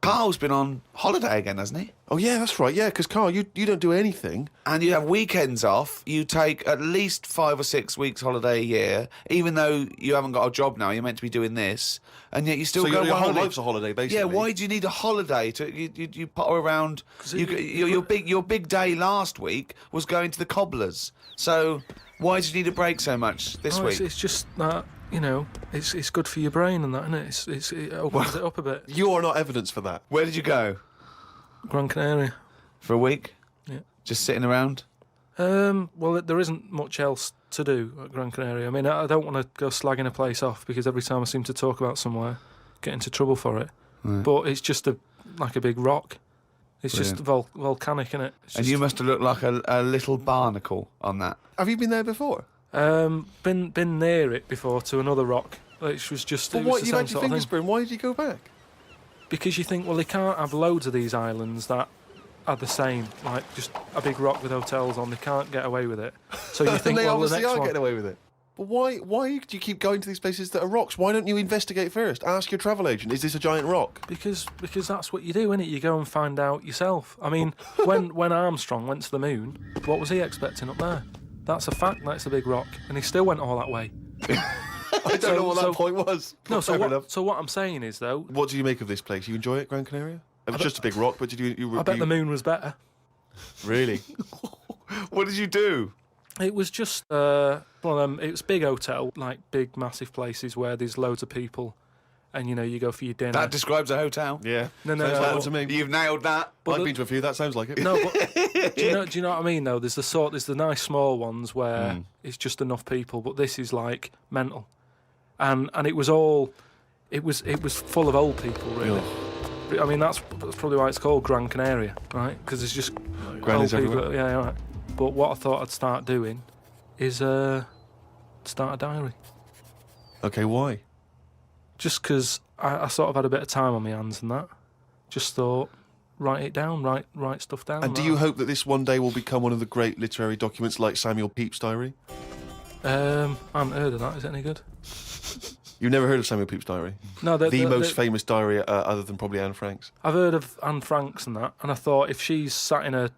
Karl's been on holiday again, hasn't he? Oh, yeah, that's right. Yeah, because, Karl, you don't do anything. And you have weekends off. You take at least 5 or 6 weeks holiday a year, even though you haven't got a job now. You're meant to be doing this, and yet you still go. So your whole life's a holiday, basically. Yeah. Why do you need a holiday? You potter around. Your big day last week was going to the cobblers. So why do you need a break so much this week? It's just that. You know, it's good for your brain and that, isn't it? It opens it up a bit. You are not evidence for that. Where did you go? Gran Canaria. For a week? Yeah. Just sitting around? Well, there isn't much else to do at Gran Canaria. I mean, I don't want to go slagging a place off because every time I seem to talk about somewhere, get into trouble for it. Right. But it's just like a big rock. It's Brilliant. just volcanic, isn't it? And you must have looked like a little barnacle on that. Have you been there before? Been near it before to another rock, which was just. But what, you had your fingers burned, why did you go back? Because you think, well, they can't have loads of these islands that are the same, like just a big rock with hotels on. They can't get away with it. So you think, they well, obviously the next are one. getting away with it. But why do you keep going to these places that are rocks? Why don't you investigate first? Ask your travel agent, is this a giant rock? Because that's what you do, innit? You go and find out yourself. I mean, when Armstrong went to the moon, what was he expecting up there? That's a fact, that's a big rock. And he still went all that way. I don't know what that point was. No, so what I'm saying is, though... What do you make of this place? You enjoy it, Gran Canaria? It was just a big rock, but did you... I bet the moon was better. Really? What did you do? It was just one of them... It was a big hotel, like big, massive places where there's loads of people. And, you know, you go for your dinner. That describes a hotel. Yeah. No, sounds like that to me. You've nailed that. I've been to a few, that sounds like it. No, but do you know what I mean, though? There's the nice small ones where it's just enough people, but this is, like, mental. And it was all... It was full of old people, really. I mean, that's probably why it's called Gran Canaria, right? Because it's just old people. Yeah, right. But what I thought I'd start doing is start a diary. Okay, why? Just because I sort of had a bit of time on my hands and that. Just thought, write it down, write stuff down. And do you hope that this one day will become one of the great literary documents like Samuel Pepys' diary? I haven't heard of that. Is it any good? You've never heard of Samuel Pepys' diary? No, the most famous diary other than probably Anne Frank's. I've heard of Anne Frank's and that, and I thought if she's sat in a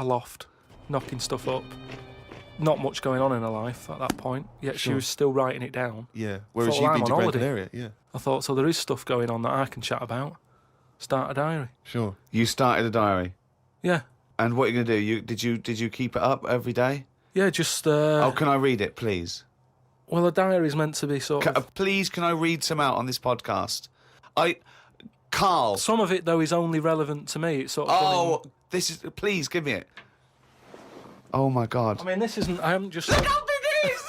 loft, knocking stuff up, not much going on in her life at that point, yet she was still writing it down. Yeah, whereas you've been to Gran Canaria, yeah. I thought, so there is stuff going on that I can chat about. Start a diary. Sure. You started a diary? Yeah. And what are you going to do? Did you keep it up every day? Yeah, just... can I read it, please? Well, a diary is meant to be sort of... Please, can I read some out on this podcast? Karl... Some of it, though, is only relevant to me. It's sort of... this is... Please, give me it. Oh, my God. I mean, this isn't... I haven't just... Look how big it is!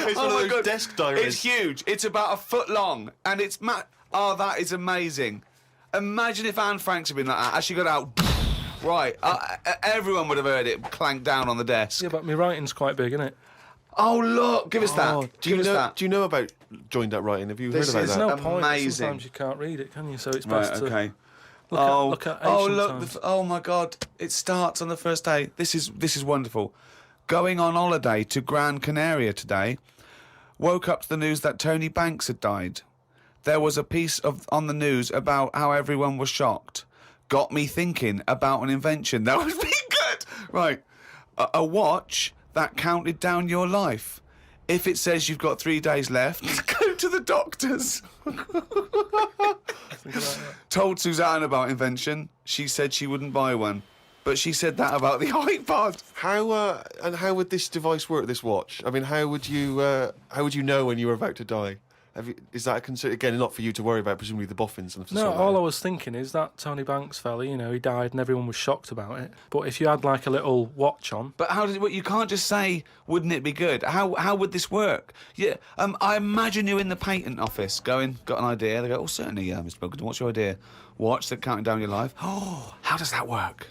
It's one of those desk diaries. It's huge. It's about a foot long. And it's... Oh, that is amazing. Imagine if Anne Franks had been like that. As she got out... Right. Everyone would have heard it clank down on the desk. Yeah, but my writing's quite big, isn't it? Oh, look. Give us that. Do you know about joined up writing? Have you heard about that? There's no point. Amazing. Sometimes you can't read it, can you? So it's best to... Okay. Look at look! Oh my God! It starts on the first day. This is wonderful. Going on holiday to Gran Canaria today. Woke up to the news that Tony Banks had died. There was a piece on the news about how everyone was shocked. Got me thinking about an invention that was being good. Right, a watch that counted down your life. If it says you've got 3 days left, go to the doctors. Told Suzanne about invention. She said she wouldn't buy one. But she said that about the iPod. How would this device work, this watch? I mean, how would you know when you were about to die? Is that a concern? Again, not for you to worry about, presumably the boffins and No, all I was thinking is that Tony Banks fella, he died and everyone was shocked about it. But if you had like a little watch on... But how did it work? You can't just say, wouldn't it be good? How would this work? Yeah, I imagine you in the patent office going, got an idea? They go, oh, certainly, Mr. Pilkington, what's your idea? Watch that counting down your life. Oh, how does that work?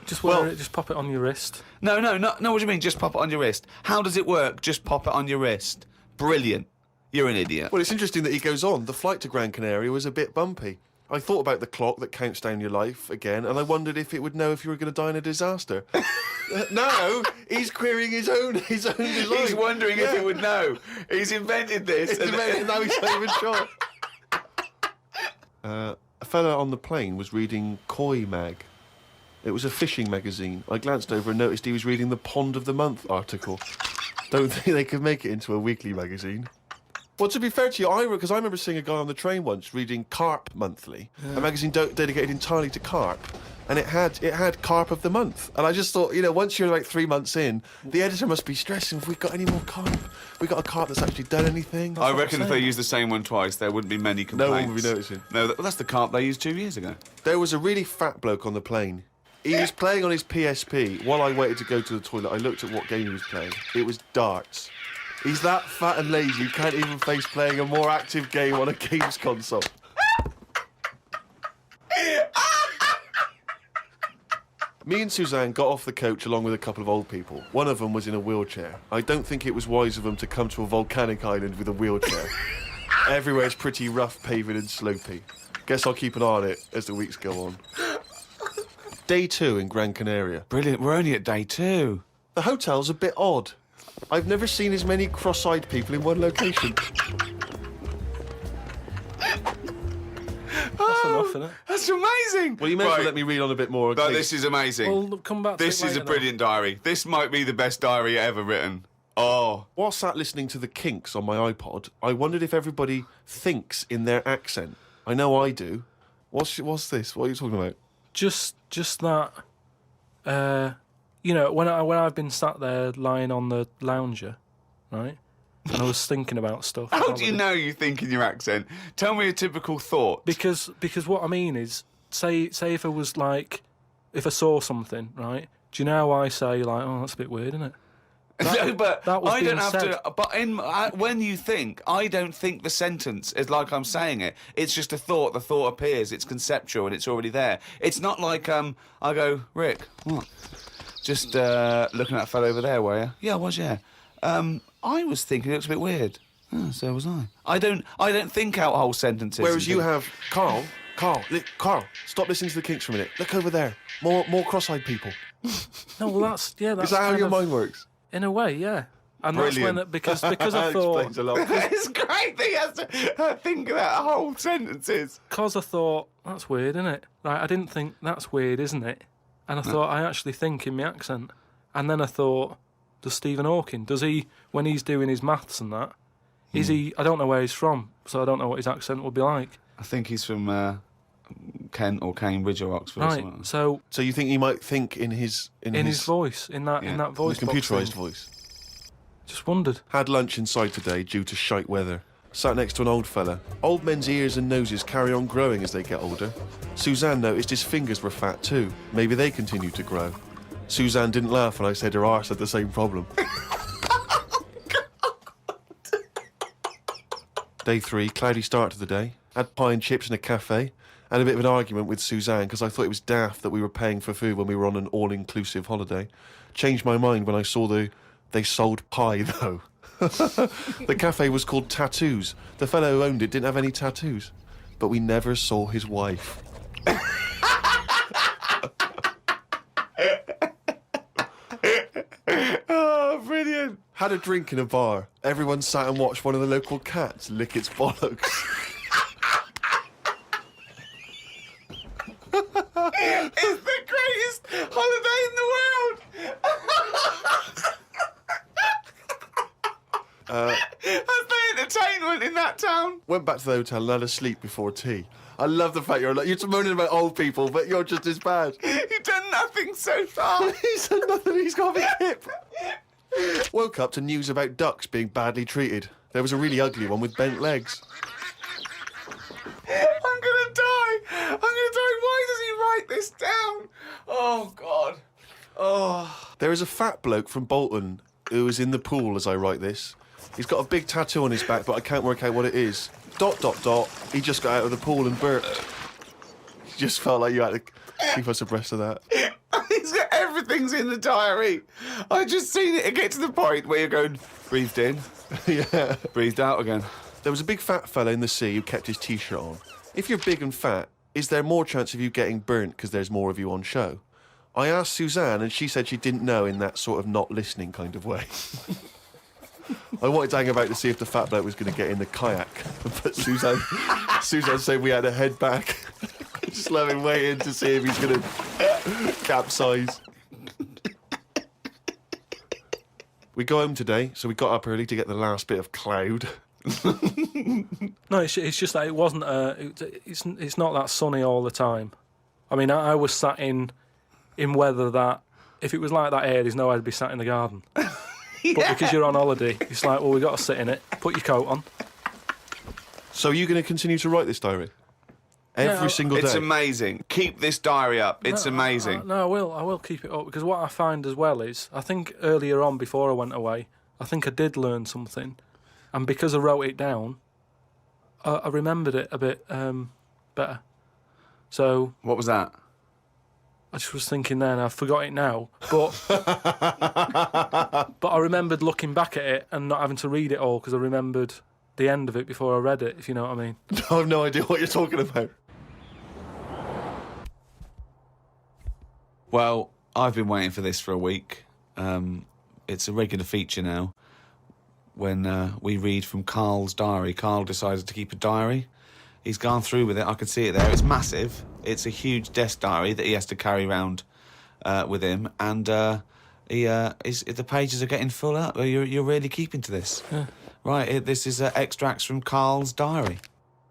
Just wear it, just pop it on your wrist. No, what do you mean, just pop it on your wrist? How does it work? Just pop it on your wrist. Brilliant. You're an idiot. Well, it's interesting that he goes on. The flight to Gran Canaria was a bit bumpy. I thought about the clock that counts down your life again, and I wondered if it would know if you were going to die in a disaster. Now he's querying his own design. He's wondering if it would know. He's invented this. Now he's not even sure. A fella on the plane was reading Koi Mag. It was a fishing magazine. I glanced over and noticed he was reading the Pond of the Month article. Don't think they could make it into a weekly magazine. Well, to be fair to you, because I remember seeing a guy on the train once reading Carp Monthly, a magazine dedicated entirely to carp, and it had Carp of the Month. And I just thought, once you're like 3 months in, the editor must be stressing. Have we got any more carp? We got a carp that's actually done anything? I reckon if they used the same one twice, there wouldn't be many complaints. No one would be noticing. No, that's the carp they used 2 years ago. There was a really fat bloke on the plane. He was playing on his PSP. While I waited to go to the toilet, I looked at what game he was playing. It was darts. He's that fat and lazy, you can't even face playing a more active game on a games console. Me and Suzanne got off the coach along with a couple of old people. One of them was in a wheelchair. I don't think it was wise of them to come to a volcanic island with a wheelchair. Everywhere's pretty rough, paving and slopey. Guess I'll keep an eye on it as the weeks go on. Day 2 in Gran Canaria. Brilliant. We're only at day 2. The hotel's a bit odd. I've never seen as many cross-eyed people in one location. That's enough, isn't it? That's amazing. Well, you may as well let me read on a bit more. No, this is amazing. We'll come back to This it is a later, brilliant diary. This might be the best diary ever written. Oh. While sat listening to the Kinks on my iPod, I wondered if everybody thinks in their accent. I know I do. What's this? What are you talking about? Just that, when I've been sat there lying on the lounger, right, and I was thinking about stuff. How do you know you think in your accent? Tell me a typical thought. Because what I mean is, say if I was like, if I saw something, right? Do you know how I say like, oh, that's a bit weird, isn't it? No, but that was I don't being have said. to. But when you think, I don't think the sentence is like I'm saying it. It's just a thought. The thought appears. It's conceptual and it's already there. It's not like I go, Rick, what? Just looking at that fellow over there, were you? Yeah, I was. Yeah. I was thinking it looks a bit weird. Oh, so was I. I don't think out whole sentences. Whereas you have Carl, stop listening to the Kinks for a minute. Look over there. More cross-eyed people. No, well that's Is that how your mind works? In a way, yeah. And Brilliant. that's when because I That thought explains a lot. It's great that he has to think of that whole sentences. because I thought that's weird, isn't it? Like I didn't think that's weird, isn't it? And I thought I actually think in my accent. And then I thought, does Stephen Hawking, does he when he's doing his maths and that? Is he? I don't know where he's from, so I don't know what his accent would be like. I think he's from Kent or Cambridge or Oxford. Or Right. something like that. So You think he might think in his voice, in that voice, his box computerised thing. voice? Just wondered. Had lunch inside today due to shite weather. Sat next to an old fella. Old men's ears and noses carry on growing as they get older. Suzanne noticed his fingers were fat too. Maybe they continue to grow. Suzanne didn't laugh when I said her arse had the same problem. Day 3, cloudy start to the day. Had pie and chips in a cafe. Had a bit of an argument with Suzanne because I thought it was daft that we were paying for food when we were on an all-inclusive holiday. Changed my mind when I saw they sold pie though. The cafe was called Tattoos. The fellow who owned it didn't have any tattoos. But we never saw his wife. Oh, brilliant. Had a drink in a bar. Everyone sat and watched one of the local cats lick its bollocks. It's the greatest holiday in the world. That's the entertainment in that town. Went back to the hotel and had a sleep before tea. I love the fact you're moaning about old people, but you're just as bad. You've done nothing so far. He's done nothing, he's got a big hip. Woke up to news about ducks being badly treated. There was a really ugly one with bent legs. I'm gonna die. Why does he write this down? Oh, God. Oh. There is a fat bloke from Bolton who is in the pool as I write this. He's got a big tattoo on his back, but I can't work out what it is. ... He just got out of the pool and burped. You just felt like you had to keep us abreast of that. Everything's in the diary. I just seen it get to the point where you're going, breathed in, Yeah. breathed out again. There was a big fat fella in the sea who kept his T-shirt on. If you're big and fat, is there more chance of you getting burnt because there's more of you on show? I asked Suzanne and she said she didn't know in that sort of not listening kind of way. I wanted to hang about to see if the fat bloke was going to get in the kayak. But Suzanne said we had to head back. Just let him wait in to see if he's going to capsize. We go home today, so we got up early to get the last bit of cloud. No, it's just that it wasn't. It's not that sunny all the time. I mean, I was sat in weather that if it was like that here, there's no way I'd be sat in the garden. Yeah. But because you're on holiday, it's like, well, we got to sit in it. Put your coat on. So are you going to continue to write this diary? Every single day? It's amazing. Keep this diary up. It's amazing. No, I will keep it up, because what I find as well is, I think earlier on before I went away, I think I did learn something, and because I wrote it down, I remembered it a bit better. So What was that? I just was thinking then, I forgot it now, but but I remembered looking back at it and not having to read it all, because I remembered the end of it before I read it, if you know what I mean. I have no idea what you're talking about. Well, I've been waiting for this for a week. It's a regular feature now. When we read from Karl's diary, Karl decided to keep a diary. He's gone through with it. I can see it there. It's massive. It's a huge desk diary that he has to carry around with him, and the pages are getting full up. You're really keeping to this, right? This is extracts from Karl's diary.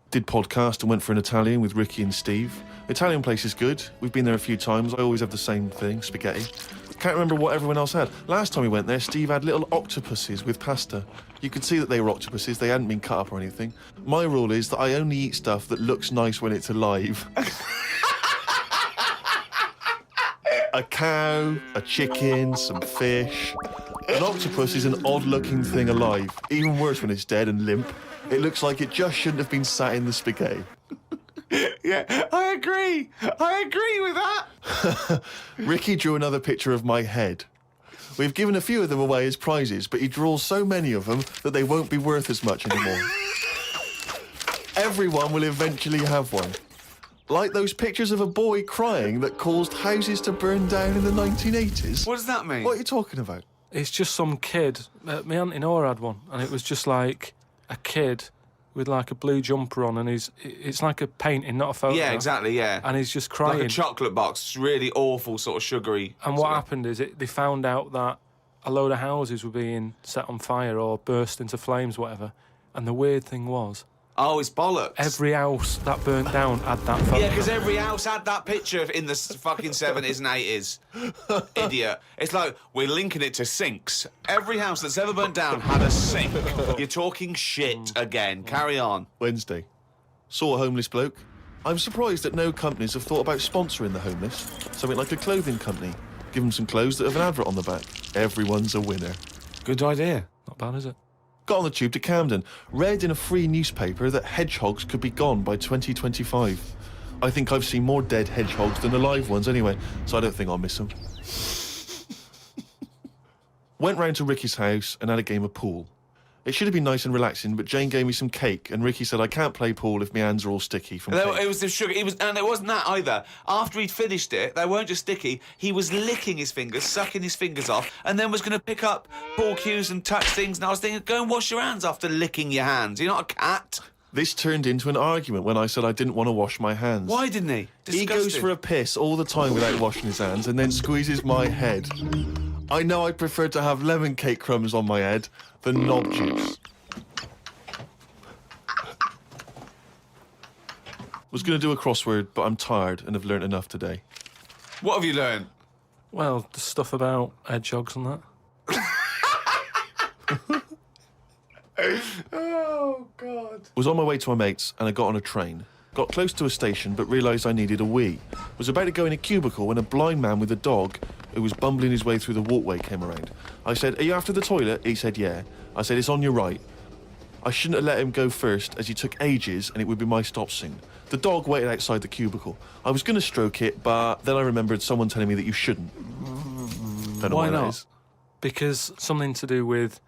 Did podcast and went for an Italian with Ricky and Steve. Italian place is good. We've been there a few times. I always have the same thing, spaghetti. Can't remember what everyone else had. Last time we went there, Steve had little octopuses with pasta. You could see that they were octopuses. They hadn't been cut up or anything. My rule is that I only eat stuff that looks nice when it's alive. A cow, a chicken, some fish. An octopus is an odd-looking thing alive. Even worse when it's dead and limp. It looks like it just shouldn't have been sat in the spaghetti. Yeah, I agree. I agree with that. Ricky drew another picture of my head. We've given a few of them away as prizes, but he draws so many of them that they won't be worth as much anymore. Everyone will eventually have one. Like those pictures of a boy crying that caused houses to burn down in the 1980s. What does that mean? What are you talking about? It's just some kid. My auntie Nora had one, and it was just like a kid with like a blue jumper on, and it's like a painting, not a photo. Yeah, exactly, yeah. And he's just crying. Like a chocolate box, really awful, sort of sugary. And what happened is they found out that a load of houses were being set on fire or burst into flames, whatever. And the weird thing was, Oh, it's bollocks. every house that burnt down had that photo. Yeah, because every house had that picture in the fucking 70s and 80s. Idiot. It's like, we're linking it to sinks. Every house that's ever burnt down had a sink. You're talking shit again. Carry on. Wednesday. Saw a homeless bloke. I'm surprised that no companies have thought about sponsoring the homeless. Something like a clothing company. Give them some clothes that have an advert on the back. Everyone's a winner. Good idea. Not bad, is it? Got on the tube to Camden. Read in a free newspaper that hedgehogs could be gone by 2025. I think I've seen more dead hedgehogs than alive ones anyway, so I don't think I'll miss them. Went round to Ricky's house and had a game of pool. It should have been nice and relaxing, but Jane gave me some cake, and Ricky said I can't play pool if my hands are all sticky from cake. It was the sugar. And it wasn't that either. After he'd finished it, they weren't just sticky. He was licking his fingers, sucking his fingers off, and then was going to pick up ball cues and touch things. And I was thinking, go and wash your hands after licking your hands. You're not a cat. This turned into an argument when I said I didn't want to wash my hands. Why didn't he? He goes for a piss all the time without washing his hands and then squeezes my head. I know I'd prefer to have lemon cake crumbs on my head than knob juice. Was going to do a crossword, but I'm tired and have learnt enough today. What have you learned? Well, the stuff about hedgehogs and that. Oh, God. Was on my way to my mates and I got on a train. Got close to a station but realised I needed a wee. Was about to go in a cubicle when a blind man with a dog who was bumbling his way through the walkway came around. I said, "Are you after the toilet?" He said, "Yeah." I said, "It's on your right." I shouldn't have let him go first as he took ages and it would be my stop soon. The dog waited outside the cubicle. I was going to stroke it, but then I remembered someone telling me that you shouldn't. Don't know Why that not? is. Because something to do with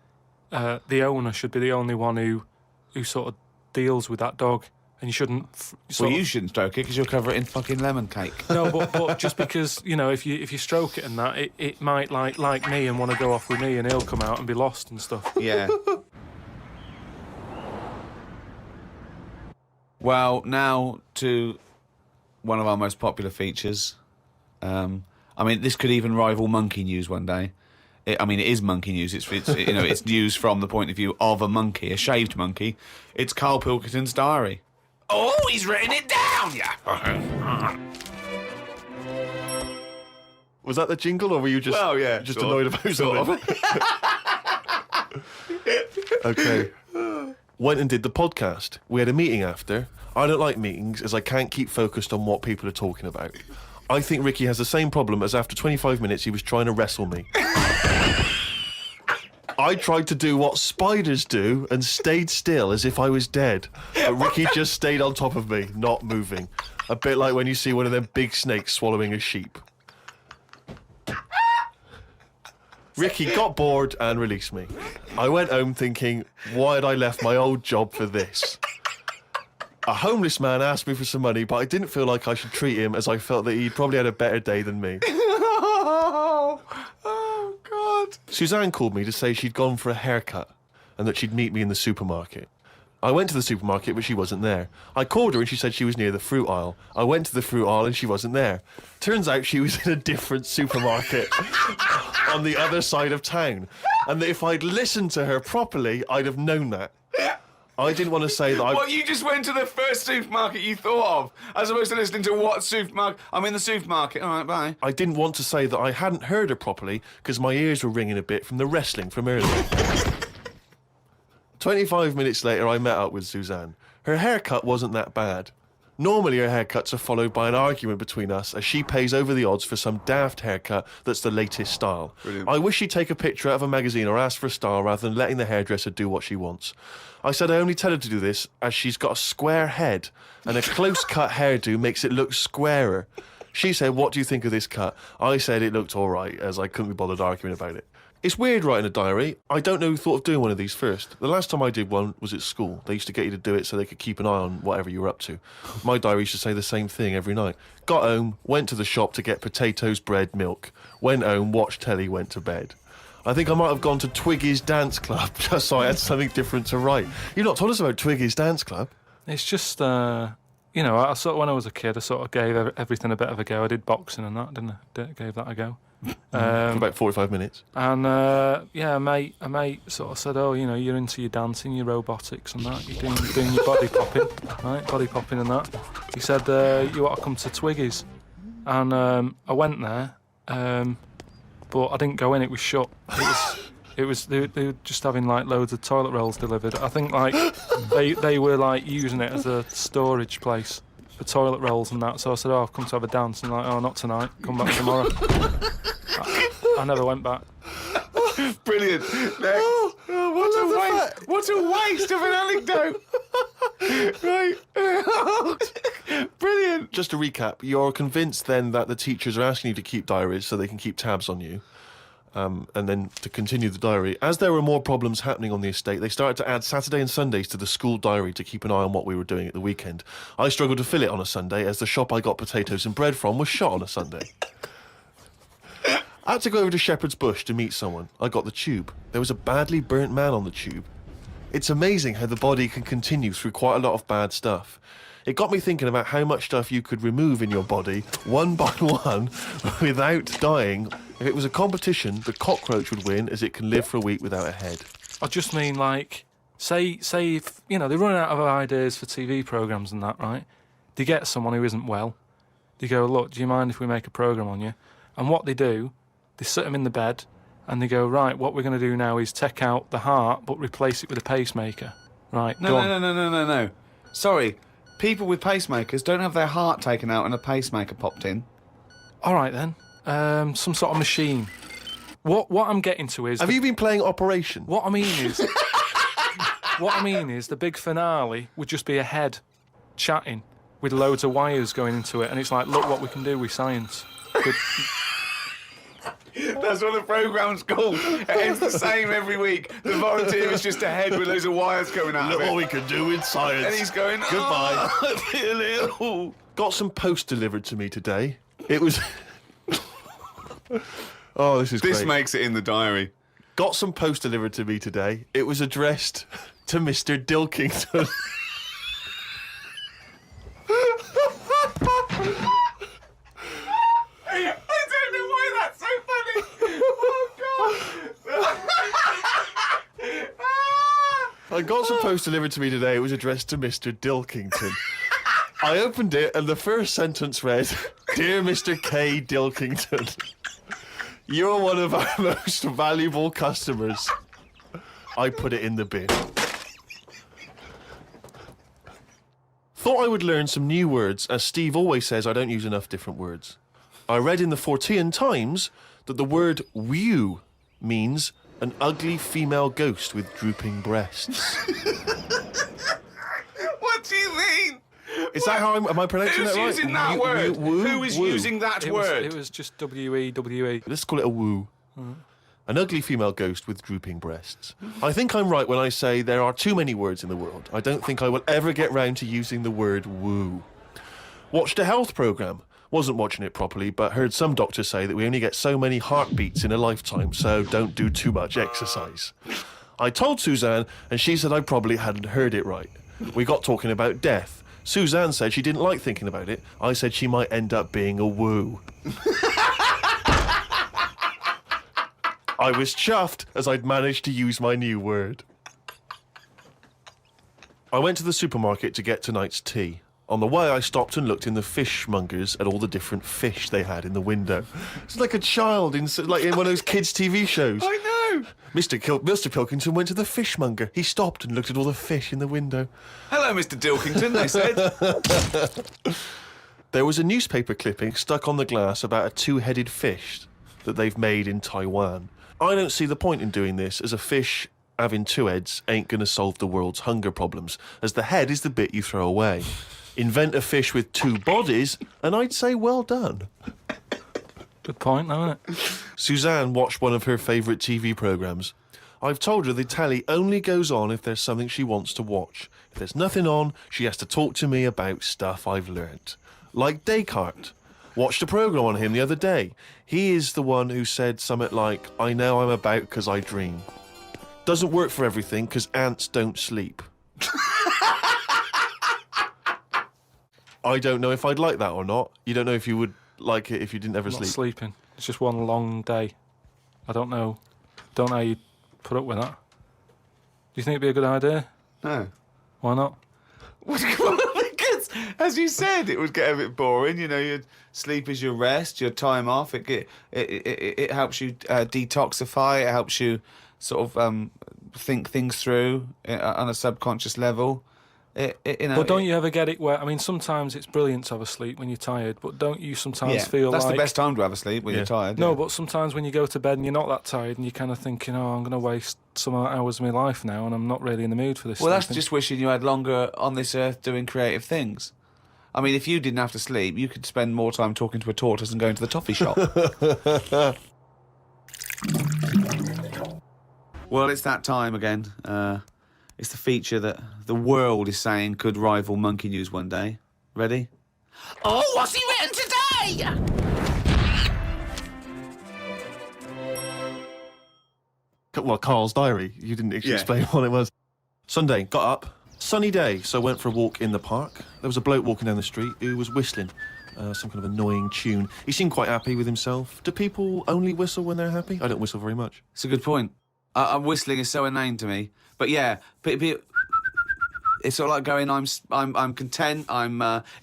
the owner should be the only one who sort of deals with that dog. and you shouldn't. Well, you shouldn't stroke it because you'll cover it in fucking lemon cake. No, but just because, you know, if you stroke it and that, it might like me and want to go off with me, and he'll come out and be lost and stuff. Yeah. Well, now to one of our most popular features. I mean, this could even rival monkey news one day. It is monkey news. It's you know, it's news from the point of view of a monkey, a shaved monkey. It's Karl Pilkington's diary. Oh, he's written it down, yeah. Was that the jingle, or were you just just annoyed about something? Okay. Went and did the podcast. We had a meeting after. I don't like meetings as I can't keep focused on what people are talking about. I think Ricky has the same problem as after 25 minutes he was trying to wrestle me. I tried to do what spiders do and stayed still as if I was dead. But Ricky just stayed on top of me, not moving. A bit like when you see one of them big snakes swallowing a sheep. Ricky got bored and released me. I went home thinking, why had I left my old job for this? A homeless man asked me for some money, but I didn't feel like I should treat him as I felt that he'd probably had a better day than me. Oh, God. Suzanne called me to say she'd gone for a haircut and that she'd meet me in the supermarket. I went to the supermarket, but she wasn't there. I called her and she said she was near the fruit aisle. I went to the fruit aisle and she wasn't there. Turns out she was in a different supermarket on the other side of town. And that if I'd listened to her properly, I'd have known that. I didn't want to say that What, you just went to the first supermarket you thought of, as opposed to listening to what supermarket? I'm in the supermarket. All right, bye. I didn't want to say that I hadn't heard her properly because my ears were ringing a bit from the wrestling from earlier. 25 minutes later, I met up with Suzanne. Her haircut wasn't that bad. Normally, her haircuts are followed by an argument between us as she pays over the odds for some daft haircut that's the latest style. Brilliant. I wish she'd take a picture out of a magazine or ask for a style rather than letting the hairdresser do what she wants. I said I only tell her to do this as she's got a square head and a close-cut hairdo makes it look squarer. She said, what do you think of this cut? I said it looked all right, as I couldn't be bothered arguing about it. It's weird writing a diary. I don't know who thought of doing one of these first. The last time I did one was at school. They used to get you to do it so they could keep an eye on whatever you were up to. My diary used to say the same thing every night. Got home, went to the shop to get potatoes, bread, milk. Went home, watched telly, went to bed. I think I might have gone to Twiggy's Dance Club just so I had something different to write. You've not told us about Twiggy's Dance Club. It's just, you know, I sort of, when I was a kid, I sort of gave everything a bit of a go. I did boxing and that, didn't I? Gave that a go. For about 45 minutes. And yeah, a mate sort of said, oh, you know, you're into your dancing, your robotics and that. You're doing your body popping, right? Body popping and that. He said, you ought to come to Twiggy's. And I went there, but I didn't go in. It was shut. They were just having like loads of toilet rolls delivered. I think like they were like using it as a storage place for toilet rolls and that. So I said, oh, I've come to have a dance. And like, oh, not tonight. Come back tomorrow. I never went back. Brilliant. Next. What a waste of an anecdote. Right. Brilliant. Just to recap, you're convinced then that the teachers are asking you to keep diaries so they can keep tabs on you. And then to continue the diary, as there were more problems happening on the estate, they started to add Saturday and Sundays to the school diary to keep an eye on what we were doing at the weekend. I struggled to fill it on a Sunday as the shop I got potatoes and bread from was shut on a Sunday. I had to go over to Shepherd's Bush to meet someone. I got the tube. There was a badly burnt man on the tube. It's amazing how the body can continue through quite a lot of bad stuff. It got me thinking about how much stuff you could remove in your body, one by one, without dying. If it was a competition, the cockroach would win as it can live for a week without a head. I just mean like, say if, you know, they're running out of ideas for TV programmes and that, right? They get someone who isn't well. They go, look, do you mind if we make a programme on you? And what they do, they sit them in the bed and they go, right, what we're going to do now is take out the heart but replace it with a pacemaker. Right, No. Sorry, people with pacemakers don't have their heart taken out and a pacemaker popped in. All right then, some sort of machine. What I'm getting to is... Have you been playing Operation? What I mean is the big finale would just be a head chatting with loads of wires going into it, and it's like, look what we can do with science. That's what the programme's called. It's the same every week. The volunteer is just a head with loads of wires coming out of Look it. what we can do with science. And he's going, Goodbye. "Oh, I feel ill." Got some post delivered to me today. It was... Oh, this is This great. makes it in the diary. Got some post delivered to me today. It was addressed to Mr. Dilkington. I don't know why that's so funny. Oh, God. I got some post delivered to me today. It was addressed to Mr. Dilkington. I opened it and the first sentence read, "Dear Mr. K. Dilkington, you're one of our most valuable customers." I put it in the bin. Thought I would learn some new words, as Steve always says I don't use enough different words. I read in the Fortean Times that the word "whew" means an ugly female ghost with drooping breasts. What do you mean? Is that how am I pronouncing Who's that right? using that word? Woo? Who is Woo. using that word? It was just W-E-W-E. Let's call it a woo. An ugly female ghost with drooping breasts. I think I'm right when I say there are too many words in the world. I don't think I will ever get round to using the word woo. Watched a health programme. Wasn't watching it properly, but heard some doctors say that we only get so many heartbeats in a lifetime, so don't do too much exercise. I told Suzanne, and she said I probably hadn't heard it right. We got talking about death. Suzanne said she didn't like thinking about it. I said she might end up being a woo. I was chuffed as I'd managed to use my new word. I went to the supermarket to get tonight's tea. On the way, I stopped and looked in the fishmongers at all the different fish they had in the window. It's like a child in one of those kids' TV shows. I know. Mr. Pilkington went to the fishmonger. He stopped and looked at all the fish in the window. Hello, Mr. Dilkington, they said. There was a newspaper clipping stuck on the glass about a two-headed fish that they've made in Taiwan. I don't see the point in doing this, as a fish having two heads ain't going to solve the world's hunger problems, as the head is the bit you throw away. Invent a fish with two bodies, and I'd say well done. Good point, isn't it? Suzanne watched one of her favourite TV programmes. I've told her the telly only goes on if there's something she wants to watch. If there's nothing on, she has to talk to me about stuff I've learnt. Like Descartes. Watched a programme on him the other day. He is the one who said something like, "I know I'm about 'cause I dream." Doesn't work for everything, 'cause ants don't sleep. I don't know if I'd like that or not. You don't know if you would like it if you didn't ever I'm not sleep. sleeping. It's just one long day. I don't know. Don't know how you put up with that. Do you think it'd be a good idea? No. Why not? Because, as you said, it would get a bit boring. You know, your sleep is your rest, your time off. It helps you detoxify. It helps you sort of think things through on a subconscious level. But don't you ever get it where, I mean, sometimes it's brilliant to have a sleep when you're tired, but don't you sometimes feel that's like... the best time to have a sleep when you're tired. No, yeah. but sometimes when you go to bed and you're not that tired and you're kind of thinking, oh, I'm going to waste some hours of my life now and I'm not really in the mood for this. Well, that's sleeping. just wishing you had longer on this earth doing creative things. I mean, if you didn't have to sleep, you could spend more time talking to a tortoise and going to the toffee shop. Well, it's that time again. It's the feature that the world is saying could rival Monkey News one day. Ready? Oh, what's he written today? Well, Karl's diary. You didn't actually Yeah. explain what it was. Sunday, got up. Sunny day, so went for a walk in the park. There was a bloke walking down the street who was whistling some kind of annoying tune. He seemed quite happy with himself. Do people only whistle when they're happy? I don't whistle very much. It's a good point. Whistling is so inane to me. But yeah, it's sort of like going, I'm content.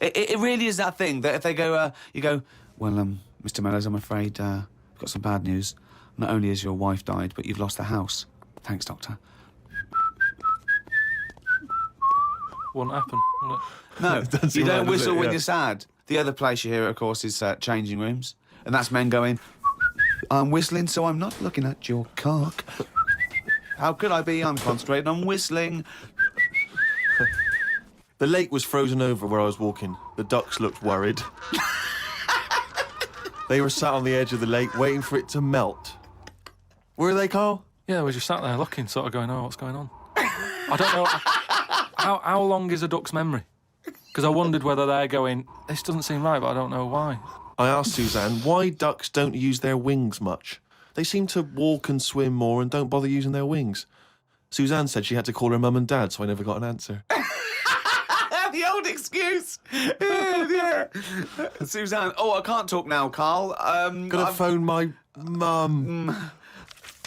It really is that thing that if they go, you go, well, Mr. Mellors, I'm afraid I've got some bad news. Not only has your wife died, but you've lost the house. Thanks, doctor. Wouldn't happen, would it? No, Doesn't you seem don't right, does whistle it? when Yeah. you're sad. The other place you hear it, of course, is changing rooms. And that's men going, I'm whistling, so I'm not looking at your cock. How could I be? I'm concentrating on whistling. The lake was frozen over where I was walking. The ducks looked worried. They were sat on the edge of the lake waiting for it to melt. Were they, Carl? Yeah, we just sat there looking, sort of going, oh, what's going on? I don't know. How long is a duck's memory? Because I wondered whether they're going, this doesn't seem right, but I don't know why. I asked Suzanne why ducks don't use their wings much. They seem to walk and swim more and don't bother using their wings. Suzanne said she had to call her mum and dad, so I never got an answer. The old excuse. Yeah. Suzanne. Oh, I can't talk now, Carl. Gonna phone my mum.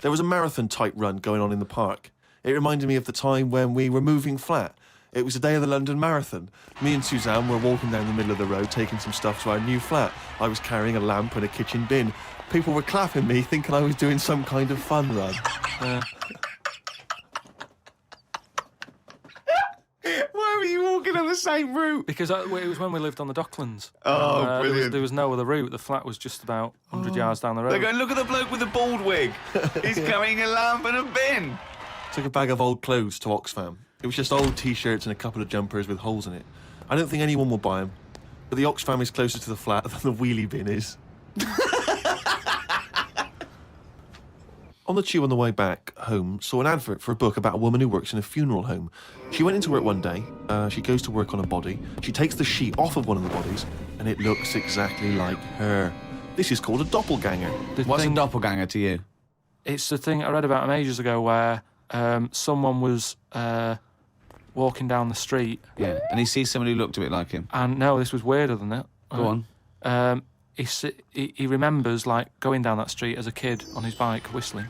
There was a marathon-type run going on in the park. It reminded me of the time when we were moving flat. It was the day of the London Marathon. Me and Suzanne were walking down the middle of the road, taking some stuff to our new flat. I was carrying a lamp and a kitchen bin. People were clapping me, thinking I was doing some kind of fun run. Why were you walking on the same route? Because it was when we lived on the Docklands. Oh, brilliant. There was no other route. The flat was just about 100 yards down the road. They're going, look at the bloke with the bald wig. He's carrying a lamp and a bin. Took a bag of old clothes to Oxfam. It was just old T-shirts and a couple of jumpers with holes in it. I don't think anyone will buy them, but the Oxfam is closer to the flat than the wheelie bin is. On the tube on the way back home, saw an advert for a book about a woman who works in a funeral home. She went into work one day, she goes to work on a body, she takes the sheet off of one of the bodies, and it looks exactly like her. This is called a doppelganger. What's a doppelganger to you? It's the thing I read about him ages ago where someone was walking down the street. Yeah, and he sees someone who looked a bit like him. And no, this was weirder than that. Go on. He remembers, like, going down that street as a kid on his bike, whistling.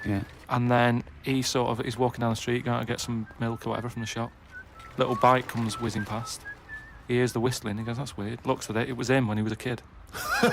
Yeah. And then he's walking down the street, going to get some milk or whatever from the shop. Little bike comes whizzing past. He hears the whistling. He goes, that's weird. Looks at it. It was him when he was a kid. So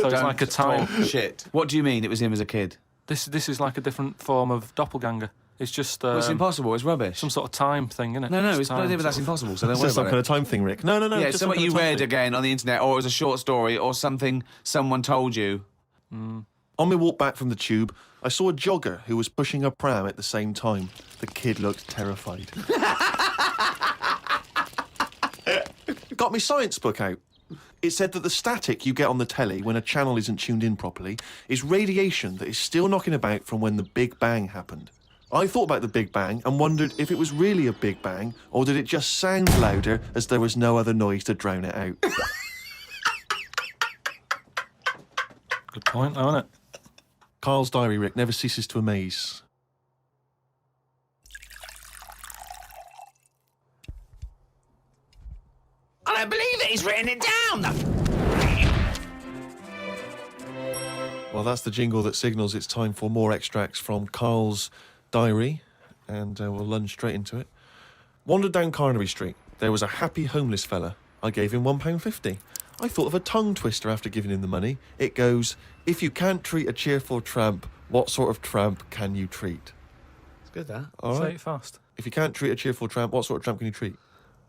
it's like a time. Shit. What do you mean it was him as a kid? This is like a different form of doppelganger. It's just... Well, it's impossible. It's rubbish. Some sort of time thing, isn't it? No, Just it's time, that's impossible, so don't It's worry just some about kind it. of time thing, Rick. No. Yeah, just it's some something kind you of time read thing. again on the internet, or it was a short story, or something someone told you. On my walk back from the tube, I saw a jogger who was pushing a pram at the same time. The kid looked terrified. Got my science book out. It said that the static you get on the telly when a channel isn't tuned in properly is radiation that is still knocking about from when the Big Bang happened. I thought about the Big Bang and wondered if it was really a Big Bang or did it just sound louder as there was no other noise to drown it out. Good point, though, isn't it? Karl's diary, Rick, never ceases to amaze. I don't believe it. He's written it down. Well, that's the jingle that signals it's time for more extracts from Karl's diary, and we'll lunge straight into it. Wandered down Carnaby Street. There was a happy homeless fella. I gave him £1.50. I thought of a tongue twister after giving him the money. It goes, if you can't treat a cheerful tramp, what sort of tramp can you treat? It's good, that. All Say right. it fast. If you can't treat a cheerful tramp, what sort of tramp can you treat?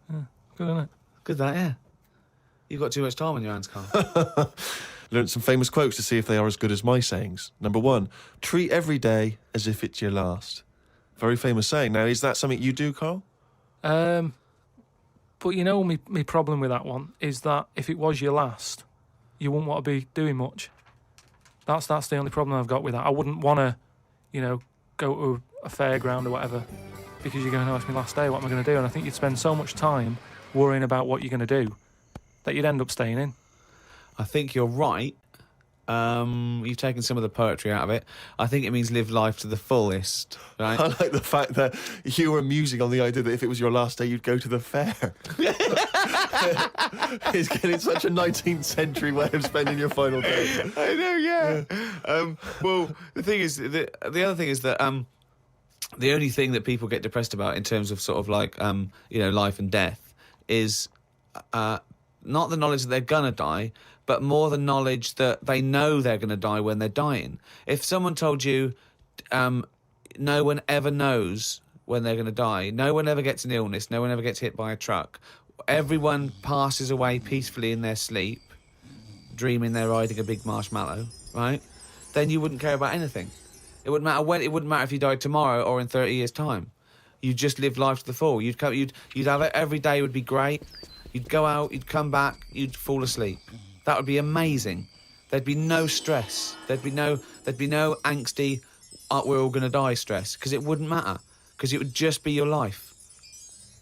Good, isn't it? Good, that, yeah. You've got too much time on your hands, Carl. Learned some famous quotes to see if they are as good as my sayings. Number 1, treat every day as if it's your last. Very famous saying. Now, is that something you do, Karl? But you know, my problem with that one is that if it was your last, you wouldn't want to be doing much. That's the only problem I've got with that. I wouldn't want to, go to a fairground or whatever because you're going, oh, it's my last day, what am I going to do? And I think you'd spend so much time worrying about what you're going to do that you'd end up staying in. I think you're right. You've taken some of the poetry out of it. I think it means live life to the fullest, right? I like the fact that you were musing on the idea that if it was your last day, you'd go to the fair. It's getting such a 19th century way of spending your final day. I know, yeah. Well, the thing is, the other thing is that the only thing that people get depressed about in terms of sort of like, life and death is not the knowledge that they're gonna die, but more the knowledge that they know they're going to die when they're dying. If someone told you no one ever knows when they're going to die, no one ever gets an illness, no one ever gets hit by a truck, everyone passes away peacefully in their sleep, dreaming they're riding a big marshmallow, right? Then you wouldn't care about anything. It wouldn't matter when. It wouldn't matter if you died tomorrow or in 30 years' time. You'd just live life to the full. You'd have it every day would be great. You'd go out, you'd come back, you'd fall asleep. That would be amazing. There'd be no stress. There'd be no angsty, we're all going to die stress, because it wouldn't matter, because it would just be your life.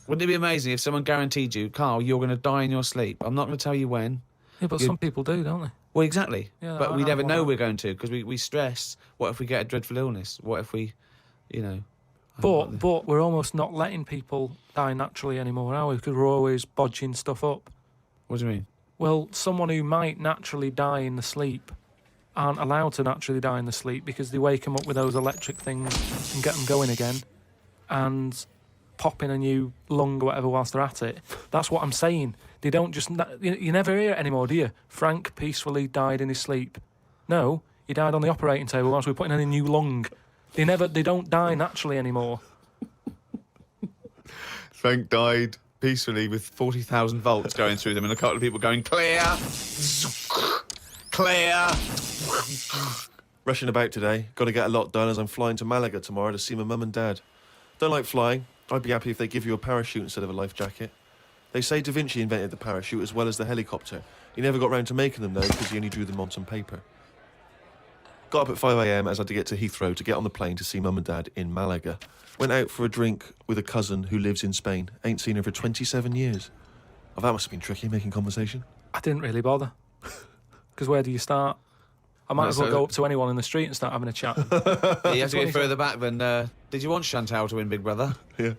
Wouldn't it be amazing if someone guaranteed you, Carl, you're going to die in your sleep? I'm not going to tell you when. Yeah, but some people do, don't they? Well, exactly. Yeah, but we I never want know that. we're going to, because we stress. What if we get a dreadful illness? What if we, you know... But we're almost not letting people die naturally anymore, are we? Because we're always bodging stuff up. What do you mean? Well, someone who might naturally die in the sleep aren't allowed to naturally die in the sleep because they wake them up with those electric things and get them going again and pop in a new lung or whatever whilst they're at it. That's what I'm saying. They don't just... You never hear it anymore, do you? Frank peacefully died in his sleep. No, he died on the operating table whilst we were putting in a new lung. They don't die naturally anymore. Frank died peacefully with 40,000 volts going through them and a couple of people going, clear, clear. Rushing about today. Got to get a lot done as I'm flying to Malaga tomorrow to see my mum and dad. Don't like flying. I'd be happy if they give you a parachute instead of a life jacket. They say Da Vinci invented the parachute as well as the helicopter. He never got round to making them, though, because he only drew them on some paper. Got up at 5 a.m. as I had to get to Heathrow to get on the plane to see mum and dad in Malaga. Went out for a drink with a cousin who lives in Spain. Ain't seen her for 27 years. Oh, that must have been tricky, making conversation. I didn't really bother. Because where do you start? I might as well go up to anyone in the street and start having a chat. You have to go further back than... did you want Chantal to win Big Brother? Yeah.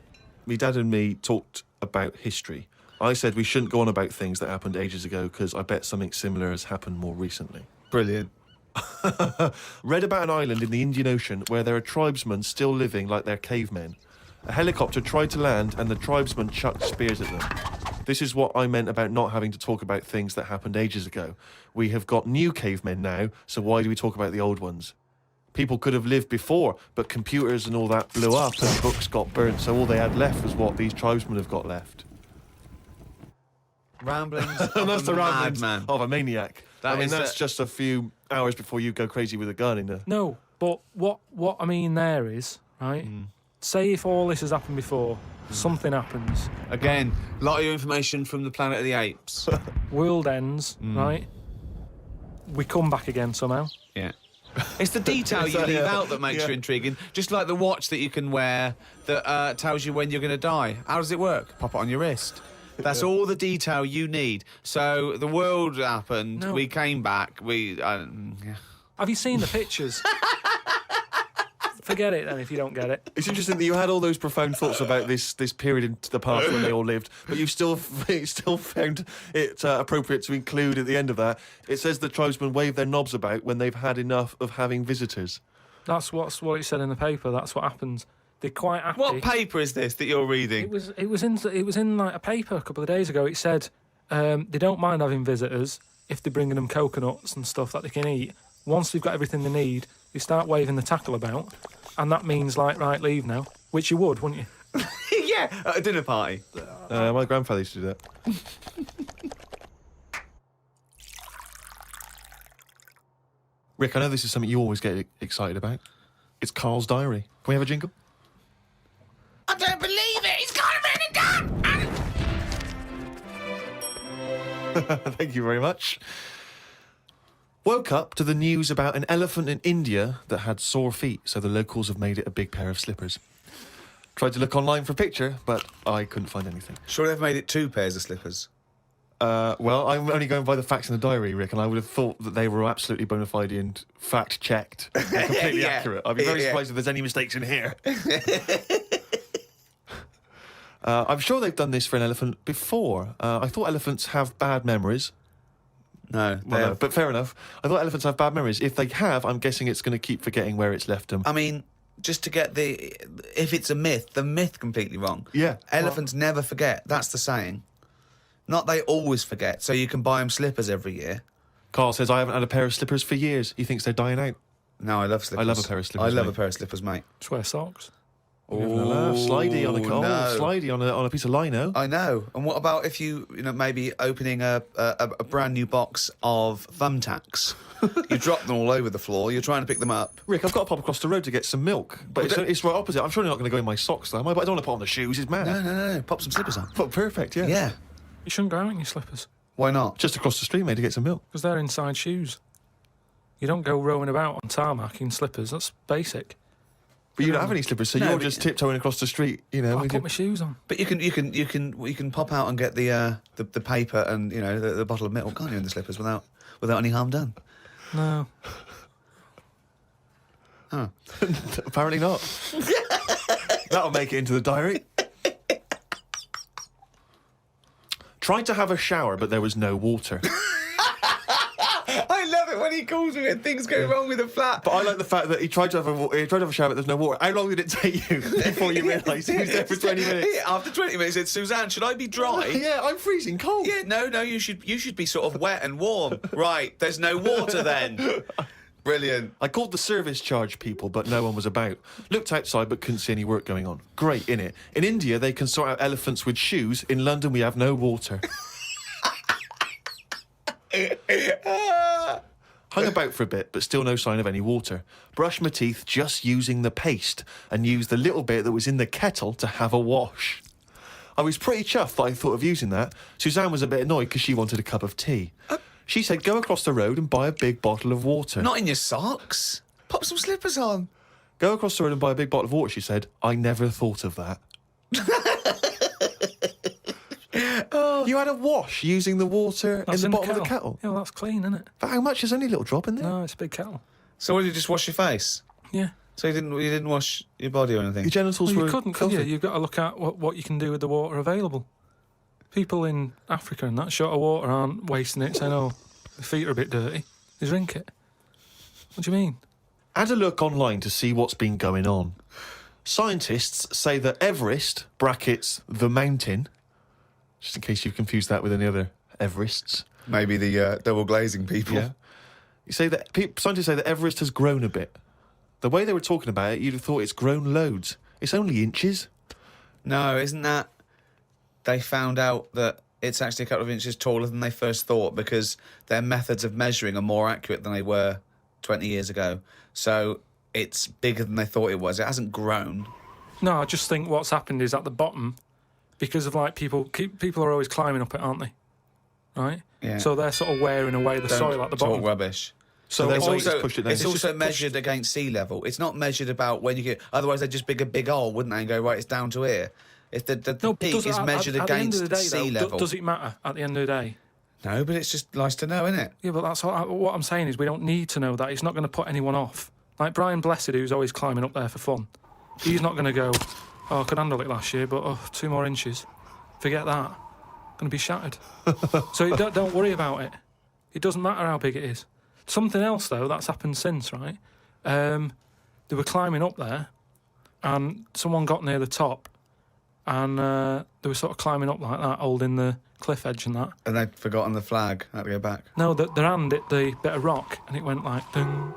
Me dad and me talked about history. I said we shouldn't go on about things that happened ages ago because I bet something similar has happened more recently. Brilliant. Read about an island in the Indian Ocean where there are tribesmen still living like they're cavemen. A helicopter tried to land and the tribesmen chucked spears at them. This is what I meant about not having to talk about things that happened ages ago. We have got new cavemen now, so why do we talk about the old ones? People could have lived before, but computers and all that blew up and books got burnt, so all they had left was what these tribesmen have got left. Ramblings And that's the ramblings madman. of a maniac. That I mean, is that's just a few hours before you go crazy with a gun in there. No, but what I mean there is, right, say if all this has happened before, something happens, Again, a lot of your information from the Planet of the Apes. world ends, right, we come back again somehow. Yeah. It's the detail you leave out that makes you intriguing. Just like the watch that you can wear that tells you when you're going to die. How does it work? Pop it on your wrist. That's all the detail you need. So the world happened, No. we came back, yeah. Have you seen the pictures? Forget it then if you don't get it. It's interesting that you had all those profound thoughts about this period in the past when they all lived, but you've still found it appropriate to include at the end of that. It says the tribesmen wave their knobs about when they've had enough of having visitors. That's what it said in the paper. That's what happens. They're quite happy. What paper is this that you're reading? It was in like a paper a couple of days ago. It said they don't mind having visitors if they're bringing them coconuts and stuff that they can eat. Once they've got everything they need, they start waving the tackle about, and that means like, right, leave now, which you would, wouldn't you? Yeah, at a dinner party. My grandfather used to do that. Rick, I know this is something you always get excited about. It's Karl's diary. Can we have a jingle? I don't believe it. He's got a mini gun. Thank you very much. Woke up to the news about an elephant in India that had sore feet, so the locals have made it a big pair of slippers. Tried to look online for a picture, but I couldn't find anything. Sure they've made it 2 pairs of slippers. Well, I'm only going by the facts in the diary, Rick, and I would have thought that they were absolutely bona fide and fact-checked and completely Yeah. accurate. I'd be very Yeah. surprised if there's any mistakes in here. I'm sure they've done this for an elephant before. I thought elephants have bad memories. No, Well, no, but fair enough. I thought elephants have bad memories. If they have, I'm guessing it's going to keep forgetting where it's left them. I mean, just to get if it's a myth, the myth completely wrong. Yeah. Elephants never forget. That's the saying. Not they always forget, so you can buy them slippers every year. Carl says, I haven't had a pair of slippers for years. He thinks they're dying out. No, I love slippers. I love a pair of slippers, I love mate. a pair of slippers, mate. Just wear socks. Slidey on a no. slidey on a piece of lino. I know. And what about if you maybe opening a brand new box of thumbtacks? You drop them all over the floor. You're trying to pick them up. Rick, I've got to pop across the road to get some milk, but it's right opposite. I'm surely not going to go in my socks, though, am I? But I don't want to put on the shoes. It's mad. No. Pop some slippers on. But perfect, yeah. Yeah. You shouldn't go out in your slippers. Why not? Just across the street, mate, to get some milk. Because they're inside shoes. You don't go rowing about on tarmac in slippers. That's basic. But you don't have any slippers, so No, you're but- just tiptoeing across the street, you know. I with put your- my shoes on. But you can pop out and get the paper and the bottle of milk, can't you, in the slippers without any harm done? No. Apparently not. That'll make it into the diary. Tried to have a shower, but there was no water. I love it when he calls me and things go wrong with the flat. But I like the fact that he tried to have a shower, but there's no water. How long did it take you before you realised he was there for 20 minutes? After 20 minutes, he said, Suzanne, should I be dry? Yeah, I'm freezing cold. Yeah, no, you should be sort of wet and warm. Right, there's no water then. Brilliant. I called the service charge people, but no one was about. Looked outside, but couldn't see any work going on. Great, innit? In India, they can sort out elephants with shoes. In London, we have no water. Hung about for a bit, but still no sign of any water. Brushed my teeth just using the paste and used the little bit that was in the kettle to have a wash. I was pretty chuffed that I thought of using that. Suzanne was a bit annoyed because she wanted a cup of tea. She said, go across the road and buy a big bottle of water. Not in your socks. Pop some slippers on. Go across the road and buy a big bottle of water, she said. I never thought of that. You had a wash using the water That's in the bottom of the kettle. Yeah, well, that's clean, isn't it? But how much? There's only a little drop in there. No, it's a big kettle. So what, did you just wash your face? Yeah. So you didn't wash your body or anything? Your genitals Well, were you couldn't, could filthy. you? You've got to look at what you can do with the water available. People in Africa and that short of water aren't wasting it saying, oh, the feet are a bit dirty. They drink it. What do you mean? Had a look online to see what's been going on. Scientists say that Everest, brackets, the mountain, just in case you've confused that with any other Everests. Maybe the double glazing people. Yeah. You say that scientists say that Everest has grown a bit. The way they were talking about it, you'd have thought it's grown loads. It's only inches. No, isn't that... They found out that it's actually a couple of inches taller than they first thought because their methods of measuring are more accurate than they were 20 years ago. So it's bigger than they thought it was. It hasn't grown. No, I just think what's happened is at the bottom, because of like people are always climbing up it, aren't they? Right? Yeah. So they're sort of wearing away the soil at the Talk bottom. rubbish. So it's they've also, pushed it down. it's also measured against sea level. It's not measured about when you get... Otherwise, they'd just dig a big hole, wouldn't they, and go, right, it's down to here. If the No, but peak does it- is measured at the end against of the day, sea though, level. Does it matter at the end of the day? No, but it's just nice to know, isn't it? Yeah, but that's what I'm saying is we don't need to know that. It's not going to put anyone off. Like Brian Blessed, who's always climbing up there for fun. He's not going to go, oh, I could handle it last year, but 2 more inches. Forget that. Going to be shattered. So don't worry about it. It doesn't matter how big it is. Something else, though, that's happened since, right? They were climbing up there, and someone got near the top, and they were sort of climbing up like that, holding the cliff edge and that. And they'd forgotten the flag. Had to go back. No, their hand hit the bit of rock, and it went like, ding.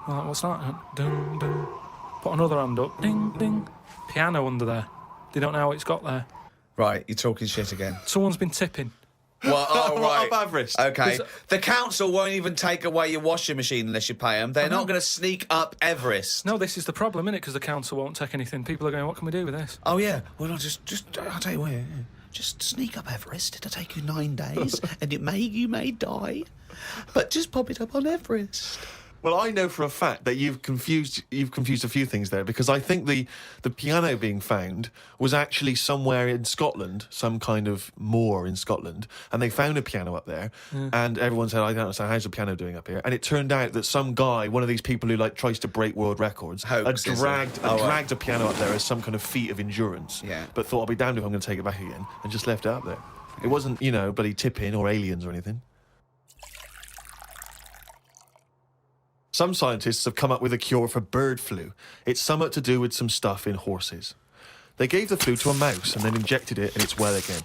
I'm like, what's that? Ding, ding. Put another hand up, ding, ding. Piano under there. They don't know how it's got there. Right, you're talking shit again. Someone's been tipping. Well, oh, right. Up Everest. Okay. The council won't even take away your washing machine unless you pay them. They're not going to sneak up Everest. No, this is the problem, isn't it? Because the council won't take anything. People are going, what can we do with this? Oh, yeah. Well, I'll tell you what. Yeah. Just sneak up Everest. It'll take you 9 days, and you may die. But just pop it up on Everest. Well, I know for a fact that you've confused a few things there, because I think the piano being found was actually somewhere in Scotland, some kind of moor in Scotland, and they found a piano up there, and everyone said, I don't understand, how's the piano doing up here? And it turned out that some guy, one of these people who like tries to break world records, had Hoax, is it? dragged a piano up there as some kind of feat of endurance, Yeah. but thought, I'll be damned if I'm going to take it back again, and just left it up there. It wasn't, bloody tipping or aliens or anything. Some scientists have come up with a cure for bird flu. It's somewhat to do with some stuff in horses. They gave the flu to a mouse and then injected it and it's well again.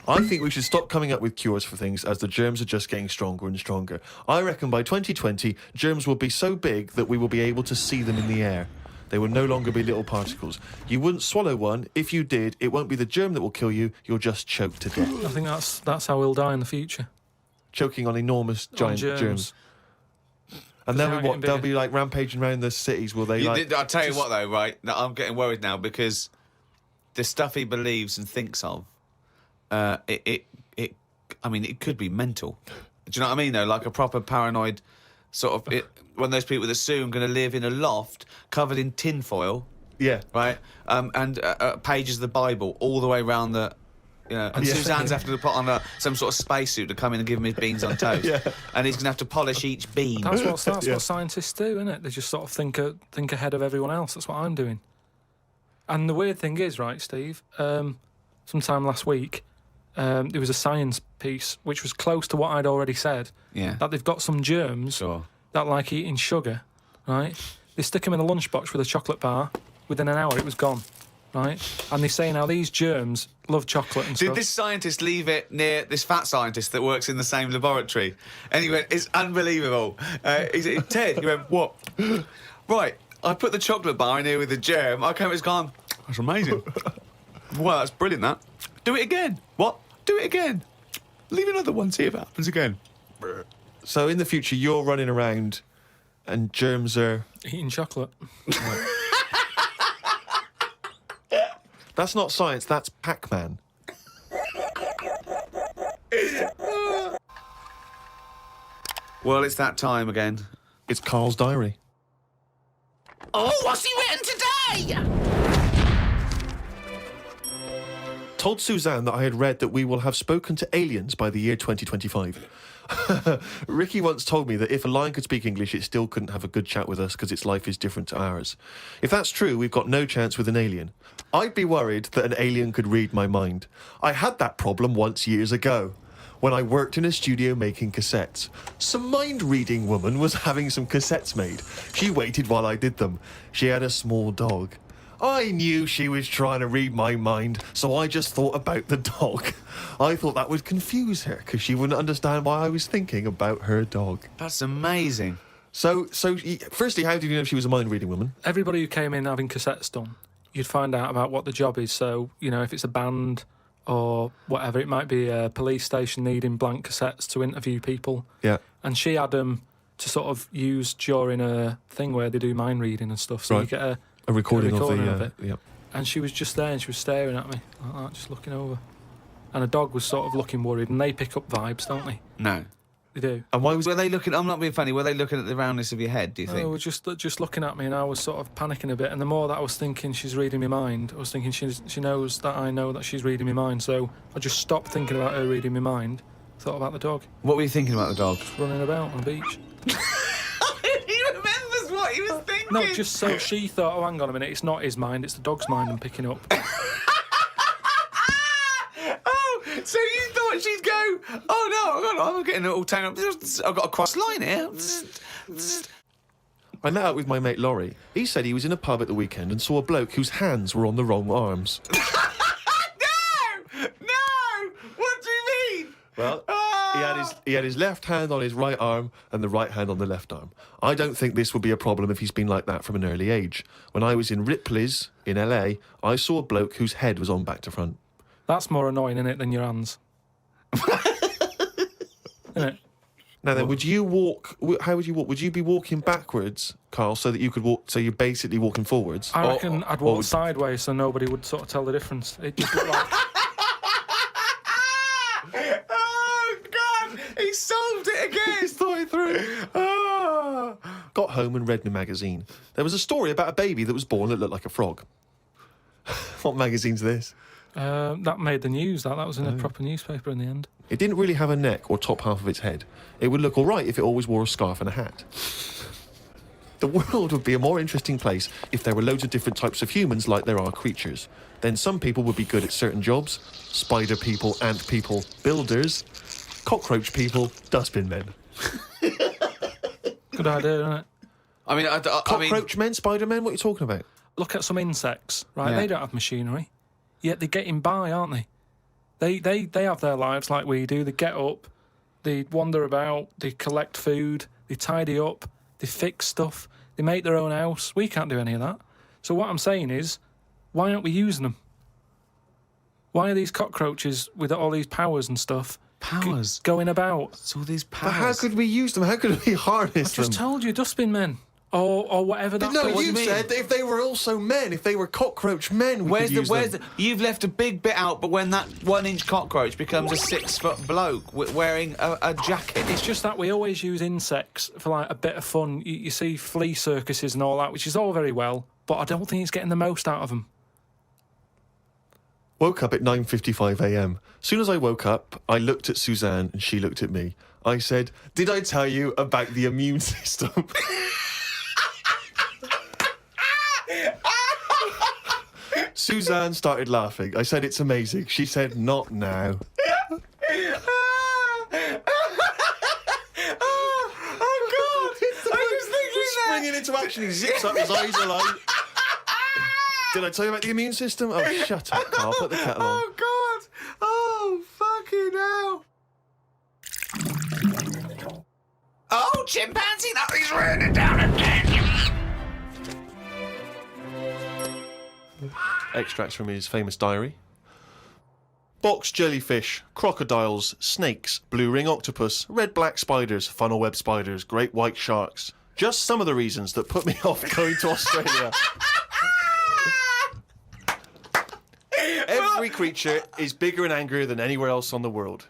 I think we should stop coming up with cures for things as the germs are just getting stronger and stronger. I reckon by 2020, germs will be so big that we will be able to see them in the air. They will no longer be little particles. You wouldn't swallow one. If you did, it won't be the germ that will kill you. You'll just choke to death. I think that's how we'll die in the future. Choking on enormous giant germs. And then they'll be like rampaging around the cities, will they? I'll tell you what, though, right? I'm getting worried now because the stuff he believes and thinks of, I I mean, it could be mental. Do you know what I mean, though? Like a proper paranoid sort of... one of those people that assume going to live in a loft covered in tinfoil, Yeah. right? And pages of the Bible all the way around the... You know, and Yeah. Suzanne's having to put on some sort of spacesuit to come in and give him his beans on toast. Yeah. And he's going to have to polish each bean. That's what Yeah. scientists do, isn't it? They just sort of think ahead of everyone else. That's what I'm doing. And the weird thing is, right, Steve, sometime last week, there was a science piece which was close to what I'd already said, Yeah. that they've got some germs Sure. that like eating sugar, right? They stick them in a lunchbox with a chocolate bar. Within an hour, it was gone, right? And they say now these germs love chocolate and Did stuff. this scientist leave it near this fat scientist that works in the same laboratory? And he went, it's unbelievable. He said, Ted, he went, what? Right, I put the chocolate bar in here with the germ. I came, it's gone. That's amazing. Well, that's brilliant, that. Do it again. What? Do it again. Leave another one, see if it happens again. So in the future, you're running around and germs are... Eating chocolate. That's not science, that's Pac-Man. Well, it's that time again. It's Karl's diary. Oh, what's he written today? Told Suzanne that I had read that we will have spoken to aliens by the year 2025. Ricky once told me that if a lion could speak English, it still couldn't have a good chat with us because its life is different to ours. If that's true, we've got no chance with an alien. I'd be worried that an alien could read my mind. I had that problem once years ago, when I worked in a studio making cassettes. Some mind-reading woman was having some cassettes made. She waited while I did them. She had a small dog. I knew she was trying to read my mind, so I just thought about the dog. I thought that would confuse her, because she wouldn't understand why I was thinking about her dog. That's amazing. So, firstly, how did you know she was a mind-reading woman? Everybody who came in having cassettes done, you'd find out about what the job is. So, you know, if it's a band or whatever, it might be a police station needing blank cassettes to interview people. Yeah. And she had them to sort of use during a thing where they do mind reading and stuff. So Right. you get a recording of it. it. Yeah. And she was just there and she was staring at me like that, just looking over. And a dog was sort of looking worried, and they pick up vibes, don't they? No. They do. And why was Were they looking... I'm not being funny. Were they looking at the roundness of your head, do you They think? were just looking at me, and I was sort of panicking a bit. And the more that I was thinking she's reading my mind, I was thinking she knows that I know that she's reading my mind. So I just stopped thinking about her reading my mind, thought about the dog What were you thinking about the dog? running about on the beach. He remembers what he was thinking. No, just so she thought, oh, hang on a minute, it's not his mind, it's the dog's mind I'm picking up. Oh, so you thought she'd go, oh no, I'm getting it all tangled up. I've got a cross line here. I met up with my mate Laurie. He said he was in a pub at the weekend and saw a bloke whose hands were on the wrong arms. No! What do you mean? Well, he had his left hand on his right arm and the right hand on the left arm. I don't think this would be a problem if he's been like that from an early age. When I was in Ripley's in LA, I saw a bloke whose head was on back to front. That's more annoying, isn't it, than your hands? Isn't it? Now then, would you walk? How would you walk? Would you be walking backwards, Karl, so that you could walk? So you're basically walking forwards. I reckon I'd walk would- sideways so nobody would sort of tell the difference. It just looked like... Oh, God! He solved it again! He's thought it through. Oh. Got home and read my magazine. There was a story about a baby that was born that looked like a frog. What magazine's this? that made the news, that was in a proper newspaper in the end. It didn't really have a neck or top half of its head. It would look all right if it always wore a scarf and a hat. The world would be a more interesting place if there were loads of different types of humans like there are creatures. Then some people would be good at certain jobs. Spider people, ant people, builders. Cockroach people, dustbin men. Good idea, isn't it? I mean, I mean... Cockroach men, spider men, what are you talking about? Look at some insects, right? Yeah. They don't have machinery, yet they're getting by, aren't they? They have their lives like we do. They get up, they wander about, they collect food, they tidy up, they fix stuff, they make their own house. We can't do any of that. So what I'm saying is, why aren't we using them? Why are these cockroaches with all these powers and stuff Powers? going about? It's all these But powers. how could we use them? How could we harness I've just them? told you, dustbin men. or whatever that. No, person- you said that if they were also men, if they were cockroach men, we could use them. You've left a big bit out, but when that 1-inch cockroach becomes a 6-foot bloke wearing a jacket. It's just that we always use insects for like a bit of fun. You see flea circuses and all that, which is all very well, but I don't think it's getting the most out of them. Woke up at 9:55 a.m. Soon as I woke up, I looked at Suzanne and she looked at me. I said, "Did I tell you about the immune system?" Suzanne started laughing. I said, "It's amazing." She said, "Not now." Oh God! I was thinking that. Springing into action, he zips up, his eyes are like... Did I tell you about the immune system? Oh, shut up, Carl. Put the kettle on. Oh God! Oh fucking hell! Oh, chimpanzee, that is raining down again. Extracts from his famous diary. Box jellyfish, crocodiles, snakes, blue ring octopus, red-black spiders, funnel web spiders, great white sharks. Just some of the reasons that put me off going to Australia. Every creature is bigger and angrier than anywhere else on the world.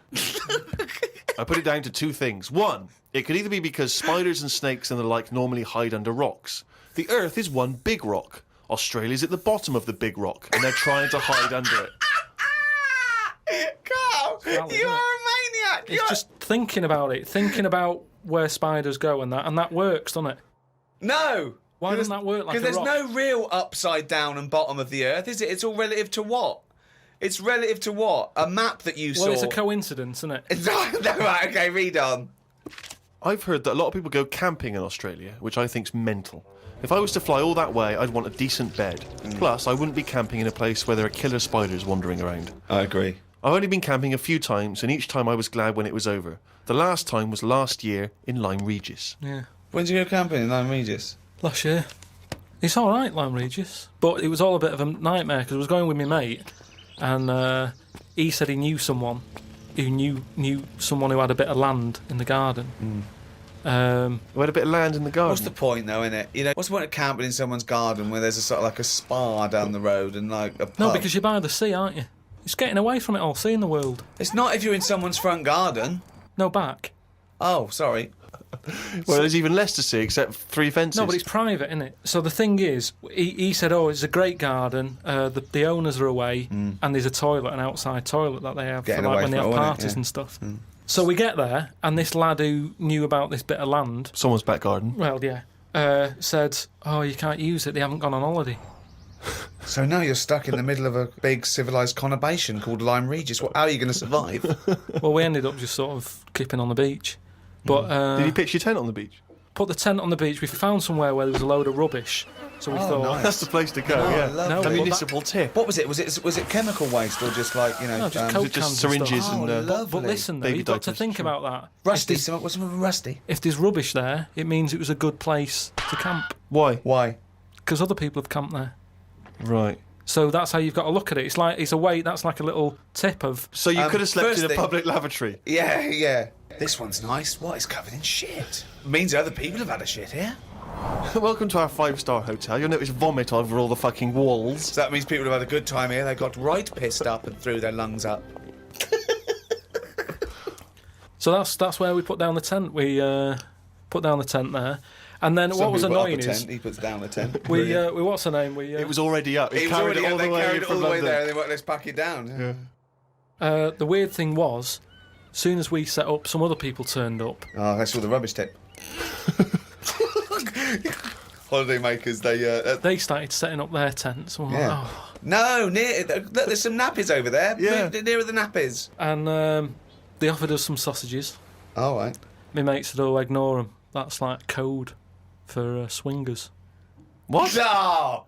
I put it down to two things. One, it could either be because spiders and snakes and the like normally hide under rocks. The Earth is one big rock. Australia's at the bottom of the big rock, and they're trying to hide under it. Carl, Well, you isn't are it? a maniac. It's just thinking about it, thinking about where spiders go and that works, doesn't it? No. Why doesn't that work like a Because rock? there's no real upside down and bottom of the Earth, is it? It's all relative to what? It's relative to what? A map that you saw. Well, it's a coincidence, isn't it? No, right, okay, read on. I've heard that a lot of people go camping in Australia, which I think's mental. If I was to fly all that way, I'd want a decent bed. Plus, I wouldn't be camping in a place where there are killer spiders wandering around. I agree. I've only been camping a few times, and each time I was glad when it was over. The last time was last year in Lyme Regis. Yeah. When did you go camping in Lyme Regis? Last year. It's all right, Lyme Regis, but it was all a bit of a nightmare because I was going with my mate, and he said he knew someone who knew someone who had a bit of land in the garden. We had a bit of land in the garden. What's the point, though, innit? You know, what's the point of camping in someone's garden where there's a sort of like a spa down the road and like a pub? No, because you're by the sea, aren't you? It's getting away from it all, seeing the world. It's not if you're in someone's front garden. No, back. Oh, sorry. Well, there's even less to see except 3 fences. No, but it's private, isn't it? So the thing is, he said, "Oh, it's a great garden. The owners are away, and there's a toilet, an outside toilet that they have Getting for, like, away when they from have it, innit? parties Yeah. and stuff." So we get there, and this lad who knew about this bit of land, Someone's back garden. well, yeah, said, "Oh, you can't use it. They haven't gone on holiday." So now you're stuck in the middle of a big civilised conurbation called Lyme Regis. How are you going to survive? Well, we ended up just sort of keeping on the beach. But Did you pitch your tent on the beach? put the tent on the beach. We found somewhere where there was a load of rubbish, so we thought, nice. That's the place to go, yeah. lovely. No, A well, municipal tip. What was it? Was it chemical waste or just like, you know... No, just um, Coke just cans and syringes stuff. and, But listen, though, baby you've got to diapers, think sure. about that. Rusty. If there's, What's something rusty? if there's rubbish there, it means it was a good place to camp Why? Why? because other people have camped there. Right. So that's how you've got to look at it. It's like that's like a little tip of. So you could have slept first in a thing- public lavatory. Yeah. This one's nice. What? It's covered in shit. Means other people have had a shit here. Welcome to our 5-star hotel. You'll notice vomit over all the fucking walls. So that means people have had a good time here. They got right pissed up and threw their lungs up. So that's where we put down the tent. We put down the tent there, and then what Some was people put up annoying a is tent, he puts down a tent. we what's her name? We It was already up. It It was carried already it all they the way carried it all from the way London. there and they went, let's pack it down. the weird thing was, as soon as we set up, some other people turned up. Oh, that's all the rubbish tip. Holiday makers, They started setting up their tents. And we're Yeah. like, oh. No, look, there's some nappies over there. Yeah. Move nearer the nappies. And they offered us some sausages. All right. My mate said, "Oh, ignore them. That's like code for swingers." What? No!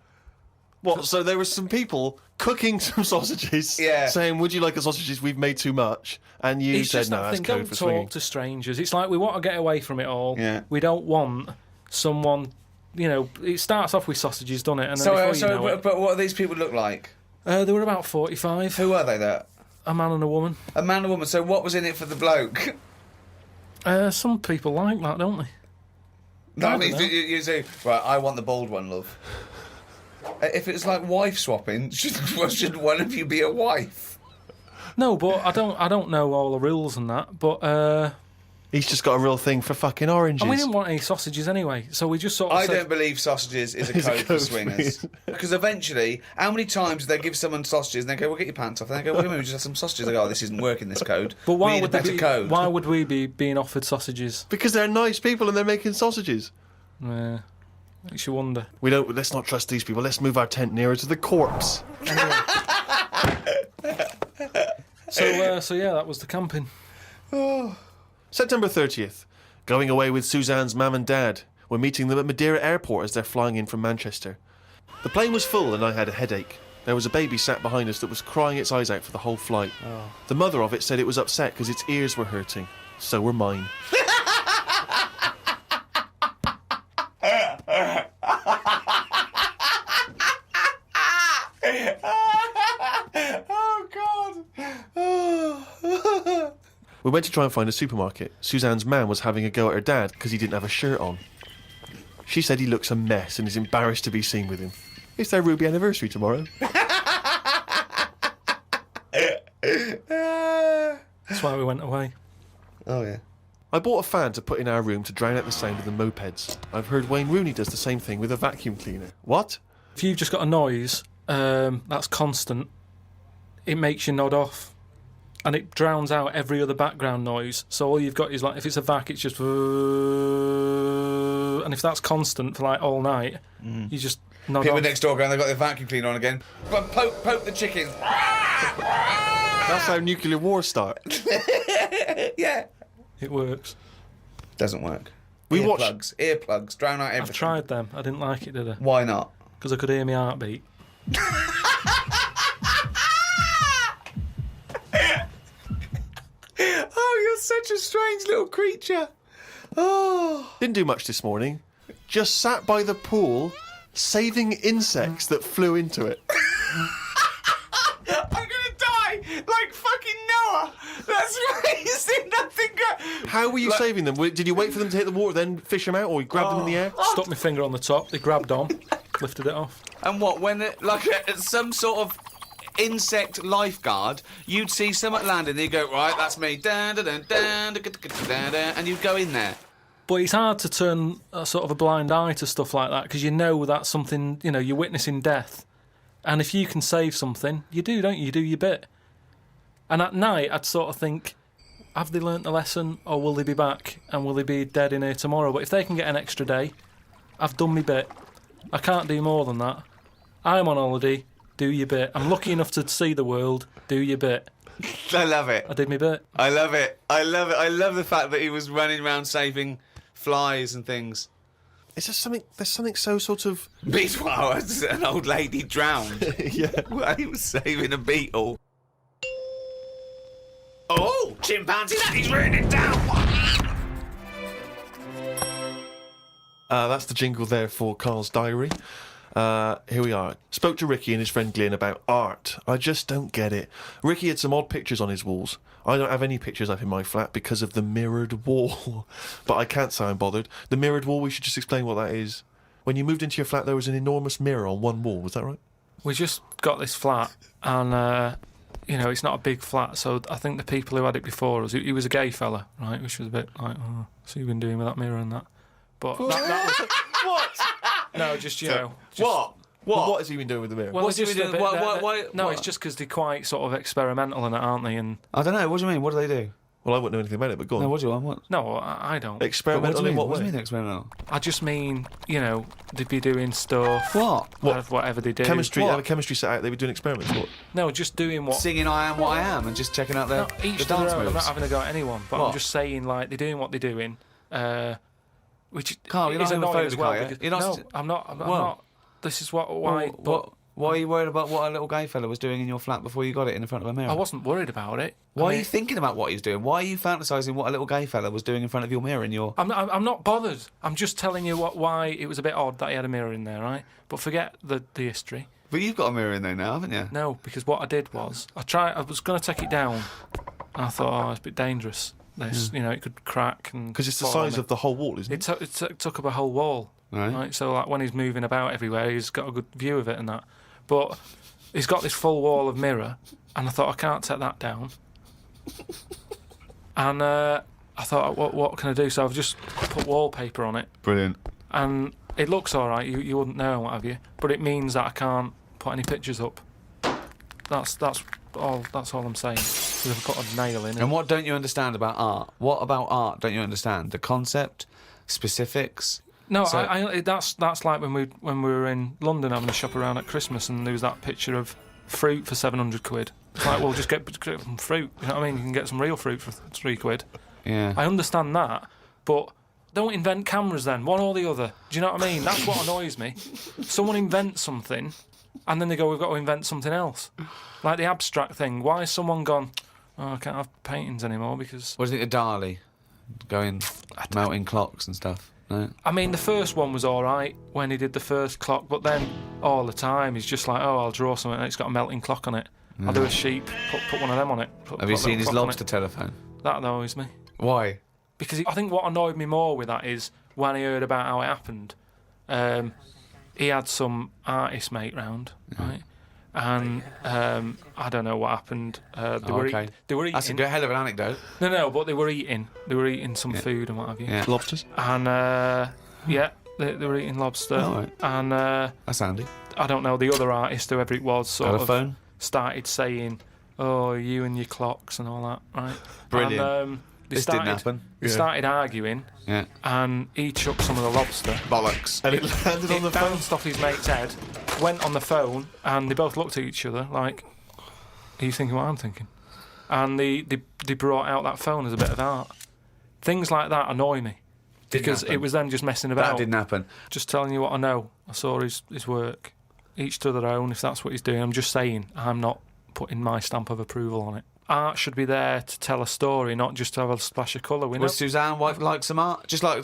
What? So there were some people cooking some sausages, Yeah. saying, "Would you like a sausages? We've made too much." And you It's said, just "No, that that's thing. code Don't for talk swinging." to strangers. It's like we want to get away from it all. Yeah. We don't want someone. You know, it starts off with sausages, doesn't it? And then So, before you know it, but what do these people look like? they were about 45. Who are they there? A man and a woman. A man and a woman. So what was in it for the bloke? Some people like that, don't they? No, I mean, don't know. you say, right, I want the bald one, love. If it's like wife swapping, should one of you be a wife? No, but I don't know all the rules and that. But He's just got a real thing for fucking oranges. and we didn't want any sausages anyway, so we just sort of I said, don't believe sausages is a It's a code for code for swingers. Because eventually, how many times do they give someone sausages and they go, "Well, get your pants off," and they go, "Well, we just have some sausages." They go, "Oh, this isn't working, this code." But We why need would a better code. Why would we be being offered sausages? Because they're nice people and they're making sausages. Makes you wonder. Let's not trust these people. Let's move our tent nearer to the corpse. So yeah, that was the camping. September 30th. Going away with Suzanne's mum and dad. We're meeting them at Madeira Airport as they're flying in from Manchester. The plane was full and I had a headache. There was a baby sat behind us that was crying its eyes out for the whole flight. The mother of it said it was upset because its ears were hurting. So were mine. Oh, God. We went to try and find a supermarket. Suzanne's man was having a go at her dad because he didn't have a shirt on. She said he looks a mess and is embarrassed to be seen with him. It's their Ruby anniversary tomorrow. That's why we went away. Oh, yeah. I bought a fan to put in our room to drown out the sound of the mopeds. I've heard Wayne Rooney does the same thing with a vacuum cleaner. What? If you've just got a noise that's constant, it makes you nod off. And it drowns out every other background noise. So all you've got is like, if it's a vac, it's just... And if that's constant for like all night, you just nod People off. next door going, they've got their vacuum cleaner on again. But poke the chickens. That's how nuclear wars start. Yeah. It works. Doesn't work. We Earplugs, drown out everything. I've tried them. I didn't like it, did I? Why not? Because I could hear my heartbeat. Oh, you're such a strange little creature. Oh. Didn't do much this morning. Just sat by the pool, saving insects that flew into it. I'm gonna die like fucking Noah. That's crazy. Nothing good. How were you saving them? Did you wait for them to hit the water, then fish them out, or you grabbed them in the air? Stuck my finger on the top. They grabbed on, lifted it off. And what, when it, like some sort of insect lifeguard, you'd see someone landing and you'd go, right, that's me, and you'd go in there. But it's hard to turn a sort of a blind eye to stuff like that because you know that's something, you know, you're witnessing death. And if you can save something, you do, don't you? You do your bit. And at night, I'd sort of think, have they learnt the lesson or will they be back and will they be dead in here tomorrow? But if they can get an extra day, I've done my bit. I can't do more than that. I'm on holiday, do your bit. I'm lucky enough to see the world, do your bit. I love it. I did my bit. I love it. I love it. I love the fact that he was running around saving flies and things. It's just something. There's something so sort of. Meanwhile, an old lady drowned Yeah. while he was saving a beetle. Oh, chimpanzee, that is running it down. That's the jingle there for Karl's diary. Here we are. Spoke to Ricky and his friend Glyn about art. I just don't get it. Ricky had some odd pictures on his walls. I don't have any pictures up in my flat because of the mirrored wall. But I can't say I'm bothered. The mirrored wall, we should just explain what that is. When you moved into your flat, there was an enormous mirror on one wall. Was that right? We just got this flat and, you know, it's not a big flat. So I think the people who had it before us, he was a gay fella, right? Which was a bit like, oh, so you've been doing with that mirror and that. But that was... What? No, just, you know... Just, What? What has he been doing with the mirror? Well, What's he just been a doing? bit- Why- No, what? it's just because they're quite sort of experimental in it, aren't they? And I don't know. What do you mean? What do they do? Well, I wouldn't know anything about it, but go on. No, what do you want? What? no, I don't. Experimental in what What do way? you mean experimental? I just mean, you know, they'd be doing stuff. What? Whatever they do. Chemistry. What? Have a chemistry set out. They were doing experiments. What? No, just doing what. Singing "I Am What I Am" and just checking out No, the each to dance their own. I'm moves. not having a go at anyone, but What? I'm just saying, like, they're doing what they're doing, which Carl, you're is not annoying as homophobic, well. are you? Because, You're not no, st- I'm not. I'm Well, not. This is why. Why are you worried about what a little gay fella was doing in your flat before you got it in front of a mirror? I wasn't worried about it. Why I are mean, you thinking about what he was doing? Why are you fantasising what a little gay fella was doing in front of your mirror in your... I'm not bothered. I'm just telling you why it was a bit odd that he had a mirror in there, right? But forget the history. But you've got a mirror in there now, haven't you? No, because what I did was I was going to take it down, and I thought, oh, it's a bit dangerous. This, you know, it could crack and Because it's the fall on size me. of the whole wall, isn't it? It took up a whole wall. Right. So like when he's moving about everywhere, he's got a good view of it and that. But he's got this full wall of mirror, and I thought I can't take that down. And I thought, what can I do? So I've just put wallpaper on it, Brilliant. and it looks all right. You wouldn't know, what have you? But it means that I can't put any pictures up. That's all. That's all I'm saying. 'Cause I've got a nail in it. And what don't you understand about art? What about art don't you understand? The concept, specifics. No, So- that's like when we were in London having a shop around at Christmas, and there was that picture of fruit for 700 quid. It's like, well, just get some fruit. You know what I mean? You can get some real fruit for 3 quid. Yeah. I understand that, but don't invent cameras then, one or the other. Do you know what I mean? That's what annoys me. Someone invents something, and then they go, we've got to invent something else. Like the abstract thing. Why has someone gone, oh, I can't have paintings anymore because... What do you think of Dali? Going melting clocks and stuff. No. I mean, the first one was all right when he did the first clock, but then all the time he's just like, oh, I'll draw something and it's got a melting clock on it. I'll do a sheep, put one of them on it. Have you seen his lobster telephone? That annoys me. Why? Because I think what annoyed me more with that is when I heard about how it happened, he had some artist mate round, right? And I don't know what happened. They were okay. they were eating. That's a good hell of an anecdote. No, but they were eating. They were eating some food and what have you. Yeah. Lobsters? And yeah, they were eating lobster. Oh, right. And That's handy. I don't know, the other artist, whoever it was, sort Got a of phone? started saying, "Oh, you and your clocks and all that," right? Brilliant. And, This didn't happen. They started arguing, Yeah. and he chucked some of the lobster. Bollocks. And it landed on the It phone. bounced off his mate's head, went on the phone, and they both looked at each other like, "Are you thinking what I'm thinking?" And they brought out that phone as a bit of art. Things like that annoy me because happen. it was them just messing about. That didn't happen. Just telling you what I know. I saw his work. Each to their own. If that's what he's doing, I'm just saying. I'm not putting my stamp of approval on it. Art should be there to tell a story, not just to have a splash of colour. We know. Well, Suzanne like some art. Just like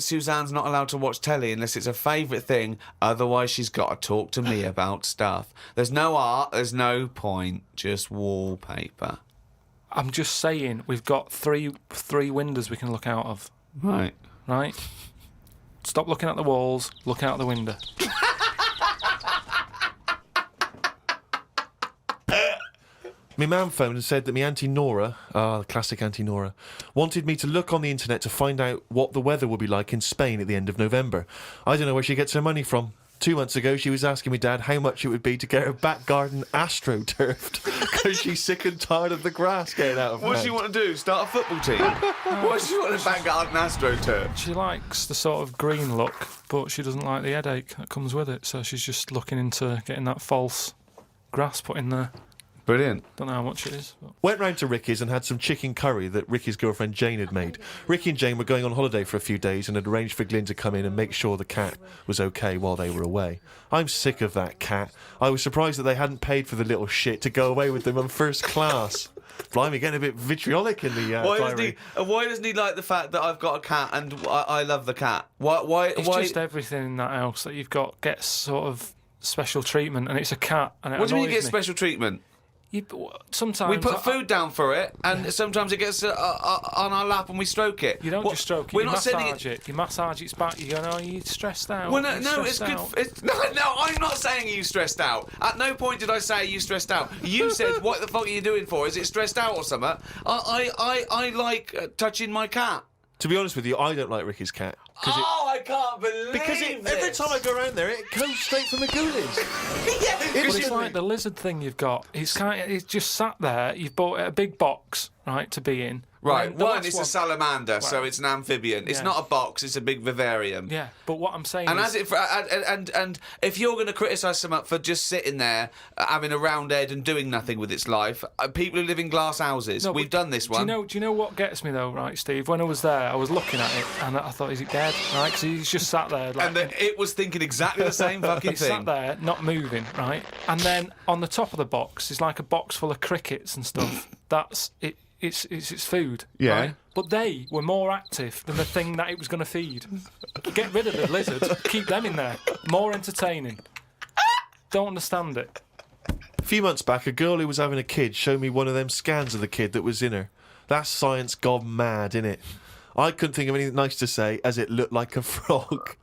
Suzanne's not allowed to watch telly unless it's a favourite thing. Otherwise, she's got to talk to me about stuff. There's no art. There's no point. Just wallpaper. I'm just saying we've got three windows we can look out of. Right. Right. Stop looking at the walls. Look out the window. My mum phoned and said that my Auntie Nora, the classic Auntie Nora, wanted me to look on the internet to find out what the weather would be like in Spain at the end of November. I don't know where she gets her money from. 2 months ago, she was asking me dad how much it would be to get her back garden astroturfed because she's sick and tired of the grass getting out of What does hand. she want to do? Start a football team? What does she want to back out an AstroTurf? She likes the sort of green look, but she doesn't like the headache that comes with it. So she's just looking into getting that false grass put in there. Brilliant. Don't know how much it is. But. Went round to Ricky's and had some chicken curry that Ricky's girlfriend Jane had made. Ricky and Jane were going on holiday for a few days and had arranged for Glyn to come in and make sure the cat was okay while they were away. I'm sick of that cat. I was surprised that they hadn't paid for the little shit to go away with them on first class. Blimey, getting a bit vitriolic in the diary. Why doesn't he like the fact that I've got a cat and I love the cat? Why? It's just everything in that house that you've got gets sort of special treatment, and it's a cat. And it What do you mean you annoys get me. special treatment? Sometimes We put food down for it, and sometimes it gets on our lap and we stroke it. You don't just stroke it. We're You not sending massage it. You massage its back. You go, no, you're stressed out. Well, You're no, it's stressed good. out." No, I'm not saying you stressed out. At no point did I say you stressed out. You said, "What the fuck are you doing for? Is it stressed out or something?" I like touching my cat. To be honest with you, I don't like Ricky's cat. I can't believe Every time I go around there, it goes straight from the ghoulies. But it's like the lizard thing you've got. It's just sat there. You've bought a big box, right, to be in. Right, And the one, last it's a salamander, so it's an amphibian. It's Yeah. not a box, it's a big vivarium. Yeah, but what I'm saying And is... and if you're going to criticise someone for just sitting there, having a round head and doing nothing with its life, people who live in glass houses, No, we've but done this one. Do you know what gets me though, right, Steve? When I was there, I was looking at it and I thought, is it dead? Right, because he's just sat there. Like, And it was thinking exactly the same fucking It's sat thing. there, not moving, right? And then on the top of the box is like a box full of crickets and stuff. That's it. It's food. Yeah. Right? But they were more active than the thing that it was going to feed. Get rid of the lizards. Keep them in there. More entertaining. Don't understand it. A few months back, a girl who was having a kid showed me one of them scans of the kid that was in her. That's science gone mad, innit? I couldn't think of anything nice to say as it looked like a frog.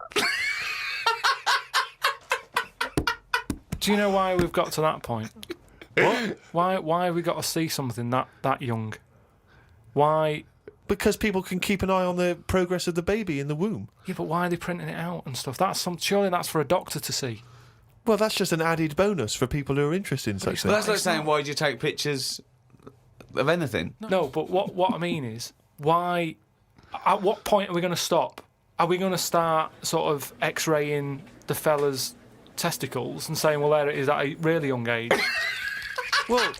Do you know why we've got to that point? What? Why have we got to see something that young? Why? Because people can keep an eye on the progress of the baby in the womb. Yeah, but why are they printing it out and stuff? Surely that's for a doctor to see. Well, that's just an added bonus for people who are interested in such But that's things. like saying, why do you take pictures of anything? No, but what I mean is, why? At what point are we going to stop? Are we going to start sort of X-raying the fella's testicles and saying, well, there it is at a really young age? Well,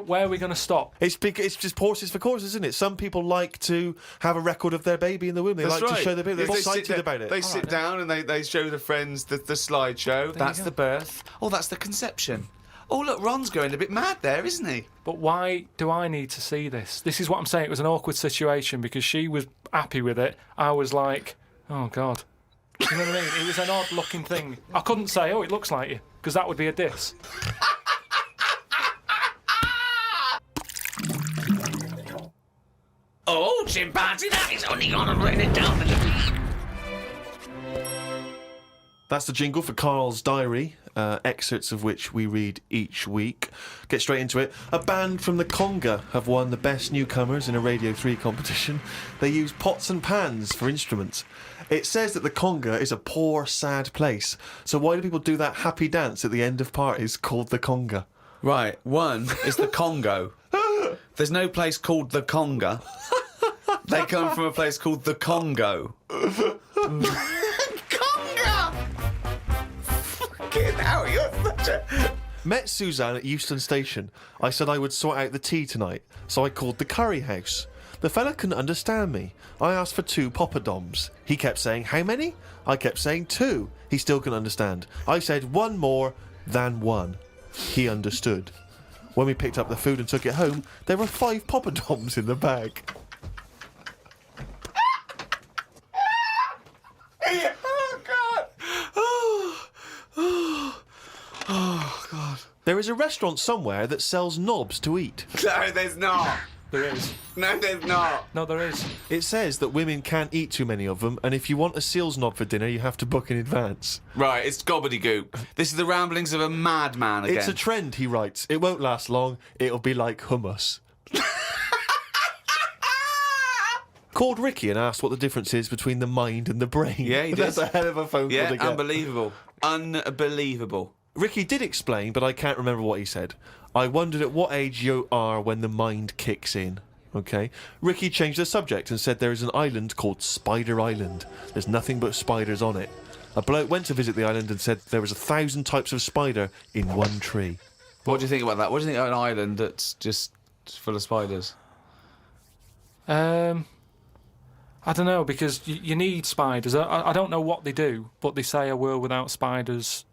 where are we going to stop? It's just horses for courses, isn't it? Some people like to have a record of their baby in the womb. They That's like right. to show their baby. They're They sit excited down- about it. They sit down and they show the friends the slideshow. That's go. the birth. Oh, that's the conception. Oh, look, Ron's going a bit mad there, isn't he? But why do I need to see this? This is what I'm saying. It was an awkward situation because she was happy with it. I was like, oh, God. You know what I mean? It was an odd-looking thing. I couldn't say, oh, it looks like you, because that would be a diss. Oh, chimpanzee, that is only gonna write it down. That's the jingle for Karls' diary, excerpts of which we read each week. Get straight into it. A band from the Conga have won the Best Newcomers in a Radio 3 competition. They use pots and pans for instruments. It says that the Conga is a poor, sad place. So why do people do that happy dance at the end of parties called the Conga? Right, one is the Congo. There's no place called the Conga. They come from a place called the Congo. Conga! Fucking hell, you're such a... Met Suzanne at Euston Station. I said I would sort out the tea tonight, so I called the curry house. The fella couldn't understand me. I asked for 2 poppadoms. He kept saying, how many? I kept saying 2. He still couldn't understand. I said 1 more than 1. He understood. When we picked up the food and took it home, there were 5 poppadoms in the bag. Oh, God. Oh, God. There is a restaurant somewhere that sells knobs to eat. No, there's not. There is. No, there's not. No, there is. It says that women can't eat too many of them, and if you want a seal's knob for dinner, you have to book in advance. Right, it's gobbledygook. This is the ramblings of a madman again. It's a trend, he writes. It won't last long. It'll be like hummus. Called Ricky and asked what the difference is between the mind and the brain. Yeah, he That's did. a hell of a phone call Yeah, to get. unbelievable. Unbelievable. Ricky did explain, but I can't remember what he said. I wondered at what age you are when the mind kicks in. Okay. Ricky changed the subject and said there is an island called Spider Island. There's nothing but spiders on it. A bloke went to visit the island and said there was 1,000 types of spider in one tree. What do you think about that? What do you think of an island that's just full of spiders? I don't know, because you need spiders. I don't know what they do, but they say a world without spiders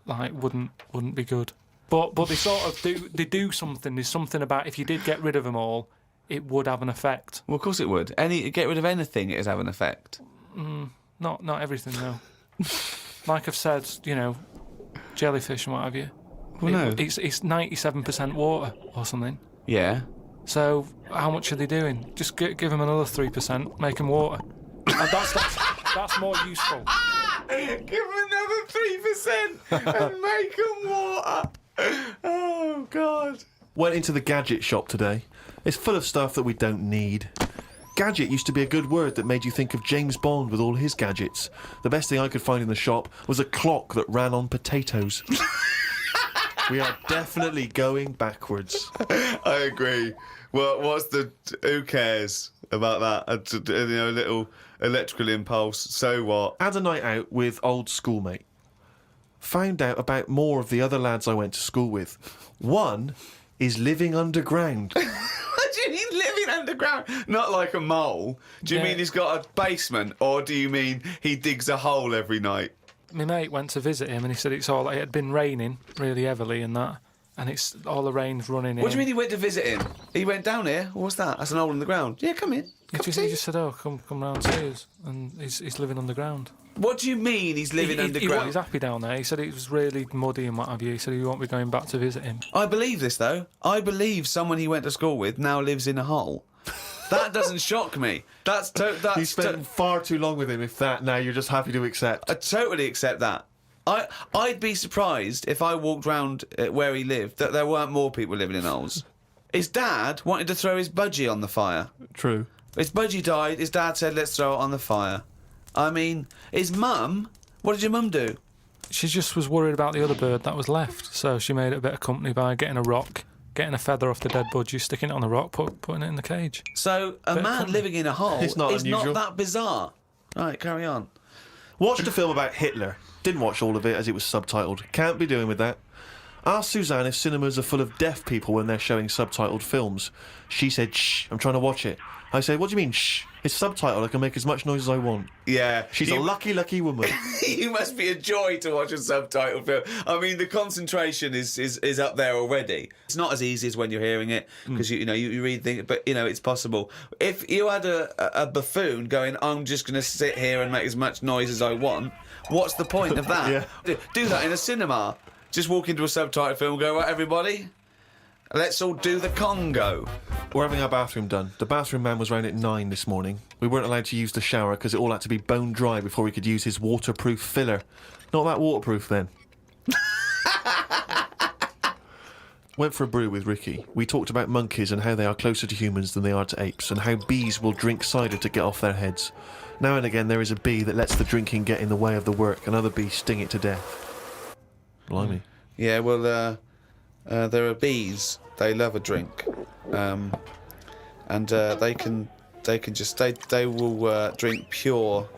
wouldn't be good. But they sort of do something. There's something about if you did get rid of them all, it would have an effect. Well, of course it would. Get rid of anything, it would have an effect. Not everything though. Like I've said, jellyfish and what have you. Well, no. It's 97% water or something. Yeah. So how much are they doing? Just give them another 3%, make them water. And that's more useful. Give them another 3% and make them water. Oh, God. Went into the gadget shop today. It's full of stuff that we don't need. Gadget used to be a good word that made you think of James Bond with all his gadgets. The best thing I could find in the shop was a clock that ran on potatoes. We are definitely going backwards. I agree. Well, who cares about that? A little electrical impulse. So what? Had a night out with old schoolmate. Found out about more of the other lads I went to school with. One is living underground. What do you mean living underground? Not like a mole. Do you Yeah. mean he's got a basement, or do you mean he digs a hole every night? My mate went to visit him and he said it had been raining really heavily and that, and it's all the rain's running in. What do you mean he went to visit him? He went down here. What's that? That's an hole in the ground. Yeah, come in. He just said, "Oh, come round see us," and he's living underground. What do you mean he's living underground? He's happy down there. He said it was really muddy and what have you. He said he won't be going back to visit him. I believe this, though. I believe someone he went to school with now lives in a hole. That doesn't shock me. You spent far too long with him. If that now you're just happy to accept. I totally accept that. I'd be surprised if I walked round where he lived that there weren't more people living in Knowles. His dad wanted to throw his budgie on the fire. True. His budgie died. His dad said, "Let's throw it on the fire." I mean, his mum. What did your mum do? She just was worried about the other bird that was left, so she made it a bit of company by getting a rock, getting a feather off the dead budgie, sticking it on the rock, putting it in the cage. So a man living in a hole It's not is unusual. not that bizarre. Right, carry on. Watched a film about Hitler. Didn't watch all of it as it was subtitled. Can't be doing with that. Asked Suzanne if cinemas are full of deaf people when they're showing subtitled films. She said, "Shh, I'm trying to watch it." I said, "What do you mean, shh? It's subtitled. I can make as much noise as I want." Yeah, She's a lucky, lucky woman. You must be a joy to watch a subtitled film. I mean, the concentration is up there already. It's not as easy as when you're hearing it because you read things, but it's possible. If you had a buffoon going, "I'm just going to sit here and make as much noise as I want," what's the point of that? Yeah. Do that in a cinema. Just walk into a subtitled film and go, "Right, everybody, let's all do the Congo." We're having our bathroom done. The bathroom man was round at 9 this morning. We weren't allowed to use the shower because it all had to be bone dry before we could use his waterproof filler. Not that waterproof then. Went for a brew with Ricky. We talked about monkeys and how they are closer to humans than they are to apes, and how bees will drink cider to get off their heads. Now and again there is a bee that lets the drinking get in the way of the work, and other bees sting it to death. Blimey. Yeah, well, there are bees. They love a drink, and they will drink pure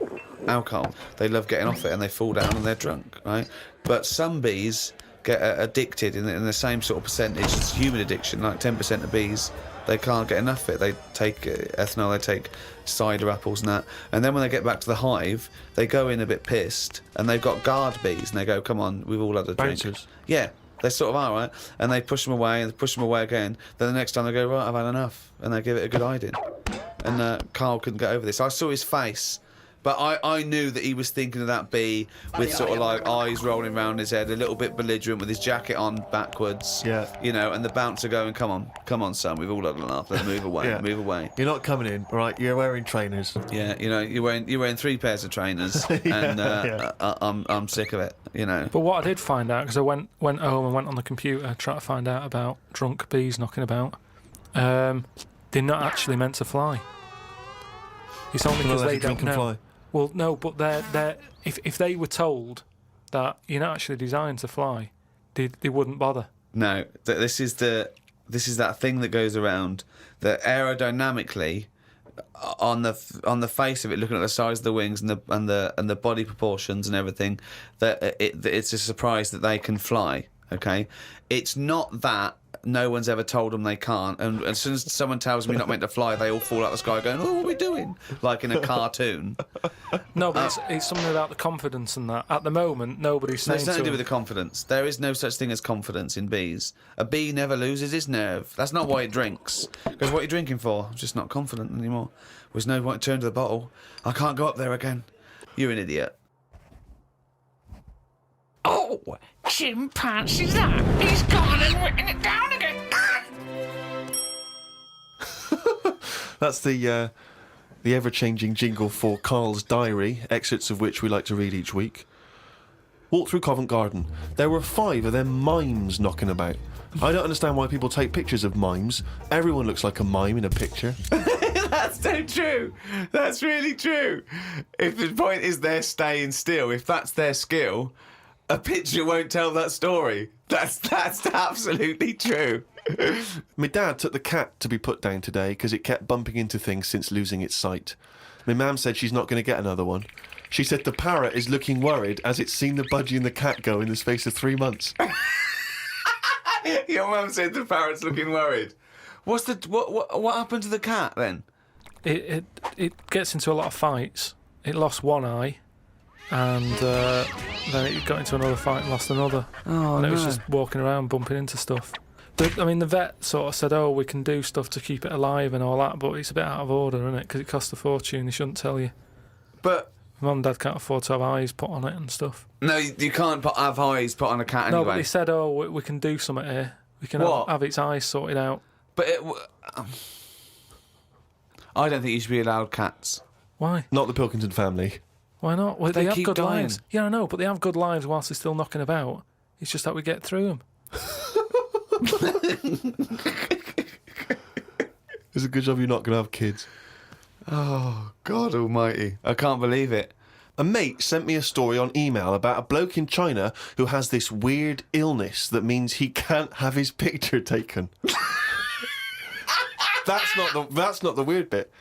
alcohol. They love getting off it, and they fall down and they're drunk, right? But some bees get addicted in the same sort of percentage. It's human addiction. Like 10% of bees, they can't get enough of it. They take ethanol, they take cider apples and that, and then when they get back to the hive, they go in a bit pissed, and they've got guard bees, and they go, "Come on, we've all had a drink." Bouncers. Yeah, they sort of are, right? And they push them away, and they push them away again. Then the next time they go, "Right, I've had enough," and they give it a good hiding. And Carl couldn't get over this. I saw his face, but I knew that he was thinking of that bee with sort of like eyes rolling around his head, a little bit belligerent with his jacket on backwards. Yeah. And the bouncer going, "Come on, son, we've all had enough. Let's move away, Yeah. move away." You're not coming in, all right? You're wearing trainers. Yeah, you're wearing 3 pairs of trainers, and I'm sick of it. But what I did find out, because I went home and went on the computer trying to find out about drunk bees knocking about, they're not actually meant to fly. It's only because they don't know. Fly. Well, no, but they're if they were told that you're not actually designed to fly, they wouldn't bother. No, this is that thing that goes around that aerodynamically, on the face of it, looking at the size of the wings and the body proportions and everything, that it's a surprise that they can fly. Okay, it's not that. No one's ever told them they can't, and as soon as someone tells me you're not meant to fly, they all fall out of the sky going, "Oh, what are we doing?" Like in a cartoon. No, but it's something about the confidence and that. At the moment, nobody's saying It's nothing to do them. with the confidence. There is no such thing as confidence in bees. A bee never loses its nerve. That's not why it drinks. Because what are you drinking for? I'm just not confident anymore. There's no point to turn to the bottle. I can't go up there again. You're an idiot. Oh, chimpanzee's that? He's gone and written it down again. That's the ever-changing jingle for Karl's diary, excerpts of which we like to read each week. Walked through Covent Garden. There were 5 of them mimes knocking about. I don't understand why people take pictures of mimes. Everyone looks like a mime in a picture. That's so true. That's really true. If the point is they're staying still, if that's their skill, a picture won't tell that story. That's absolutely true. My dad took the cat to be put down today because it kept bumping into things since losing its sight. My mum said she's not going to get another one. She said the parrot is looking worried as it's seen the budgie and the cat go in the space of 3 months. Your mum said the parrot's looking worried. What happened to the cat then? It gets into a lot of fights. It lost one eye, and then it got into another fight and lost another. Oh, and it was no. just walking around bumping into stuff. The vet sort of said, "Oh, we can do stuff to keep it alive and all that," but it's a bit out of order, isn't it? Because it costs a fortune. They shouldn't tell you. But Mum and Dad can't afford to have eyes put on it and stuff. no, you can't have eyes put on a cat No, anyway. but they said, "Oh, we can do something here. We can What? have its eyes sorted out." But I don't think you should be allowed cats. Why? Not the Pilkington family. Why not? Well, they have keep good dying. lives. Yeah, I know, but they have good lives whilst they're still knocking about. It's just that we get through them. It's a good job you're not going to have kids. Oh, God almighty. I can't believe it. A mate sent me a story on email about a bloke in China who has this weird illness that means he can't have his picture taken. That's not the weird bit.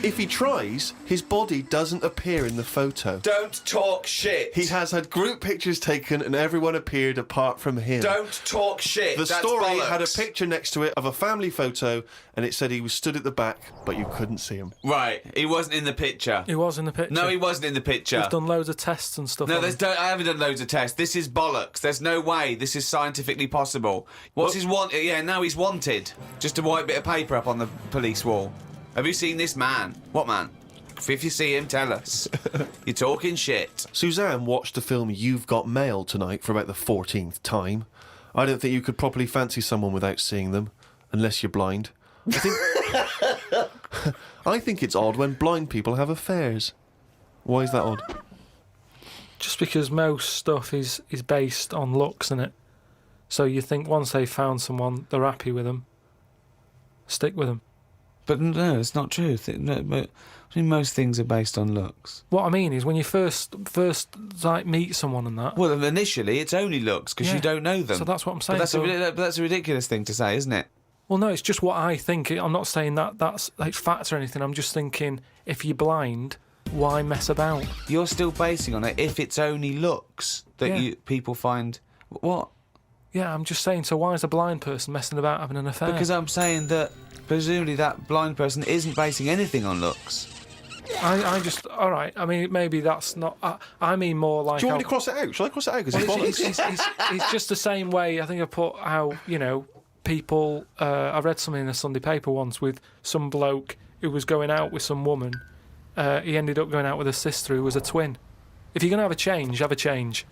If he tries, his body doesn't appear in the photo. Don't talk shit. He has had group pictures taken and everyone appeared apart from him. Don't talk shit. The That's story bollocks. had a picture next to it of a family photo and it said he was stood at the back, but you couldn't see him. Right, he wasn't in the picture. He was in the picture. No, he wasn't in the picture. We've done loads of tests and stuff. No, on him. I haven't done loads of tests. This is bollocks. There's no way this is scientifically possible. What's his want? Yeah, now he's wanted. Just a white bit of paper up on the police wall. Have you seen this man? What man? If you see him, tell us. You're talking shit. Suzanne watched the film You've Got Mail tonight for about the 14th time. I don't think you could properly fancy someone without seeing them, unless you're blind. I think it's odd when blind people have affairs. Why is that odd? Just because most stuff is based on looks, innit? So you think once they've found someone, they're happy with them. Stick with them. But no, it's not true. I mean, most things are based on looks. What I mean is when you first like meet someone and that. Well, initially, it's only looks because Yeah. you don't know them. So that's what I'm saying. But that's a ridiculous thing to say, isn't it? Well, no, it's just what I think. I'm not saying that's like fact or anything. I'm just thinking if you're blind, why mess about? You're still basing on it if it's only looks that Yeah. people find. What? Yeah, I'm just saying. So why is a blind person messing about having an affair? Because I'm saying that presumably that blind person isn't basing anything on looks. I just all right. I mean, maybe that's not. I mean more like. Do you want me to cross it out? Shall I cross it out? Because it's bollocks. It's just the same way. I think I put how people. I read something in a Sunday paper once with some bloke who was going out with some woman. He ended up going out with a sister who was a twin. If you're gonna have a change, have a change.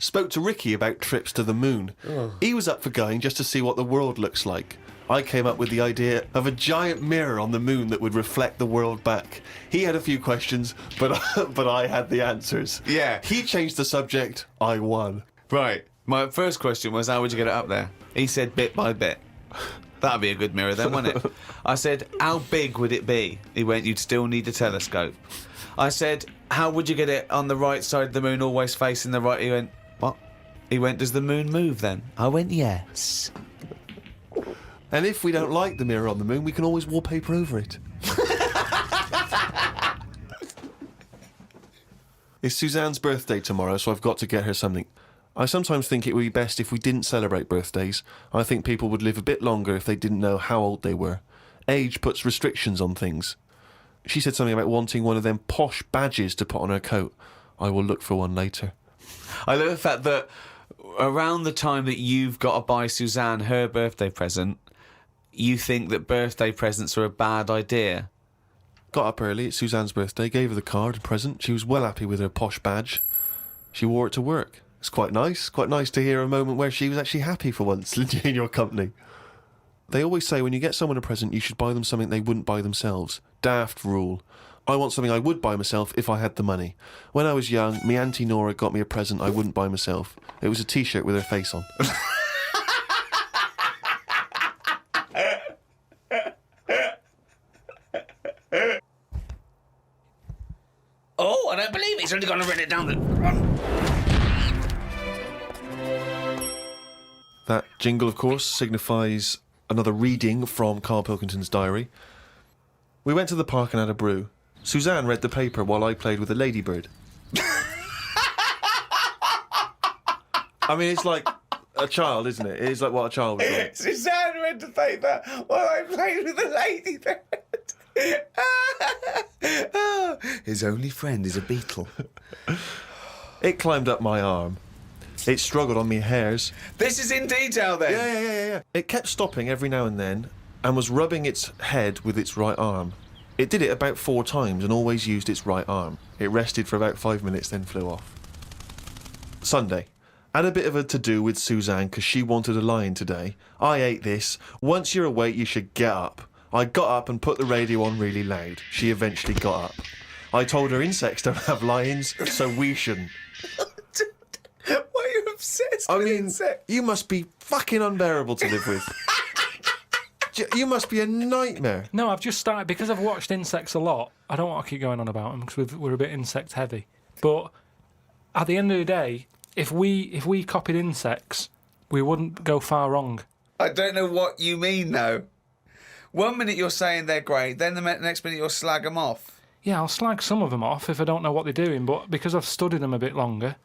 Spoke to Ricky about trips to the moon. He was up for going just to see what the world looks like. I came up with the idea of a giant mirror on the moon that would reflect the world back. He had a few questions, but I had the answers. Yeah. He changed the subject. I won. Right. My first question was, how would you get it up there? He said bit by bit. That'd be a good mirror then, wouldn't it? I said, how big would it be? He went, you'd still need a telescope. I said, how would you get it on the right side of the moon, always facing the right? He went, what? He went, does the moon move then? I went, yes. And if we don't like the mirror on the moon, we can always wallpaper over it. It's Suzanne's birthday tomorrow, so I've got to get her something. I sometimes think it would be best if we didn't celebrate birthdays. I think people would live a bit longer if they didn't know how old they were. Age puts restrictions on things. She said something about wanting one of them posh badges to put on her coat. I will look for one later. I love the fact that around the time that you've got to buy Suzanne her birthday present, you think that birthday presents are a bad idea. Got up early, it's Suzanne's birthday, gave her the card and present. She was well happy with her posh badge. She wore it to work. It's quite nice to hear a moment where she was actually happy for once in your company. They always say when you get someone a present, you should buy them something they wouldn't buy themselves. Daft rule. I want something I would buy myself if I had the money. When I was young, me Auntie Nora got me a present I wouldn't buy myself. It was a T-shirt with her face on. Oh, I don't believe it. He's only going to run it down the... That jingle, of course, signifies another reading from Carl Pilkington's diary. We went to the park and had a brew. Suzanne read the paper while I played with a ladybird. I mean, it's like a child, isn't it? It's like what a child would do. Suzanne read the paper while I played with a ladybird. His only friend is a beetle. It climbed up my arm. It struggled on me hairs. This is in detail then. Yeah. It kept stopping every now and then and was rubbing its head with its right arm. It did it about 4 times and always used its right arm. It rested for about 5 minutes, then flew off. Sunday. Had a bit of a to-do with Suzanne because she wanted a lion today. I ate this. Once you're awake, you should get up. I got up and put the radio on really loud. She eventually got up. I told her insects don't have lions, so we shouldn't. Why are you obsessed I with mean, insects? you must be fucking unbearable to live with. You must be a nightmare. No, I've just started, because I've watched insects a lot. I don't want to keep going on about them because we're a bit insect heavy. But at the end of the day, if we copied insects, we wouldn't go far wrong. I don't know what you mean, though. 1 minute you're saying they're great, then the next minute you'll slag them off. Yeah, I'll slag some of them off if I don't know what they're doing, but because I've studied them a bit longer,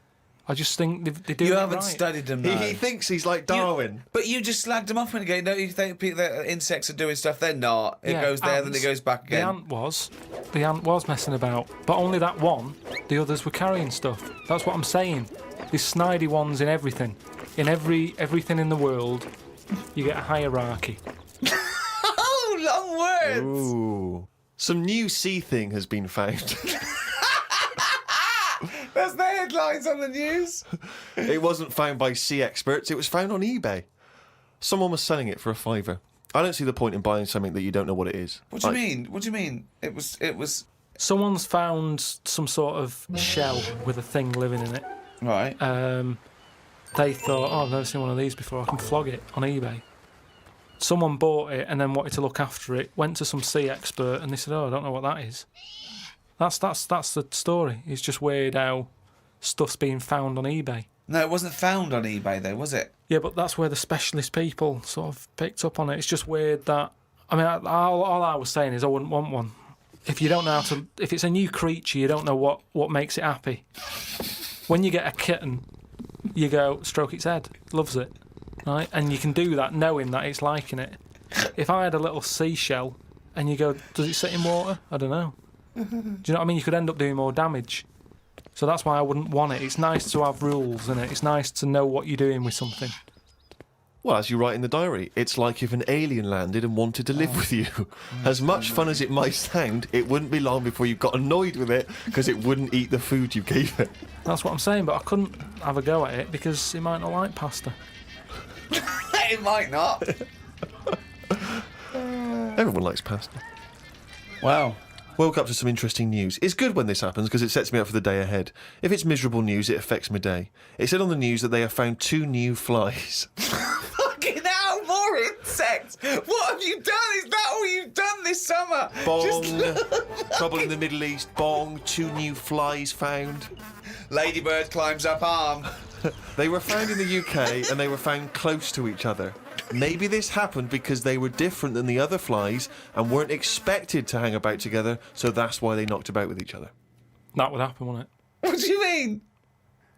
I just think they do You it haven't right. studied them, though. He thinks he's like Darwin. But you just slagged them off when you go, no, you think people that insects are doing stuff, they're not. It goes there, then it goes back again. The ant was messing about, but only that one. The others were carrying stuff. That's what I'm saying. These snidey ones in everything. In everything in the world, you get a hierarchy. Oh, long words! Ooh. Some new sea thing has been found. That's the headlines on the news. It wasn't found by sea experts, it was found on eBay. Someone was selling it for a £5. I don't see the point in buying something that you don't know what it is. What do you mean? What do you mean? It was... Someone's found some sort of shell with a thing living in it. Right. They thought, oh, I've never seen one of these before, I can flog it on eBay. Someone bought it and then wanted to look after it, went to some sea expert and they said, oh, I don't know what that is. That's the story. It's just weird how stuff's being found on eBay. No, it wasn't found on eBay, though, was it? Yeah, but that's where the specialist people sort of picked up on it. It's just weird that... I mean, all I was saying is I wouldn't want one. If you don't know how to... If it's a new creature, you don't know what makes it happy. When you get a kitten, you go, stroke its head, loves it, right? And you can do that knowing that it's liking it. If I had a little seashell and you go, does it sit in water? I don't know. Do you know what I mean? You could end up doing more damage. So that's why I wouldn't want it. It's nice to have rules, isn't it? It's nice to know what you're doing with something. Well, as you write in the diary, it's like if an alien landed and wanted to live with you. As much fun as it might sound, it wouldn't be long before you got annoyed with it because it wouldn't eat the food you gave it. That's what I'm saying, but I couldn't have a go at it because it might not like pasta. It might not. Everyone likes pasta. Wow. Woke up to some interesting news. It's good when this happens because it sets me up for the day ahead. If it's miserable news, it affects my day. It said on the news that they have found 2 new flies. Fucking hell, more insects! What have you done? Is that all you've done this summer? Bong. Trouble in the Middle East. Bong. 2 new flies found. Ladybird climbs up arm. They were found in the UK and they were found close to each other. Maybe this happened because they were different than the other flies and weren't expected to hang about together, so that's why they knocked about with each other. That would happen, wouldn't it? What do you mean?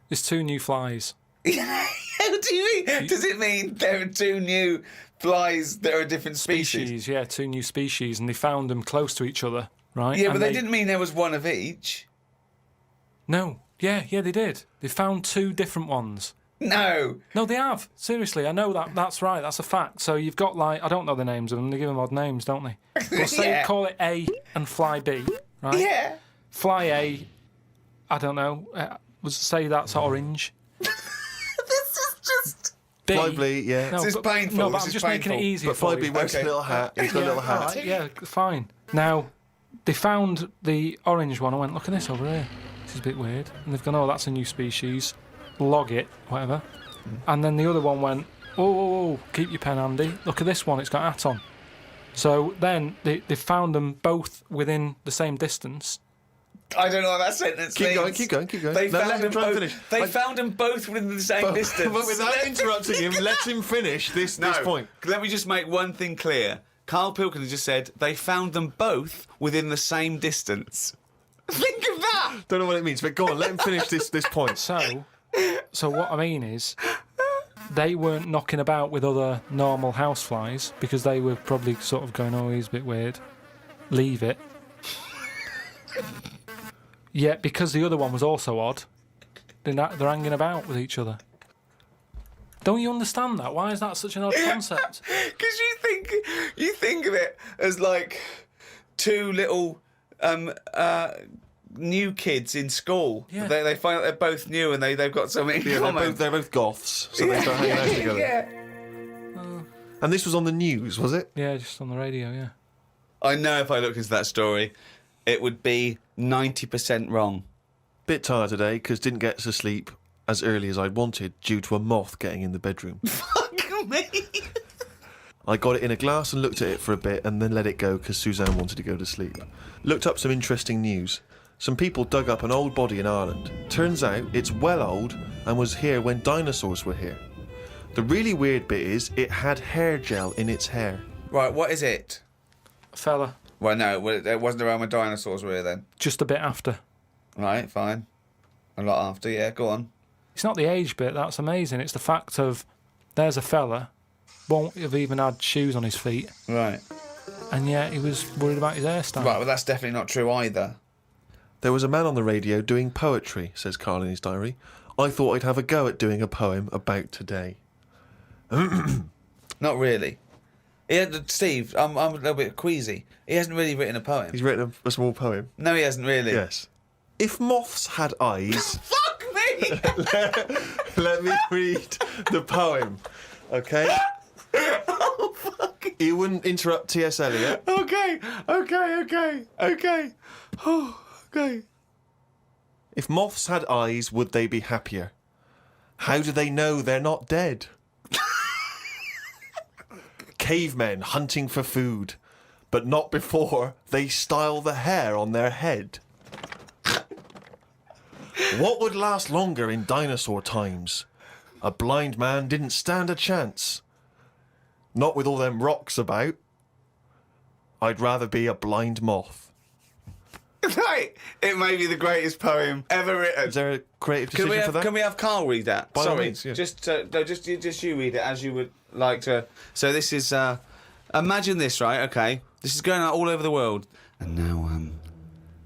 There's 2 new flies. What do you mean? Does it mean there are 2 new flies that are a different species? Yeah, 2 new species, and they found them close to each other, right? Yeah, and but they didn't mean there was one of each. No. Yeah, they did. They found 2 different ones. No. No, they have. Seriously, I know that. That's right. That's a fact. So you've got, like, I don't know the names of them. They give them odd names, don't they? Well, say Yeah. call it A and Fly B, right? Yeah. Fly A, I don't know. Say that's orange. This is just... B. Fly B, yeah. No, This is but, painful. No, but This I'm is just making it painful. easier But for Fly B you. wears a Okay. little hat. He's got a little hat. All right, yeah, fine. Now, they found the orange one. I went, look at this over here. This is a bit weird. And they've gone, oh, that's a new species. Log it, whatever. And then the other one went, oh, keep your pen handy. Look at this one, it's got a hat on. So then they found them both within the same distance. I don't know what that sentence means. Keep going. They No, found let him them try and both. finish. They found them both within the same distance. But without interrupting him, let him finish this point. Let me just make one thing clear. Carl Pilkington just said they found them both within the same distance. Think of that! Don't know what it means, but go on, let him finish this point. So what I mean is, they weren't knocking about with other normal houseflies because they were probably sort of going, oh, he's a bit weird. Leave it. Yet, because the other one was also odd, they're hanging about with each other. Don't you understand that? Why is that such an odd concept? Because you think of it as like 2 little new kids in school. Yeah. They find out they're both new and they've got something in Yeah, common. they're both goths, so they start hanging out together. Yeah. And this was on the news, was it? Yeah, just on the radio, yeah. I know if I looked into that story, it would be 90% wrong. Bit tired today because didn't get to sleep as early as I'd wanted due to a moth getting in the bedroom. Fuck me. I got it in a glass and looked at it for a bit and then let it go because Suzanne wanted to go to sleep. Looked up some interesting news. Some people dug up an old body in Ireland. Turns out it's well old and was here when dinosaurs were here. The really weird bit is it had hair gel in its hair. Right, what is it? Fella, Well, no, it wasn't around when dinosaurs were here then. just a bit after. Right, fine. A lot after, yeah, go on. It's not the age bit, that's amazing. It's the fact of there's a fella, won't have even had shoes on his feet, Right. and yet he was worried about his hairstyle. Right, well, that's definitely not true either. There was a man on the radio doing poetry, says Karl in his diary. I thought I'd have a go at doing a poem about today. Not really. Steve, I'm a little bit queasy. He hasn't really written a poem. He's written a small poem. No, he hasn't really. Yes. If moths had eyes... Fuck me! Let me read the poem, okay? Oh, fuck. You wouldn't interrupt T.S. Eliot. Okay. Oh, okay. If moths had eyes, would they be happier? How do they know they're not dead? Cavemen hunting for food, but not before they style the hair on their head. What would last longer in dinosaur times? A blind man didn't stand a chance. Not with all them rocks about. I'd rather be a blind moth. Right. It may be the greatest poem ever written. Is there a creative decision for that? Can we have Karl read that? By all Sorry, means, yeah. just you read it as you would like to. So this is imagine this, right? Okay, this is going out all over the world. And now,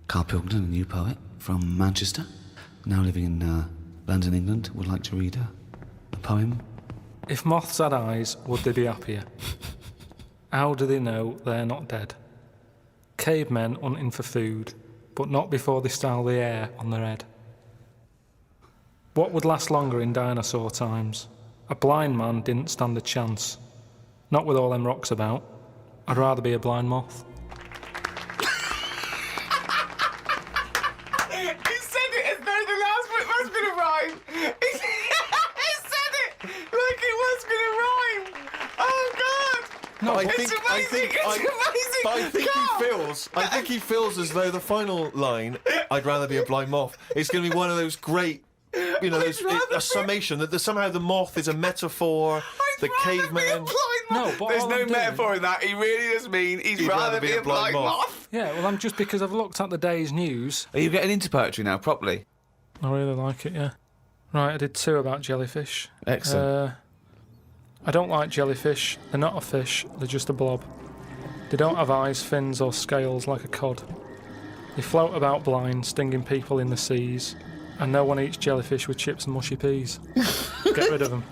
Karl Pilkington, a new poet from Manchester, now living in London, England, would like to read a poem. If moths had eyes, would they be happier? How do they know they're not dead? Cavemen hunting for food, but not before they style the hair on their head. What would last longer in dinosaur times? A blind man didn't stand a chance. Not with all them rocks about. I'd rather be a blind moth. He said it as though the last bit was going to rhyme. He said it like it was going to rhyme. Oh God! No, I but- think, It's amazing, it's amazing. But I think he feels as though the final line, I'd rather be a blind moth, is going to be one of those great, a summation that somehow the moth is a metaphor, the caveman. No, but there's all no I'm doing- metaphor in that. He really does mean he'd rather be a blind moth. Yeah, well, I'm just because I've looked at the day's news. Are you getting into poetry now, properly? I really like it, yeah. Right, I did 2 about jellyfish. Excellent. I don't like jellyfish. They're not a fish, they're just a blob. They don't have eyes, fins or scales like a cod. They float about blind, stinging people in the seas. And no one eats jellyfish with chips and mushy peas. Get rid of them.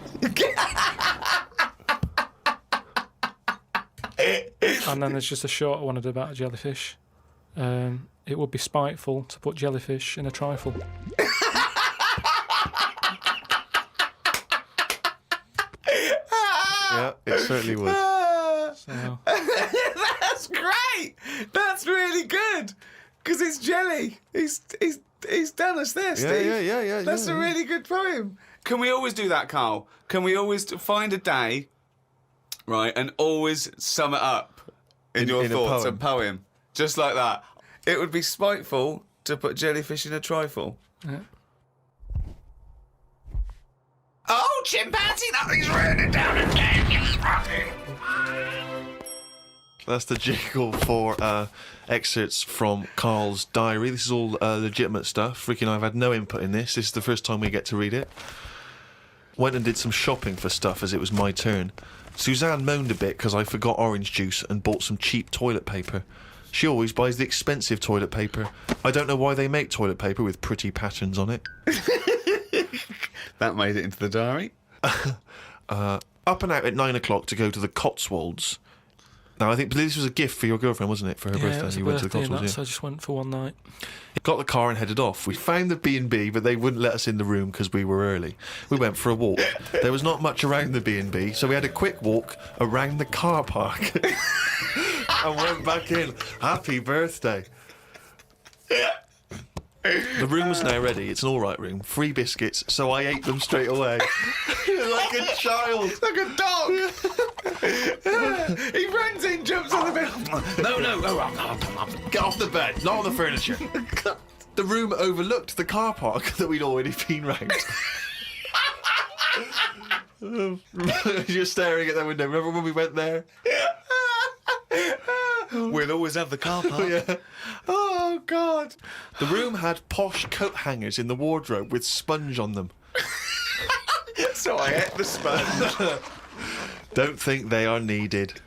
And then there's just a shorter one I did about a jellyfish. It would be spiteful to put jellyfish in a trifle. Yeah, it certainly would. So, That's great. That's really good. Because it's jelly. He's done us there, Steve. Yeah. That's a really good poem. Can we always do that, Karl? Can we always find a day, right, and always sum it up in your in a thoughts, poem. a poem, just like that? It would be spiteful to put jellyfish in a trifle. yeah. Oh, chimpanzee, nothing's written it down again, you fucking... That's the jingle for excerpts from Karl's diary. This is all legitimate stuff. Ricky and I have had no input in this. This is the first time we get to read it. Went and did some shopping for stuff as it was my turn. Suzanne moaned a bit because I forgot orange juice and bought some cheap toilet paper. She always buys the expensive toilet paper. I don't know why they make toilet paper with pretty patterns on it. That made it into the diary. Up and out at 9 o'clock to go to the Cotswolds. Now, I think this was a gift for your girlfriend, wasn't it, for her birthday? It was a You went to the birthday and Cotswolds, that, so I just went for one night. Got the car and headed off. We found the B&B, but they wouldn't let us in the room because we were early. We went for a walk. There was not much around the B&B, so we had a quick walk around the car park and went back in. Happy birthday. The room was now ready. It's an all right room. 3 biscuits, so I ate them straight away. Like a child. Like a dog. He runs in, jumps on the bed. No. Get off the bed, not on the furniture. The room overlooked the car park that we'd already been round. Just staring at that window. Remember when we went there? We'll always have the car park. Yeah. Oh, God. The room had posh coat hangers in the wardrobe with sponge on them. So I ate the sponge. Don't think they are needed.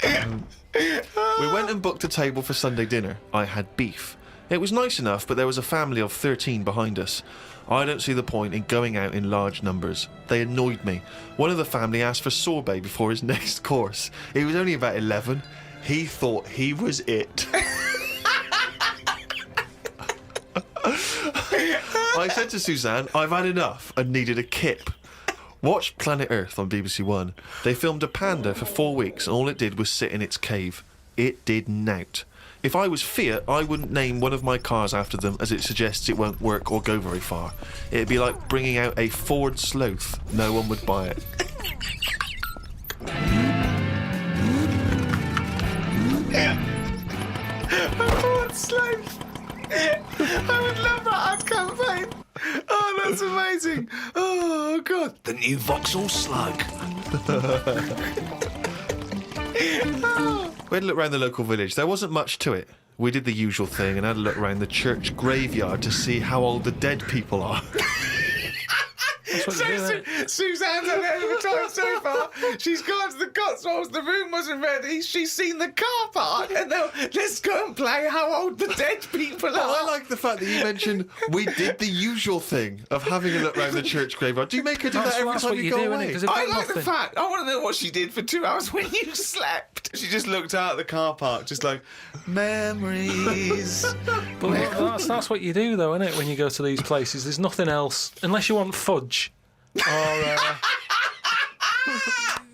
We went and booked a table for Sunday dinner. I had beef. It was nice enough, but there was a family of 13 behind us. I don't see the point in going out in large numbers. They annoyed me. One of the family asked for sorbet before his next course. He was only about 11. He thought he was it. I said to Suzanne, I've had enough and needed a kip. Watched Planet Earth on BBC One. They filmed a panda for 4 weeks and all it did was sit in its cave. It did nout. If I was Fiat, I wouldn't name one of my cars after them as it suggests it won't work or go very far. It'd be like bringing out a Ford Sloth. No one would buy it. Ford Sloth. I would love that ad campaign. Oh, that's amazing. Oh, God. The new Vauxhall Slug. We had a look around the local village. There wasn't much to it. We did the usual thing and had a look around the church graveyard to see how old the dead people are. That's what you do, isn't it? Suzanne's had it over time so far. She's gone to the Cotswolds. The room wasn't ready. She's seen the car park. And now let's go and play how old the dead people are. I like the fact that you mentioned we did the usual thing of having a look around the church graveyard. Do you make her do that every That's time what you you go do, away? innit? 'Cause if I they've like the nothing- fact. I want to know what she did for 2 hours when you slept. She just looked out at the car park, just like, memories. But that's what you do, though, isn't it? When you go to these places, there's nothing else unless you want fudge, or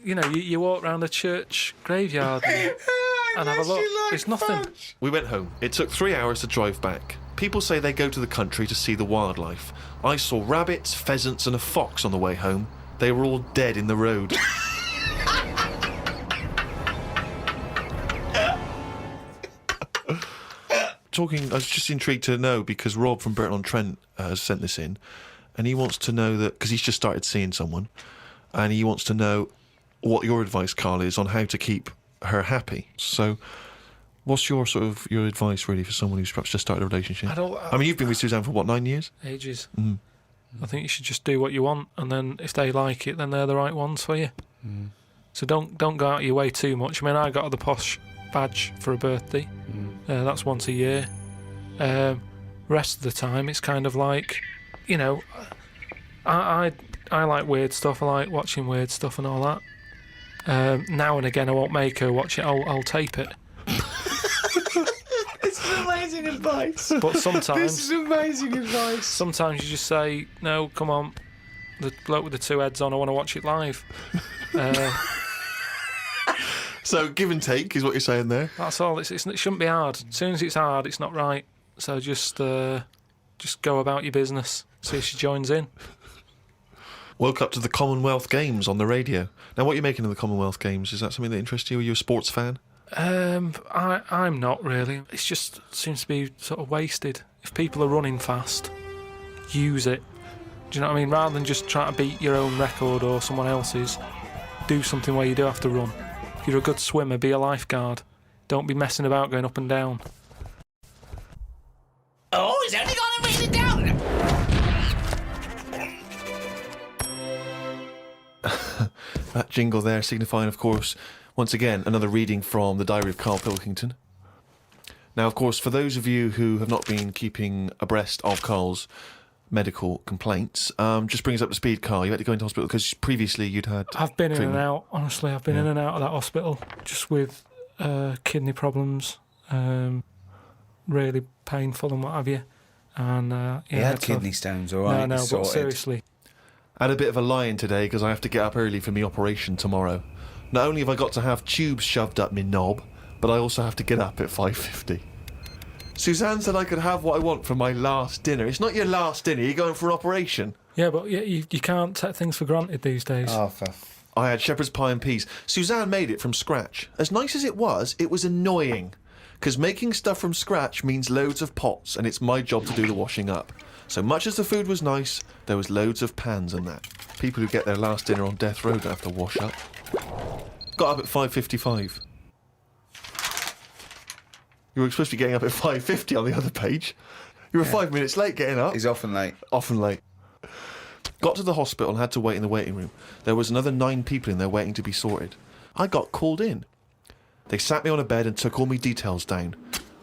you walk around a church graveyard and have a look. There's nothing. We went home. It took 3 hours to drive back. People say they go to the country to see the wildlife. I saw rabbits, pheasants, and a fox on the way home. They were all dead in the road. I was just intrigued to know because Rob from Burton-on-Trent has sent this in, and he wants to know that because he's just started seeing someone, and he wants to know what your advice, Carl, is on how to keep her happy. So, what's your advice really for someone who's perhaps just started a relationship? I mean, you've been with Suzanne for what, 9 years? Ages. I think you should just do what you want, and then if they like it, then they're the right ones for you. So don't go out of your way too much. I mean, I got the posh badge for a birthday. That's once a year. Rest of the time, it's kind of like, I like weird stuff. I like watching weird stuff and all that. Now and again, I won't make her watch it. I'll tape it. This is amazing advice. But sometimes, This is amazing advice. sometimes you just say, no, come on, the bloke with the 2 heads on, I want to watch it live. So, give and take is what you're saying there. That's all. It shouldn't be hard. As soon as it's hard, it's not right. So just go about your business. See if she joins in. Woke up to the Commonwealth Games on the radio. Now, what are you making of the Commonwealth Games? Is that something that interests you? Are you a sports fan? I'm not really. It just seems to be sort of wasted. If people are running fast, use it. Do you know what I mean? Rather than just trying to beat your own record or someone else's, do something where you do have to run. If you're a good swimmer, be a lifeguard. Don't be messing about going up and down. Oh, he's only gonna read it down. That jingle there signifying, of course, once again, another reading from the Diary of Karl Pilkington. Now, of course, for those of you who have not been keeping abreast of Karls, medical complaints. Just bring us up to speed, Carl. You had to go into hospital because previously you'd had I've been in treatment. and out, honestly. I've been in and out of that hospital just with kidney problems, really painful and what have you. And He had kidney stones, all right. No, but sorted. seriously. I had a bit of a lie-in today because I have to get up early for my operation tomorrow. Not only have I got to have tubes shoved up my knob, but I also have to get up at 5:50. Suzanne said I could have what I want for my last dinner. It's not your last dinner, you're going for an operation. Yeah, but you can't take things for granted these days. Oh, I had shepherd's pie and peas. Suzanne made it from scratch. As nice as it was annoying. Because making stuff from scratch means loads of pots, and it's my job to do the washing up. So much as the food was nice, there was loads of pans and that. People who get their last dinner on death row don't have to wash up. Got up at 5:55. You were supposed to be getting up at 5:50 on the other page. You were 5 minutes late getting up. He's often late. Often late. Got to the hospital and had to wait in the waiting room. There was another 9 people in there waiting to be sorted. I got called in. They sat me on a bed and took all my details down.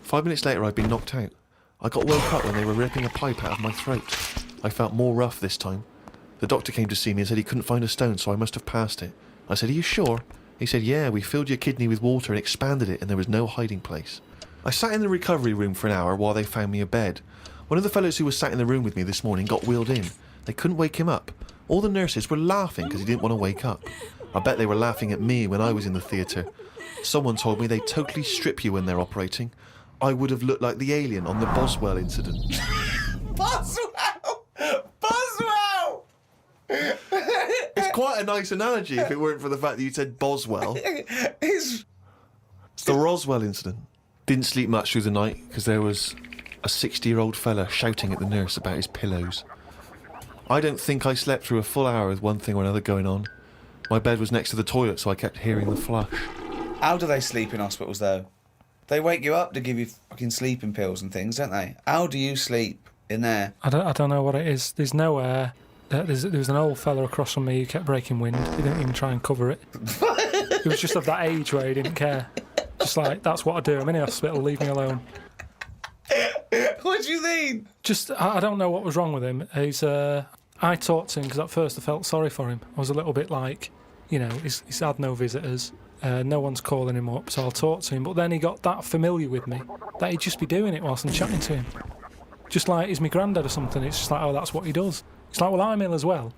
5 minutes later, I'd been knocked out. I got woke up when they were ripping a pipe out of my throat. I felt more rough this time. The doctor came to see me and said he couldn't find a stone, so I must have passed it. I said, "Are you sure?" He said, "Yeah, we filled your kidney with water and expanded it, and there was no hiding place." I sat in the recovery room for an hour while they found me a bed. One of the fellows who was sat in the room with me this morning got wheeled in. They couldn't wake him up. All the nurses were laughing because he didn't want to wake up. I bet they were laughing at me when I was in the theatre. Someone told me they totally strip you when they're operating. I would have looked like the alien on the Boswell incident. Boswell! Boswell! It's quite a nice analogy if it weren't for the fact that you said Boswell. It's The Roswell incident. Didn't sleep much through the night because there was a 60-year-old fella shouting at the nurse about his pillows. I don't think I slept through a full hour with one thing or another going on. My bed was next to the toilet, so I kept hearing the flush. How do they sleep in hospitals, though? They wake you up to give you fucking sleeping pills and things, don't they? How do you sleep in there? I don't know what it is. There's no air. There was an old fella across from me who kept breaking wind. He didn't even try and cover it. He was just of that age where he didn't care. Just like, that's what I do. I'm in a hospital, leave me alone. What do you mean? Just, I don't know what was wrong with him. I talked to him because at first I felt sorry for him. I was a little bit like, he's had no visitors. No one's calling him up, so I'll talk to him. But then he got that familiar with me that he'd just be doing it whilst I'm chatting to him. Just like he's my granddad or something. It's just like, oh, that's what he does. It's like, well, I'm ill as well.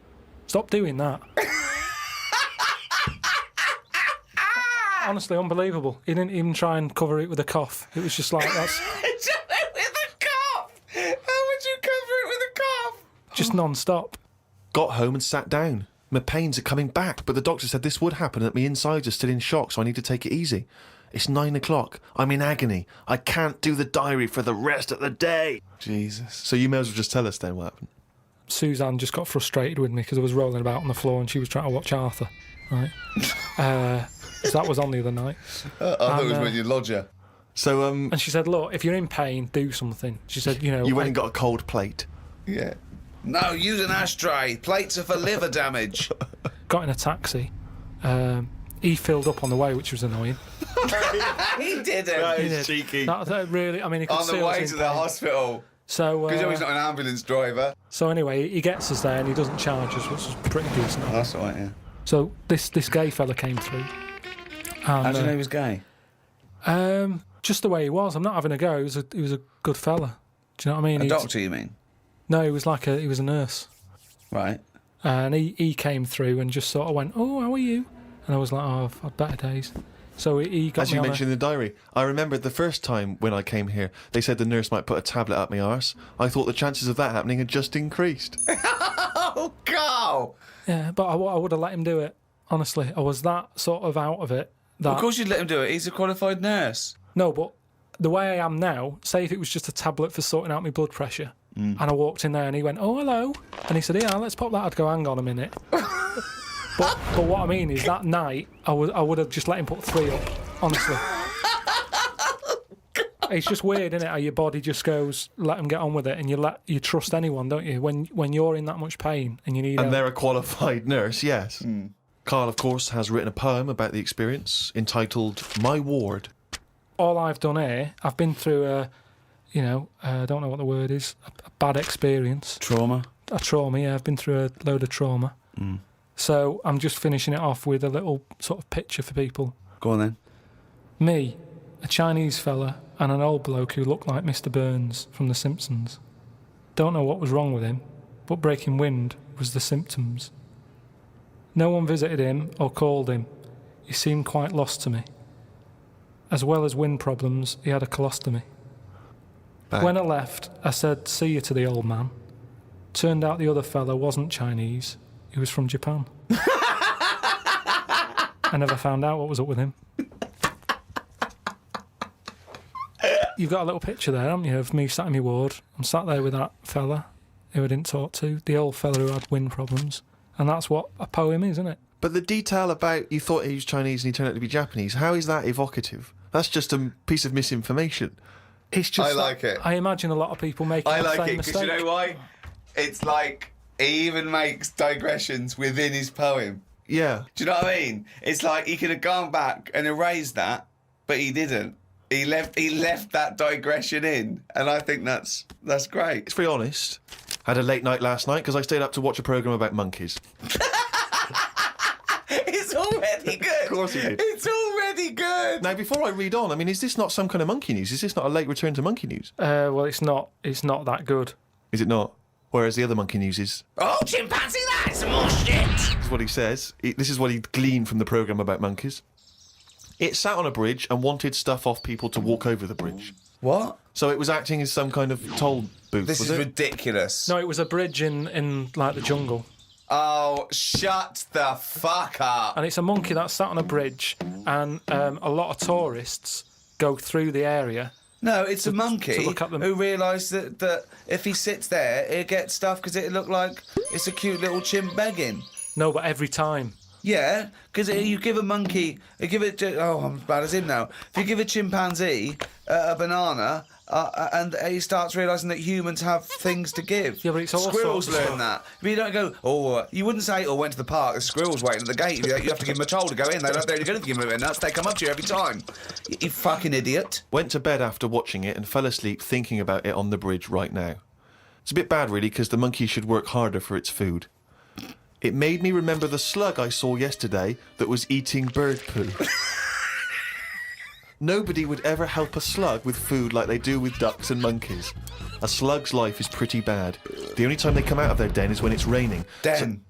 Stop doing that. Honestly, unbelievable. He didn't even try and cover it with a cough. It was just like, that's With a cough! How would you cover it with a cough? just non-stop. Got home and sat down. My pains are coming back, but the doctor said this would happen and that my insides are still in shock, so I need to take it easy. It's 9 o'clock. I'm in agony. I can't do the diary for the rest of the day. Jesus. So you may as well just tell us then what happened. Suzanne just got frustrated with me because I was rolling about on the floor and she was trying to watch Arthur, right? So that was on the other night. I thought it was with your lodger. So, And she said, look, if you're in pain, do something. She said, you went and got a cold plate. Yeah. No, use an ashtray. Plates are for liver damage. got in a taxi. He filled up on the way, which was annoying. He didn't. That He is did. cheeky. That really, I mean, he could On see the I was way in to the pain. hospital. So, Because he's not an ambulance driver. so anyway, he gets us there and he doesn't charge us, which is pretty decent. Oh, that's all right, yeah. So this gay fella came through. And, How do you know he was gay? just the way he was. I'm not having a go. He was a good fella. Do you know what I mean? A doctor, you mean? No, he was a nurse. Right. And he came through and just sort of went, "Oh, how are you?" And I was like, "Oh, I've had better days." So he got As me you on mentioned in the diary, I remember the first time when I came here, they said the nurse might put a tablet up my arse. I thought the chances of that happening had just increased. Oh, Carl! Yeah, but I would have let him do it. Honestly, I was that sort of out of it. That, Of course you'd let him do it. He's a qualified nurse. No, but the way I am now, say if it was just a tablet for sorting out my blood pressure, and I walked in there and he went, "Oh, hello," and he said, "Yeah, let's pop that." I'd go, "Hang on a minute." but what I mean is that night I would have just let him put 3 up. Honestly, it's just weird, isn't it? How your body just goes, let them get on with it, and you trust anyone, don't you? When you're in that much pain and you need And help. they're a qualified nurse, yes. Carl, of course, has written a poem about the experience entitled My Ward. All I've done here, I've been through I don't know what the word is, a bad experience. Trauma. A trauma, yeah. I've been through a load of trauma. So I'm just finishing it off with a little sort of picture for people. Go on then. Me, a Chinese fella, and an old bloke who looked like Mr. Burns from The Simpsons. Don't know what was wrong with him, but breaking wind was the symptoms. No one visited him or called him. He seemed quite lost to me. As well as wind problems, he had a colostomy. Bang. When I left, I said, "See you" to the old man. Turned out the other fella wasn't Chinese. He was from Japan. I never found out what was up with him. You've got a little picture there, haven't you, of me sat in my ward. I'm sat there with that fella who I didn't talk to, the old fella who had wind problems. And that's what a poem is, isn't it? But the detail about you thought he was Chinese and he turned out to be Japanese, how is that evocative? That's just a piece of misinformation. It's just I like it. I imagine a lot of people making the same mistake. because you know why? It's like he even makes digressions within his poem. Yeah. Do you know what I mean? It's like he could have gone back and erased that, but he didn't. He left that digression in, and I think that's great. It's very honest. Had a late night last night because I stayed up to watch a programme about monkeys. It's already good. Of course he did. It's already good. Now, before I read on, I mean, is this not some kind of monkey news? Is this not a late return to monkey news? Well, it's not that good. Is it not? Whereas the other monkey news is... Oh, chimpanzee, that's some more shit. This is what he says. This is what he gleaned from the programme about monkeys. It sat on a bridge and wanted stuff off people to walk over the bridge. What? So it was acting as some kind of toll booth, This was is it? ridiculous. No, it was a bridge in like the jungle. Oh, shut the fuck up. And it's a monkey that sat on a bridge, and a lot of tourists go through the area. No, it's a monkey to look at them. who realised that if he sits there, he'll get stuff because it look like it's a cute little chimp begging. No, but every time. Yeah, because you give a monkey, I'm as bad as him now. If you give a chimpanzee a banana, and he starts realising that humans have things to give. Yeah, but it's all squirrels sorts of learn stuff. that. But you don't go, you wouldn't say, went to the park, there's squirrels waiting at the gate. You have to give them a toll to go in. They're only going to give them a nuts. They come up to you every time. You fucking idiot. Went to bed after watching it and fell asleep thinking about it on the bridge right now. It's a bit bad, really, because the monkey should work harder for its food. It made me remember the slug I saw yesterday that was eating bird poo. Nobody would ever help a slug with food like they do with ducks and monkeys. A slug's life is pretty bad. The only time they come out of their den is when it's raining. Den.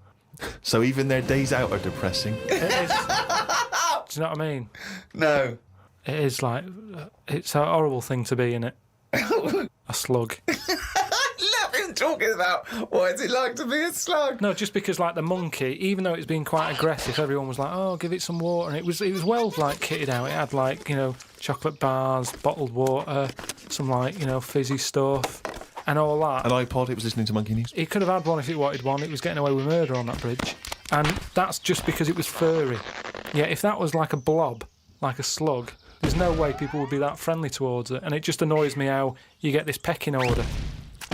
So even their days out are depressing. It is. Do you know what I mean? No. It is like, it's a horrible thing to be, innit? A slug. Love him talking about what is it like to be a slug. No, just because like the monkey, even though it's been quite aggressive, everyone was like, "Oh, give it some water," and it was well like kitted out. It had like chocolate bars, bottled water, some like fizzy stuff, and all that. An iPod, it was listening to Monkey News. He could have had one if he wanted one. It was getting away with murder on that bridge, and that's just because it was furry. Yeah, if that was like a blob, like a slug, there's no way people would be that friendly towards it. And it just annoys me how you get this pecking order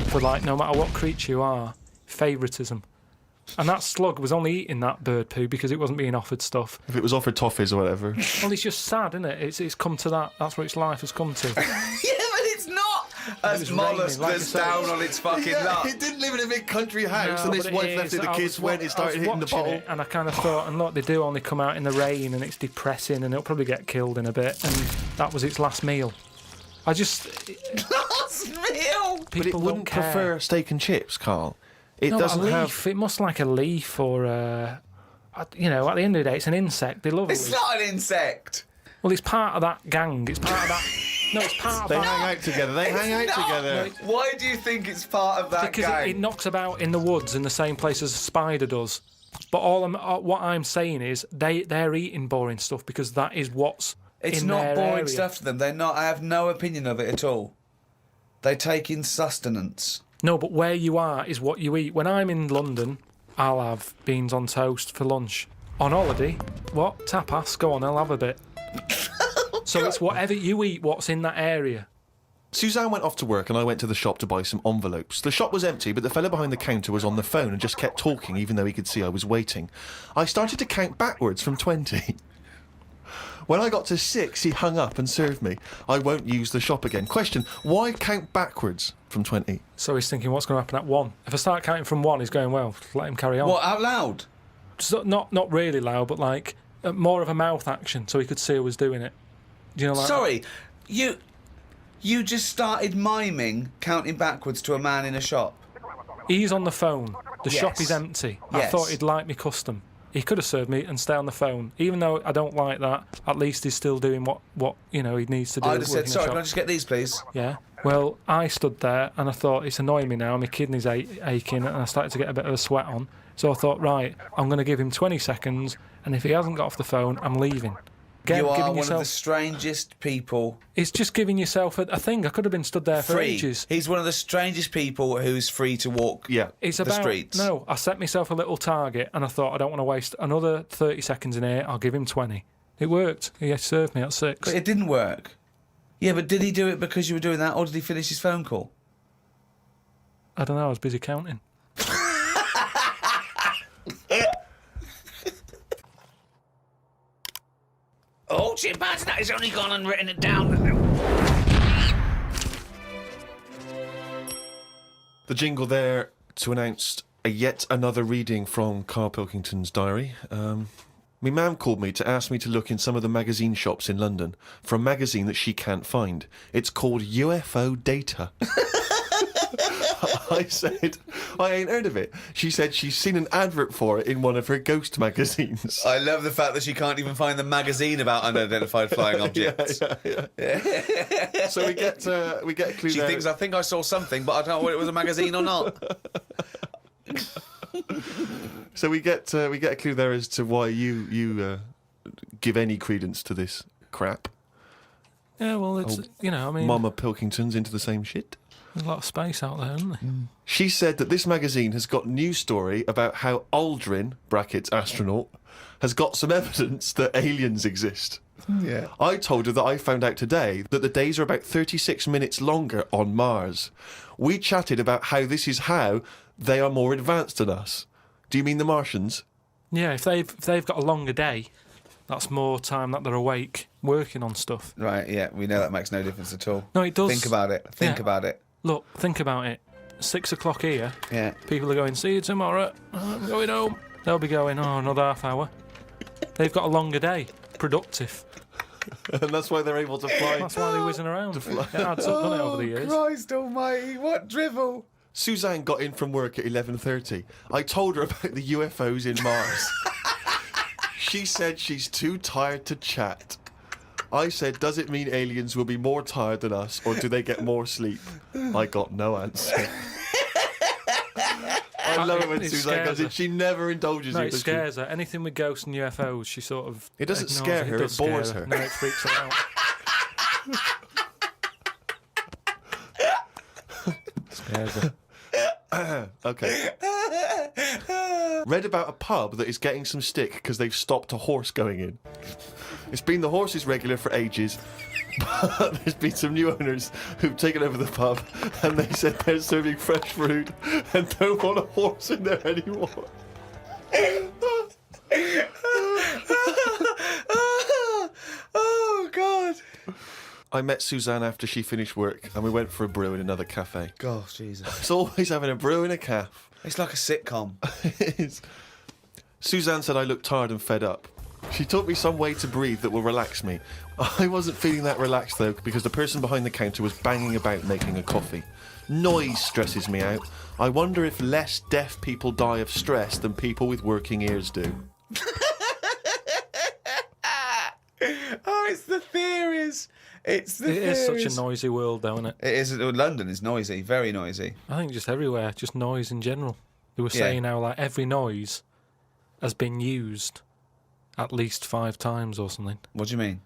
for like no matter what creature you are, favouritism. And that slug was only eating that bird poo because it wasn't being offered stuff. If it was offered toffees or whatever. Well, it's just sad, isn't it? It's come to that. That's what its life has come to. Yeah, but it's not a was mollusk raining, like that's I say. down on its fucking luck. It didn't live in a big country house, No, and his but wife it left is. it. The I kids was went. It wa- started I was hitting the watching bottle. it, and I kind of thought, and look, they do only come out in the rain, and it's depressing, and it'll probably get killed in a bit. And that was its last meal. Last meal. But it wouldn't prefer steak and chips, Carl. It No, doesn't a leaf. have. It must like a leaf or at the end of the day, it's an insect. They love a It's leaf. not an insect. Well, it's part of that gang. It's part of that. No, it's part of They that. hang out together. They hang out Not. together. Why do you think it's part of that Because gang? it knocks about in the woods in the same place as a spider does. But what I'm saying is they're eating boring stuff because that is what's It's in not their boring area. stuff to them. They're not. I have no opinion of it at all. They take in sustenance. No, but where you are is what you eat. When I'm in London, I'll have beans on toast for lunch. On holiday, what? Tapas? Go on, I'll have a bit. So it's whatever you eat, what's in that area. Suzanne went off to work and I went to the shop to buy some envelopes. The shop was empty, but the fella behind the counter was on the phone and just kept talking even though he could see I was waiting. I started to count backwards from 20. When I got to 6, he hung up and served me. I won't use the shop again. Question, why count backwards from 20? So he's thinking, what's going to happen at 1? If I start counting from 1, he's going, well, let him carry on. What, out loud? So, not really loud, but like more of a mouth action, so he could see who was doing it. Do you know, like Sorry, you just started miming counting backwards to a man in a shop. He's on the phone. The Yes. shop is empty. I Yes. thought he'd like me custom. He could have served me and stay on the phone. Even though I don't like that, at least he's still doing what he needs to do. I'd have said, working in a sorry, shop. can I just get these, please? Yeah. Well, I stood there and I thought, it's annoying me now. My kidneys aching and I started to get a bit of a sweat on. So I thought, right, I'm going to give him 20 seconds, and if he hasn't got off the phone, I'm leaving. You are giving one of the strangest people. It's just giving yourself a thing. I could have been stood there for Free. ages. He's one of the strangest people who's free to walk Yeah. It's the about streets. No, I set myself a little target and I thought I don't want to waste another 30 seconds in here. I'll give him 20. It worked. He served me at 6. But it didn't work. Yeah, but did he do it because you were doing that, or did he finish his phone call? I don't know. I was busy counting. Oh, chimpanzee, that has only gone and written it down. The jingle there to announce yet another reading from Carl Pilkington's diary. My mum called me to ask me to look in some of the magazine shops in London for a magazine that she can't find. It's called UFO Data. I said, I ain't heard of it. She said she's seen an advert for it in one of her ghost magazines. I love the fact that she can't even find the magazine about unidentified flying objects. Yeah. So we get a clue She there. thinks, I think I saw something, but I don't know whether it was a magazine or not. So we get a clue there as to why you give any credence to this crap. Yeah, well, it's, I mean, Mama Pilkington's into the same shit. there's a lot of space out there, isn't there? She said that this magazine has got news story about how Aldrin, brackets astronaut, has got some evidence that aliens exist. Yeah. I told her that I found out today that the days are about 36 minutes longer on Mars. We chatted about how this is how they are more advanced than us. Do you mean the Martians? Yeah, if they've got a longer day, that's more time that they're awake working on stuff. Right, yeah, we know that makes no difference at all. No, it does. Think about it. Think Yeah. about it. Look, think about it. 6 o'clock here. Yeah. People are going, see you tomorrow. I'm going home. They'll be going, oh, another half hour. They've got a longer day. Productive. And that's why they're able to fly. That's why they're whizzing around. It adds up, doesn't it, over the years? Christ almighty, what drivel. Suzanne got in from work at 11:30. I told her about the UFOs in Mars. She said she's too tired to chat. I said, does it mean aliens will be more tired than us, or do they get more sleep? I got no answer. I love it when It Suzanne scares goes in. her. She never indulges No, you. it does she? scares her. Anything with ghosts and UFOs, she sort of... It doesn't ignores scare her, does it bores scare her. No, it freaks her out. Scares her. Okay. Read about a pub that is getting some stick because they've stopped a horse going in. It's been the horse's regular for ages, but there's been some new owners who've taken over the pub and they said they're serving fresh food and don't want a horse in there anymore. Oh, God. I met Suzanne after she finished work and we went for a brew in another cafe. God, Jesus. It's always having a brew in a calf. It's like a sitcom. It is. Suzanne said I looked tired and fed up. She taught me some way to breathe that will relax me. I wasn't feeling that relaxed though because the person behind the counter was banging about making a coffee. Noise stresses me out. I wonder if less deaf people die of stress than people with working ears do. Oh, it's the theories. It's the It theories. is such a noisy world, though, isn't it? It is. London is noisy, very noisy. I think just everywhere, just noise in general. They were Yeah. saying how like every noise has been used at least 5 times or something. What do you mean?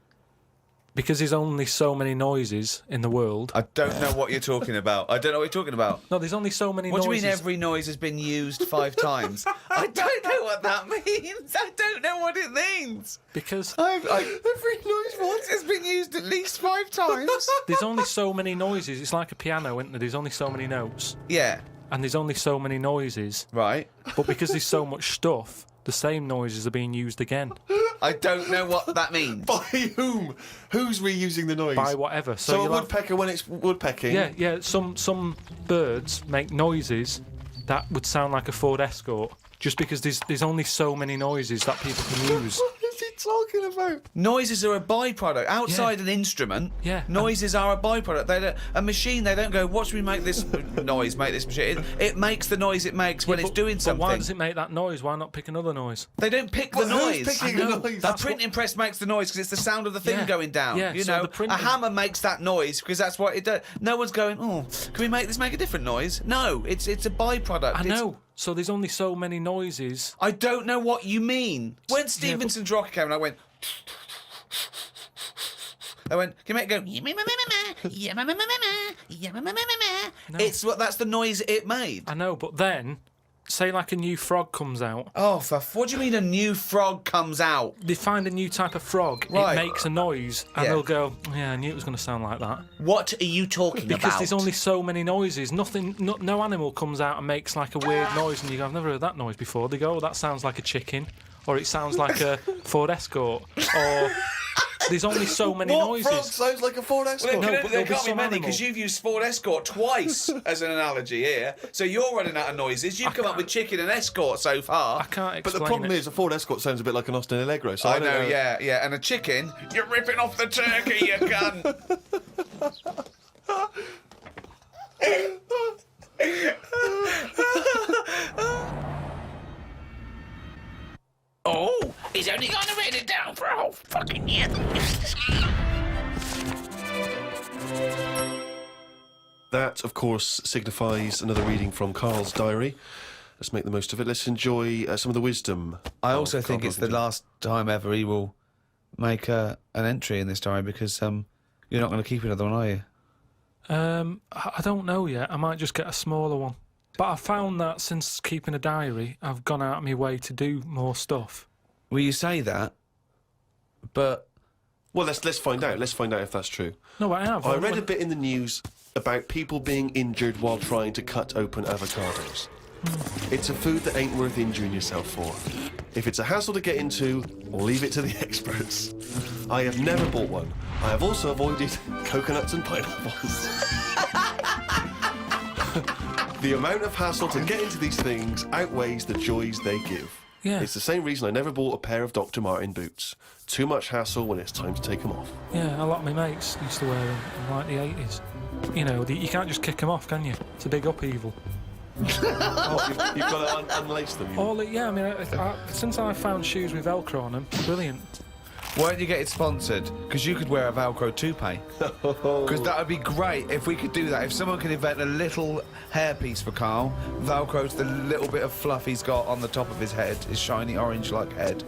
Because there's only so many noises in the world. I don't know what you're talking about. I don't know what you're talking about. No, there's only so many What noises. do you mean every noise has been used 5 times? I don't know what that means. I don't know what it means. Because Every noise once has been used at least 5 times. there's only so many noises. It's like a piano, isn't there? There's only so many notes. Yeah, And there's only so many noises. right. But because there's so much stuff, the same noises are being used again. I don't know what that means. By whom? Who's reusing the noise? By whatever. So a you'll have- woodpecker when it's woodpecking? Yeah. Some birds make noises that would sound like a Ford Escort, just because there's only so many noises that people can use. What is he talking about? Noises are a byproduct. Outside an instrument, Yeah. noises are a byproduct. A machine, they don't go, watch me make this noise, make this machine. It makes the noise it makes when it's doing something. But why does it make that noise? Why not pick another noise? They don't pick the Well, noise. who's picking the noise? The printing press makes the noise because it's the sound of the thing Yeah. going down. Yeah, You so know, the printing- a hammer makes that noise because that's what it does. No one's going, oh, can we make this make a different noise? No, it's a byproduct. I It's- know. So there's only so many noises. I don't know what you mean. When Stevenson's Rocket came and I went... I went, can you make it go... That's the noise it made. I know, but then, say like a new frog comes out. Oh, what do you mean a new frog comes out? They find a new type of frog. Right. It makes a noise, and Yeah. they'll go, "Yeah, I knew it was going to sound like that." What are you talking Because about? there's only so many noises. No animal comes out and makes like a weird noise, and you go, "I've never heard that noise before." They go, "Oh, that sounds like a chicken," or "It sounds like a Ford Escort," or there's only so many What noises. frog sounds like a Ford Escort? No, There but there'll be can't be some many animal. because you've used Ford Escort twice as an analogy here. So you're running out of noises. You've come up with chicken and Escort so far. I can't But explain the problem it. is, a Ford Escort sounds a bit like an Austin Allegro. So I don't know, yeah. And a chicken, you're ripping off the turkey, you cunt. Oh, he's only gonna write it down for a whole fucking year. That, of course, signifies another reading from Karl's diary. Let's make the most of it. Let's enjoy some of the wisdom. I of also Karl think it's the Pilkington. last time ever he will make an entry in this diary because you're not going to keep another one, are you? I don't know yet. I might just get a smaller one. But I found that since keeping a diary, I've gone out of my way to do more stuff. Well, you say that, but Well, let's find out. Let's find out if that's true. No, I have. I read a bit in the news about people being injured while trying to cut open avocados. It's a food that ain't worth injuring yourself for. If it's a hassle to get into, leave it to the experts. I have never bought one. I have also avoided coconuts and pineapples. The amount of hassle to get into these things outweighs the joys they give. Yeah. It's the same reason I never bought a pair of Dr. Martin boots. Too much hassle when it's time to take them off. Yeah, a lot of my mates used to wear them in like the 80s. You know, you can't just kick them off, can you? It's a big upheaval. Oh, you've got to unlace them. Yeah, I mean, since I found shoes with Velcro on them, brilliant. why don't you get it sponsored? Because you could wear a Velcro toupee. Because that would be great if we could do that. If someone could invent a little hairpiece for Karl, Velcro's the little bit of fluff he's got on the top of his head, his shiny orange-like head.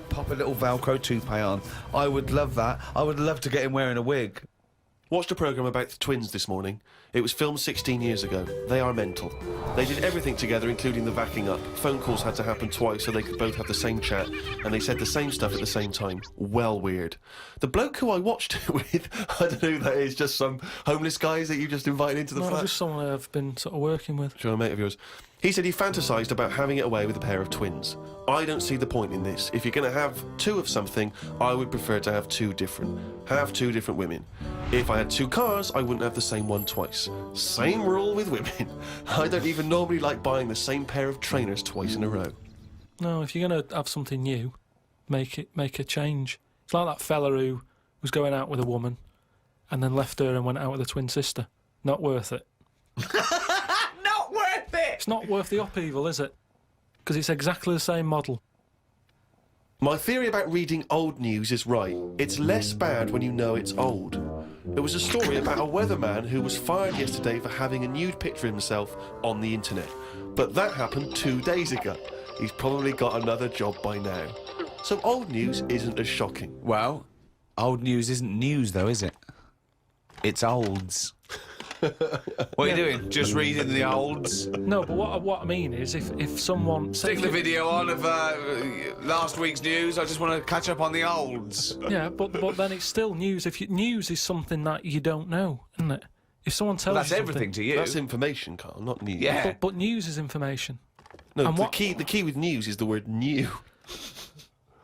Pop a little Velcro toupee on. I would love that. I would love to get him wearing a wig. Watched a programme about the twins this morning. It was filmed 16 years ago. They are mental. They did everything together, including the backing up. Phone calls had to happen twice so they could both have the same chat, and they said the same stuff at the same time. Well weird. The bloke who I watched it with, I don't know who that is, just some homeless guys that you just invited into the No, flat. just someone I've been sort of working with. Sure, a mate of yours. He said he fantasised about having it away with a pair of twins. I don't see the point in this. If you're going to have two of something, I would prefer to have two different women. If I had two cars, I wouldn't have the same one twice. Same rule with women. I don't even normally like buying the same pair of trainers twice in a row. No, if you're going to have something new, make a change. It's like that fella who was going out with a woman and then left her and went out with a twin sister. Not worth it. Not worth it! It's not worth the upheaval, is it? Because it's exactly the same model. My theory about reading old news is right. It's less bad when you know it's old. There was a story about a weatherman who was fired yesterday for having a nude picture of himself on the internet. But that happened 2 days ago. He's probably got another job by now. So old news isn't as shocking. Well, old news isn't news, though, is it? It's olds. What are you doing? Just reading the olds? No, but what I mean is if someone... Stick the video on of last week's news. I just want to catch up on the olds. Yeah, but then it's still news. News is something that you don't know, isn't it? If someone tells That's you something, everything to you. That's information, Carl, not news. Yeah. But news is information. No, And the what- key with news is the word new.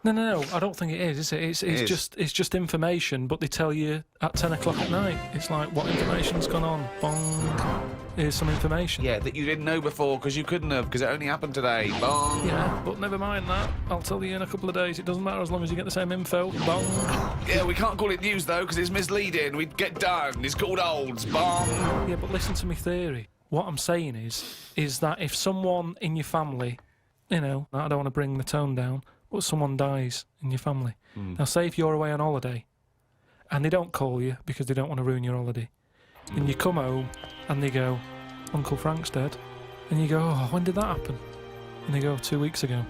No, I don't think it is it? It's just information, but they tell you at 10 o'clock at night. It's like, what information's gone on? Bong. Here's some information. Yeah, that you didn't know before because you couldn't have, because it only happened today. Bong. Yeah, but never mind that. I'll tell you in a couple of days. It doesn't matter as long as you get the same info. Bong. Yeah, we can't call it news though because it's misleading. We'd get done. It's called olds. Bong. Yeah, but listen to me theory. What I'm saying is that if someone in your family, I don't want to bring the tone down, but someone dies in your family. Now, say if you're away on holiday and they don't call you because they don't want to ruin your holiday, and you come home and they go, Uncle Frank's dead, and you go, oh, when did that happen? And they go, 2 weeks ago.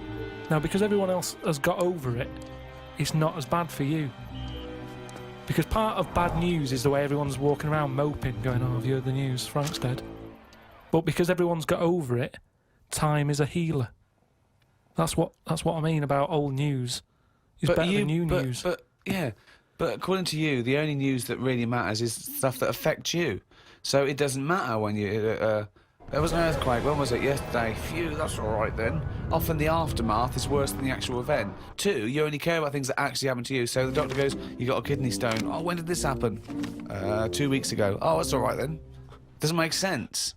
Now, because everyone else has got over it, it's not as bad for you. Because part of bad news is the way everyone's walking around moping, going, oh, have you heard the news? Frank's dead. But because everyone's got over it, time is a healer. That's what I mean about old news. It's better than new news. But according to you, the only news that really matters is stuff that affects you. So it doesn't matter when you... there was an earthquake. When was it? Yesterday. Phew, that's all right then. Often the aftermath is worse than the actual event. 2, you only care about things that actually happen to you. So the doctor goes, you got a kidney stone. Oh, when did this happen? 2 weeks ago. Oh, that's all right then. Doesn't make sense.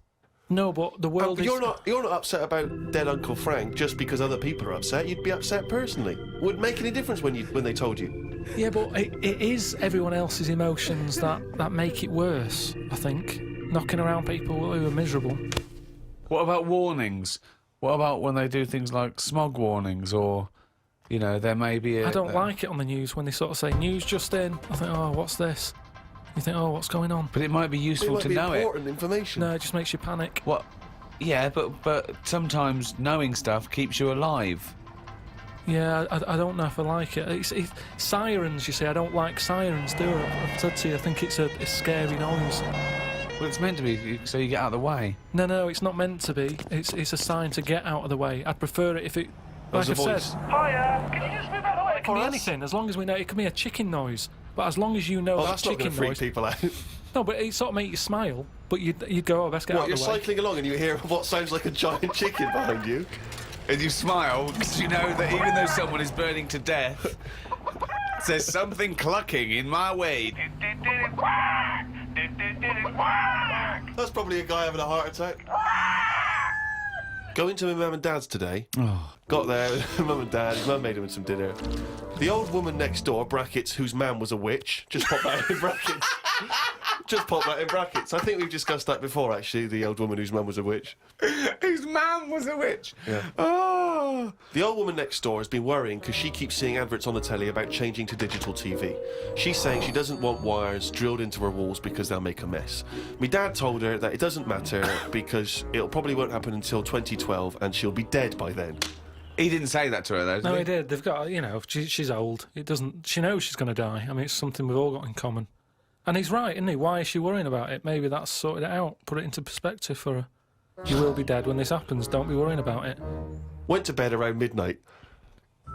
No, but the world is... You're not upset about dead Uncle Frank just because other people are upset. You'd be upset personally. Would it make any difference when they told you? Yeah, but it is everyone else's emotions that make it worse, I think. Knocking around people who are miserable. What about warnings? What about when they do things like smog warnings or, there may be a... I don't like it on the news when they sort of say, news just in. I think, oh, what's this? You think, oh, what's going on? But it might be useful to know it. Important information. No, it just makes you panic. What? Yeah, but sometimes knowing stuff keeps you alive. Yeah, I don't know if I like it. It's sirens, you see. I don't like sirens, do I? I've said to you, I think it's a scary noise. Well, it's meant to be so you get out of the way. No, it's not meant to be. It's a sign to get out of the way. I'd prefer it if it... Like I've said... Hiya, can you just move out of the way? It can be anything, as long as we know. It can be a chicken noise. But as long as you know that that's not chicken going to freak noise... people out. No, but it sort of make you smile. But you'd go, oh, best get out You're of the way. cycling along and you hear what sounds like a giant chicken behind you. And you smile because you know that even though someone is burning to death, there's something clucking in my way. That's probably a guy having a heart attack. Going to my mum and dad's today. Got there, mum and dad, his mum made him some dinner. The old woman next door, brackets, whose man was a witch, just pop that in brackets. Just pop that in brackets. I think we've discussed that before, actually, the old woman whose mum was a witch. Whose man was a witch. Yeah. Oh. The old woman next door has been worrying because she keeps seeing adverts on the telly about changing to digital TV. She's saying she doesn't want wires drilled into her walls because they'll make a mess. My dad told her that it doesn't matter because it probably won't happen until 2012 and she'll be dead by then. He didn't say that to her, though, did No, he? he did. They've got, she's old. It doesn't. She knows she's going to die. I mean, it's something we've all got in common. And he's right, isn't he? Why is she worrying about it? Maybe that's sorted it out. Put it into perspective for her. You will be dead when this happens. Don't be worrying about it. Went to bed around midnight.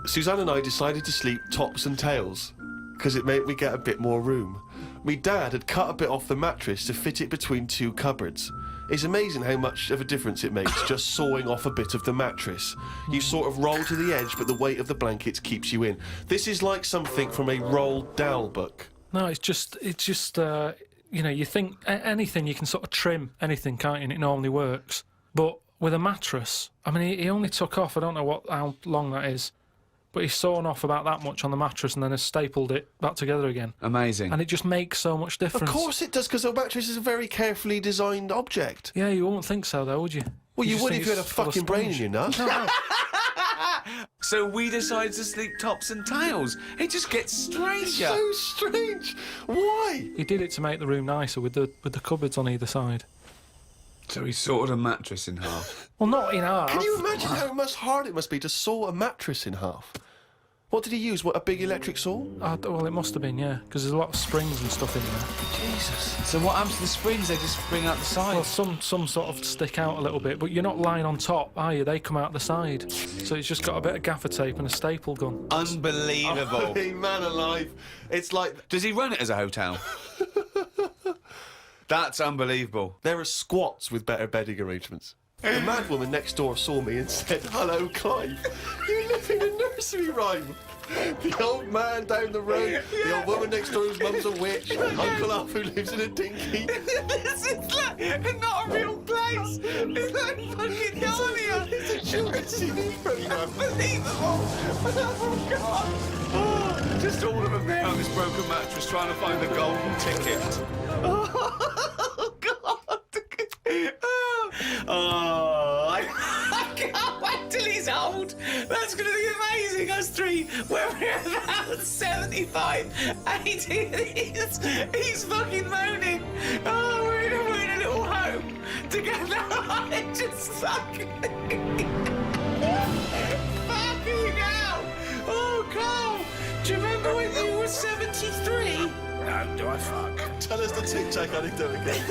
Suzanne and I decided to sleep tops and tails because it made me get a bit more room. Me dad had cut a bit off the mattress to fit it between 2 cupboards. It's amazing how much of a difference it makes just sawing off a bit of the mattress. You sort of roll to the edge, but the weight of the blankets keeps you in. This is like something from a Roald Dahl book. No, it's just you think anything, you can sort of trim anything, can't you? And it normally works. But with a mattress, I mean, he only took off, I don't know how long that is, but he's sawn off about that much on the mattress and then has stapled it back together again. Amazing. And it just makes so much difference. Of course it does, because a mattress is a very carefully designed object. Yeah, you wouldn't think so, though, would you? Well, you just would think if you had a it's full of fucking brain in sponge. your nut. No. So we decided to sleep tops and tails. It just gets stranger. So strange. Why? He did it to make the room nicer with the cupboards on either side. So he sorted a mattress in half. Well, not in half. Can you imagine how much hard it must be to saw a mattress in half? What did he use? What, a big electric saw? Well, it must have been, yeah, because there's a lot of springs and stuff in there. Jesus. So what happens to the springs? They just spring out the Well, sides. some sort of stick out a little bit, but you're not lying on top, are you? They come out the side. So it's just got a bit of gaffer tape and a staple gun. Unbelievable. Hey, man alive. It's like... Does he run it as a hotel? That's unbelievable. There are squats with better bedding arrangements. The mad woman next door saw me and said, "Hello, Clive. You live in a nursery rhyme." The old man down the road, the old woman next door whose mum's a witch, Uncle Alf who lives in a dinghy. This is like not a real place. It's like fucking Narnia. It's a children's TV programme. Unbelievable. Oh, God. Oh, just all of them there on this broken mattress trying to find the golden ticket. Oh, God. Oh, I can't wait till he's old. That's going to be amazing. Us three, when we're about 75, 80, he's fucking moaning. Oh, we're in a little home together. I just fucking... fucking hell. Oh, Carl, do you remember when you were 73? No, do I fuck? Tell us the Tic Tac anecdote again.